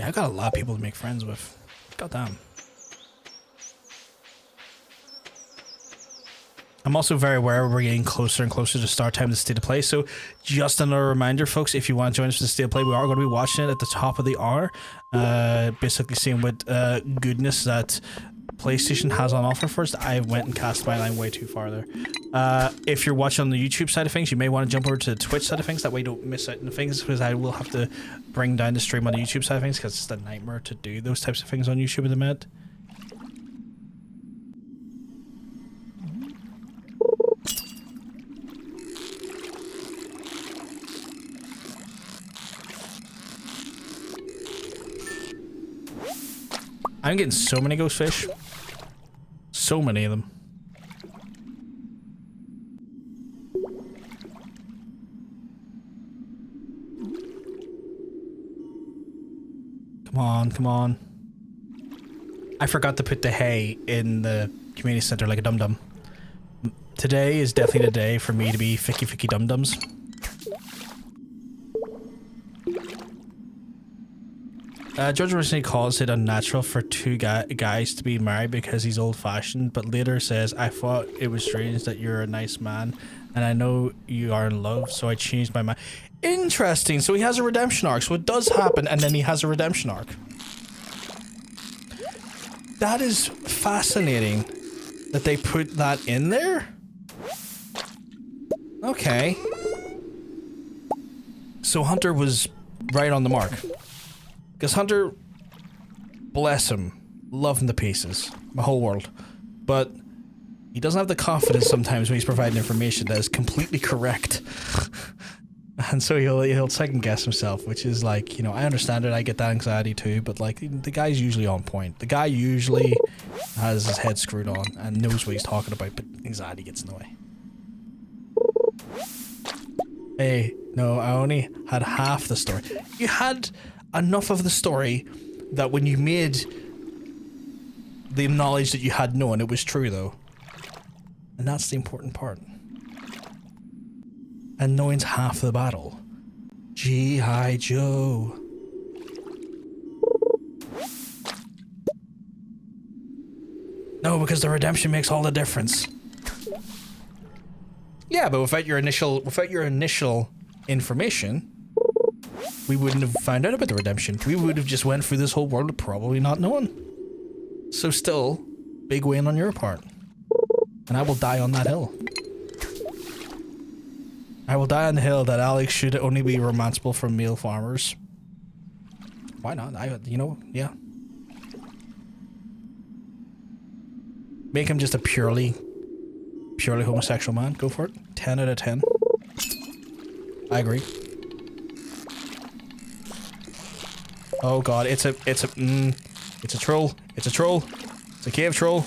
I got a lot of people to make friends with. Goddamn. I'm also very aware we're getting closer and closer to start time to State of Play. So just another reminder, folks, if you want to join us for the State of Play, we are going to be watching it at the top of the hour. Basically seeing what goodness that PlayStation has on offer first. I went and cast my line way too far there. If you're watching on the YouTube side of things, you may want to jump over to the Twitch side of things. That way you don't miss out on things, because I will have to bring down the stream on the YouTube side of things, because it's a nightmare to do those types of things on YouTube at the minute. I'm getting so many ghost fish. So many of them. Come on, come on. I forgot to put the hay in the community center like a dum-dum. Today is definitely the day for me to be ficky dum-dums. George recently calls it unnatural for two guys to be married because he's old-fashioned, but later says, I thought it was strange that you're a nice man, and I know you are in love, so I changed my mind. Interesting, so he has a redemption arc, so it does happen, and then he has a redemption arc. That is fascinating that they put that in there. Okay. So Hunter was right on the mark. Because Hunter, bless him, love him to pieces, my whole world, but he doesn't have the confidence sometimes when he's providing information that is completely correct. And so he'll second guess himself, which is like, you know, I understand it, I get that anxiety too, but like, the guy's usually on point. The guy usually has his head screwed on and knows what he's talking about, but anxiety gets in the way. Hey, no, I only had half the story. You had enough of the story that when you made the knowledge that you had known, it was true though. And that's the important part. And knowing's half the battle. G.I. Joe. No, because the redemption makes all the difference. Yeah, but without your initial information, we wouldn't have found out about the redemption. We would have just went through this whole world probably not knowing. So still, big win on your part. And I will die on that hill. I will die on the hill that Alex should only be romanceable for male farmers. Why not? You know, yeah. Make him just a purely homosexual man. Go for it. 10 out of 10. I agree. Oh god, it's a troll. It's a troll. It's a cave troll.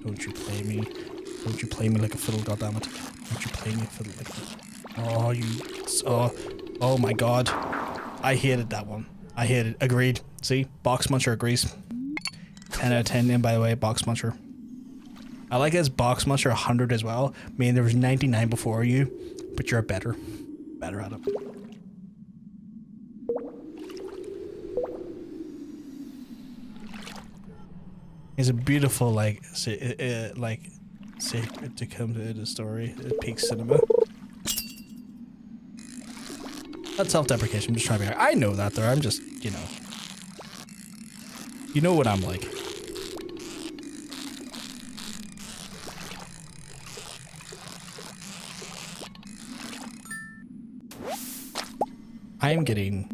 Don't you play me. Don't you play me like a fiddle, goddammit. Don't you play me a fiddle like that. Oh, oh my god. I hated that one. I hated. Agreed. See? Box Muncher agrees. 10 out of 10 in, by the way, Box Muncher. I like his Box Muncher 100 as well. I mean, there was 99 before you, but you're better at it. It's a beautiful, like secret to come to the story at Peak Cinema. That's self-deprecation. I'm just trying to be. I know that there. I'm just, you know. You know what I'm like. I am getting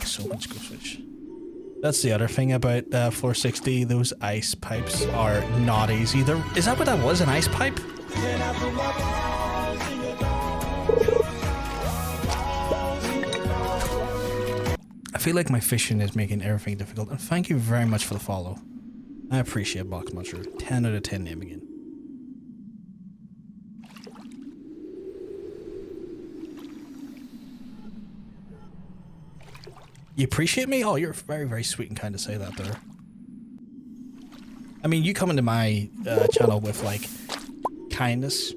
so much ghost fish. That's the other thing about floor 60. Those ice pipes are not easy. Is that what that was? An ice pipe? I feel like my fishing is making everything difficult. And thank you very much for the follow. I appreciate Box Muncher. 10 out of 10 name again. You appreciate me? Oh, you're very, very sweet and kind to say that there. I mean, you come into my channel with like kindness,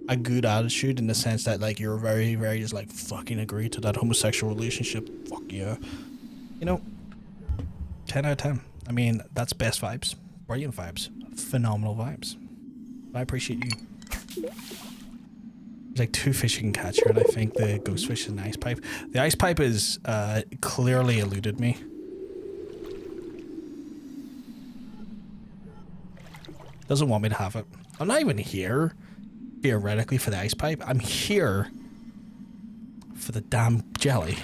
a good attitude in the sense that like you're very, very just like fucking agree to that homosexual relationship. Fuck yeah. You know, 10 out of 10. I mean, that's best vibes. Brilliant vibes. Phenomenal vibes. I appreciate you. There's like 2 fish you can catch here, and I think the ghost fish is an ice pipe. The ice pipe is clearly eluded me. Doesn't want me to have it. I'm not even here, theoretically, for the ice pipe. I'm here for the damn jelly.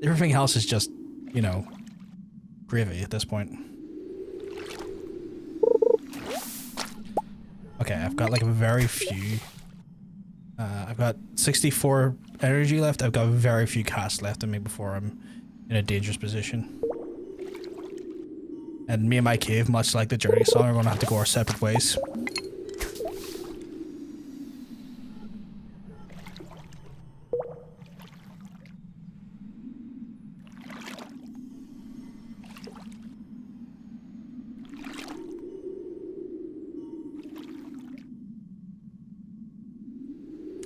Everything else is just, you know, gravy at this point. Okay, I've got like very few. I've got 64 energy left. I've got very few casts left in me before I'm in a dangerous position. And me and my cave, much like the Journey song, are going to have to go our separate ways.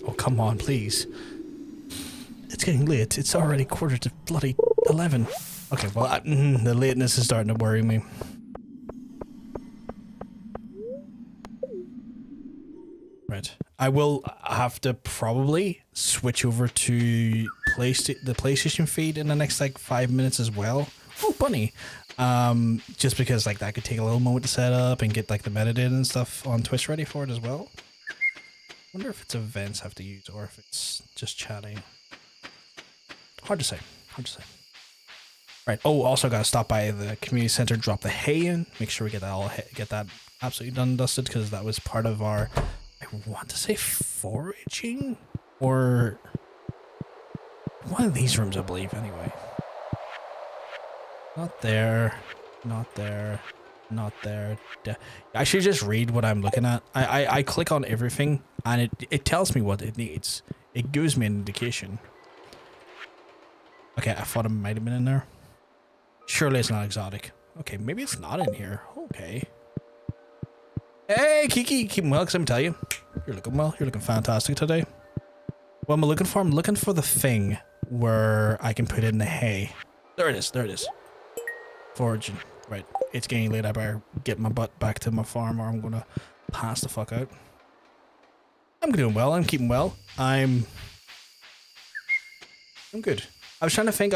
Oh, come on, please. It's getting late. It's already quarter to bloody 11. Okay, well, the lateness is starting to worry me. Right. I will have to probably switch over to the PlayStation feed in the next, like, 5 minutes as well. Oh, bunny. Just because, like, that could take a little moment to set up and get, like, the metadata and stuff on Twitch ready for it as well. I wonder if it's events I have to use or if it's just chatting. Hard to say. Hard to say. Right. Oh, also got to stop by the community center, drop the hay in, make sure we get that get that absolutely done and dusted, because that was part of our, I want to say foraging, or one of these rooms, I believe. Anyway, not there, not there, not there. I should just read what I'm looking at. I click on everything and it tells me what it needs. It gives me an indication. Okay, I thought it might have been in there. Surely it's not exotic. Okay, maybe it's not in here. Okay. Hey, Kiki, keep well, because I'm tell you. You're looking well. You're looking fantastic today. What am I looking for? I'm looking for the thing where I can put in the hay. There it is. There it is. Foraging. Right. It's getting late. I better get my butt back to my farm or I'm going to pass the fuck out. I'm doing well. I'm keeping well. I'm good. I was trying to think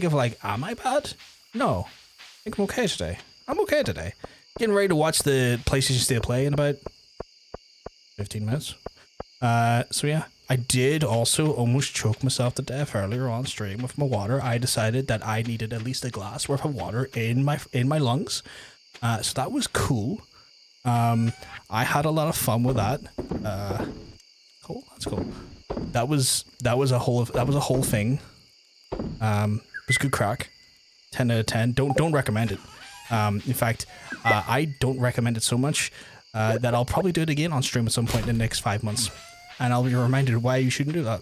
of like, am I bad? No. I think I'm okay today. I'm okay today. Getting ready to watch the PlayStation State of Play in about 15 minutes. So yeah, I did also almost choke myself to death earlier on stream with my water. I decided that I needed at least a glass worth of water in my lungs. So that was cool. I had a lot of fun with that. Cool. That's cool. That was a whole thing. It was good crack. 10 out of 10. Don't recommend it. In fact, I don't recommend it so much that I'll probably do it again on stream at some point in the next 5 months. And I'll be reminded why you shouldn't do that.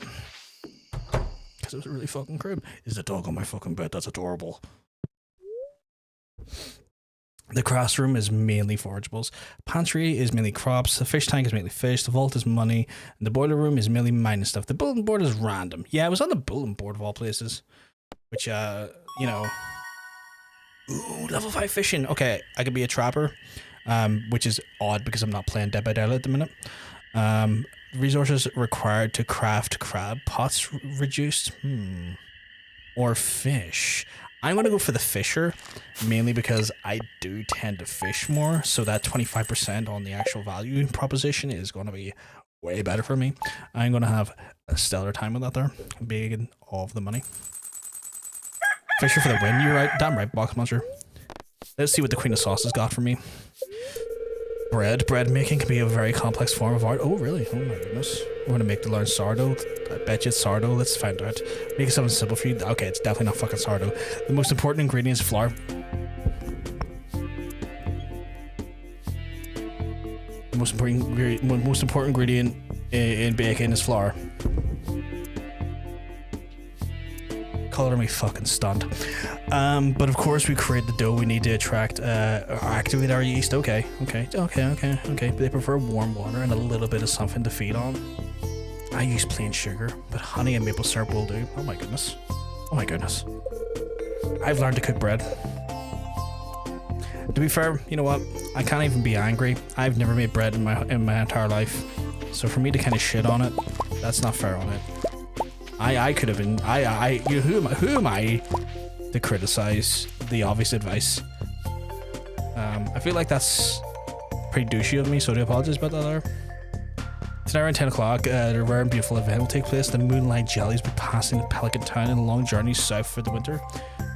Because it was really fucking crib. Is the dog on my fucking bed? That's adorable. The classroom is mainly forageables. Pantry is mainly crops. The fish tank is mainly fish. The vault is money. And the boiler room is mainly mining stuff. The bulletin board is random. Yeah, it was on the bulletin board of all places. Which, you know... Ooh, level 5 fishing. Okay, I could be a trapper. Which is odd because I'm not playing Dead by Daylight at the minute. Resources required to craft crab pots reduced. Or fish. I'm going to go for the fisher, mainly because I do tend to fish more, so that 25% on the actual value proposition is going to be way better for me. I'm going to have a stellar time with that there, being all of the money. Fisher for the win, you're right, damn right, box monster. Let's see what the Queen of Sauces got for me. Bread making can be a very complex form of art. Oh, really? Oh my goodness. We're going to learn sourdough. I bet you it's sourdough. Let's find out. Make something simple for you. Okay, it's definitely not fucking sourdough. The most important ingredient is flour. The most important ingredient in bacon is flour. color me fucking stunned. But of course we create the dough we need to attract or activate our yeast. Okay. They prefer warm water and a little bit of something to feed on. I use plain sugar, but honey and maple syrup will do. Oh my goodness. I've learned to cook bread. To be fair, you know what? I can't even be angry. I've never made bread in my entire life. So for me to kind of shit on it, that's not fair on it. I could have been. Who am I to criticize the obvious advice? I feel like that's pretty douchey of me, so I do apologize about that there. Tonight around 10 o'clock, the rare and beautiful event will take place. The moonlight jellies will be passing Pelican Town in a long journey south for the winter.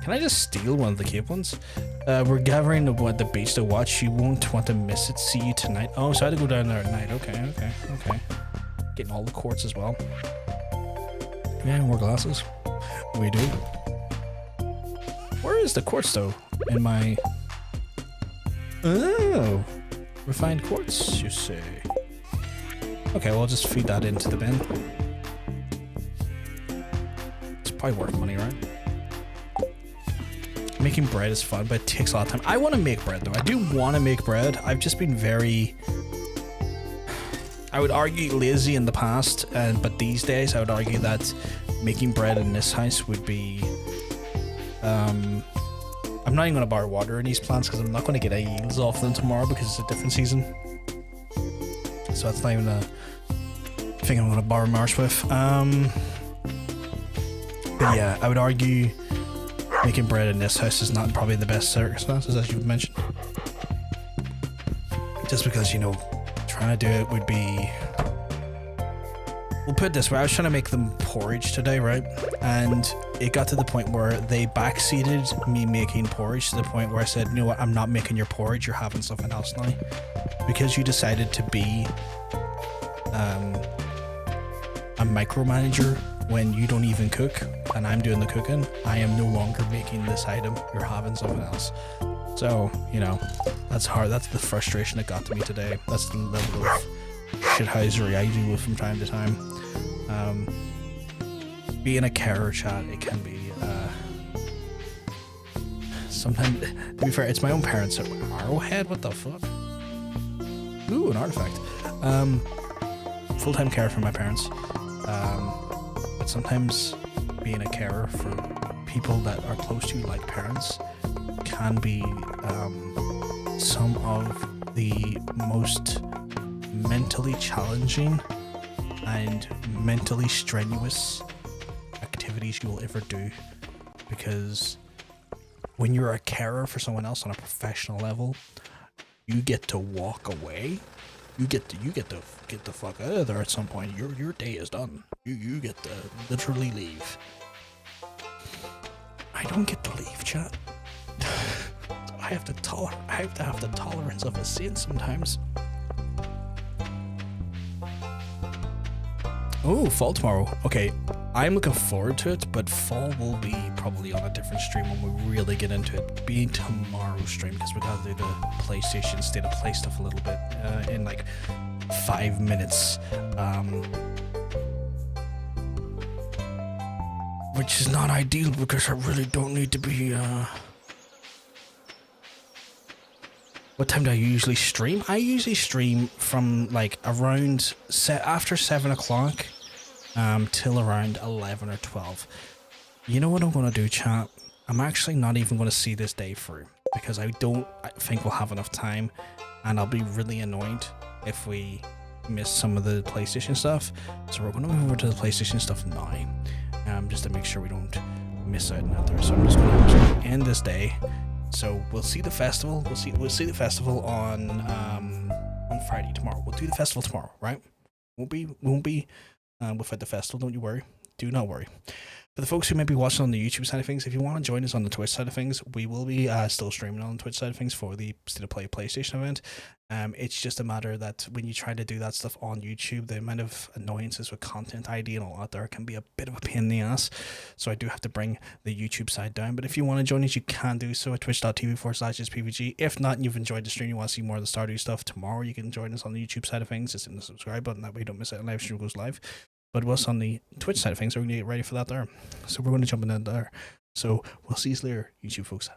Can I just steal one of the Cape ones? We're gathering at the beach to watch. You won't want to miss it. See you tonight. Oh, so I had to go down there at night. Okay. Getting all the quartz as well. Do we have any more glasses? We do. Where is the quartz though? In my... Oh! Refined quartz, you say? Okay, well, I'll just feed that into the bin. It's probably worth money, right? Making bread is fun, but it takes a lot of time. I want to make bread, though. I do want to make bread. I've just been very... I would argue lazy in the past, but these days I would argue that making bread in this house would be... I'm not even going to borrow water in these plants because I'm not going to get any yields off them tomorrow because it's a different season. So that's not even a thing I'm going to borrow Marsh with. But yeah, I would argue making bread in this house is not probably the best circumstances, as you mentioned. Just because, you know, trying to do it would be... We'll put it this way, I was trying to make them porridge today, right? And it got to the point where they backseated me making porridge to the point where I said, you know what, I'm not making your porridge, you're having something else now. Because you decided to be a micromanager when you don't even cook and I'm doing the cooking, I am no longer making this item, you're having something else. So, you know, that's hard. That's the frustration that got to me today. That's the level of shithousery I do from time to time. Being a carer, chat, it can be sometimes, to be fair, it's my own parents. Arrowhead, what the fuck? Ooh, an artifact. Full-time care for my parents. But sometimes being a carer for people that are close to you, like parents, can be some of the most mentally challenging and mentally strenuous activities you will ever do, because when you're a carer for someone else on a professional level, you get to walk away. You get to get the fuck out of there at some point. Your day is done. You get to literally leave. I don't get to leave, chat. I have to have the tolerance of a saint sometimes. Oh, fall tomorrow. Okay, I'm looking forward to it, but fall will be probably on a different stream when we really get into it. Being tomorrow's stream, because we gotta do the PlayStation State of Play stuff a little bit in like 5 minutes. Which is not ideal because I really don't need to be What time do I usually stream? I usually stream from like around after 7 o'clock till around 11 or 12. You know what I'm going to do, chat? I'm actually not even going to see this day through because I don't think we'll have enough time, and I'll be really annoyed if we miss some of the PlayStation stuff. So we're going to move over to the PlayStation stuff now, just to make sure we don't miss out on there. So I'm just going to end this day. So we'll see the festival. We'll see the festival on Friday tomorrow. We'll do the festival tomorrow, right? Won't be without the festival. Don't you worry. Do not worry. For the folks who may be watching on the YouTube side of things, if you want to join us on the Twitch side of things, we will be still streaming on the Twitch side of things for the State of Play PlayStation event. It's just a matter that when you try to do that stuff on YouTube, the amount of annoyances with content ID and all that there can be a bit of a pain in the ass. So I do have to bring the YouTube side down. But if you want to join us, you can do so at twitch.tv/PVG. If not, and you've enjoyed the stream, you want to see more of the Stardew stuff tomorrow, you can join us on the YouTube side of things. Just hit the subscribe button. That way you don't miss it when live stream goes live. but us on the Twitch side of things, we're going to get ready for that there. So we're going to jump in there. So we'll see you later, YouTube folks.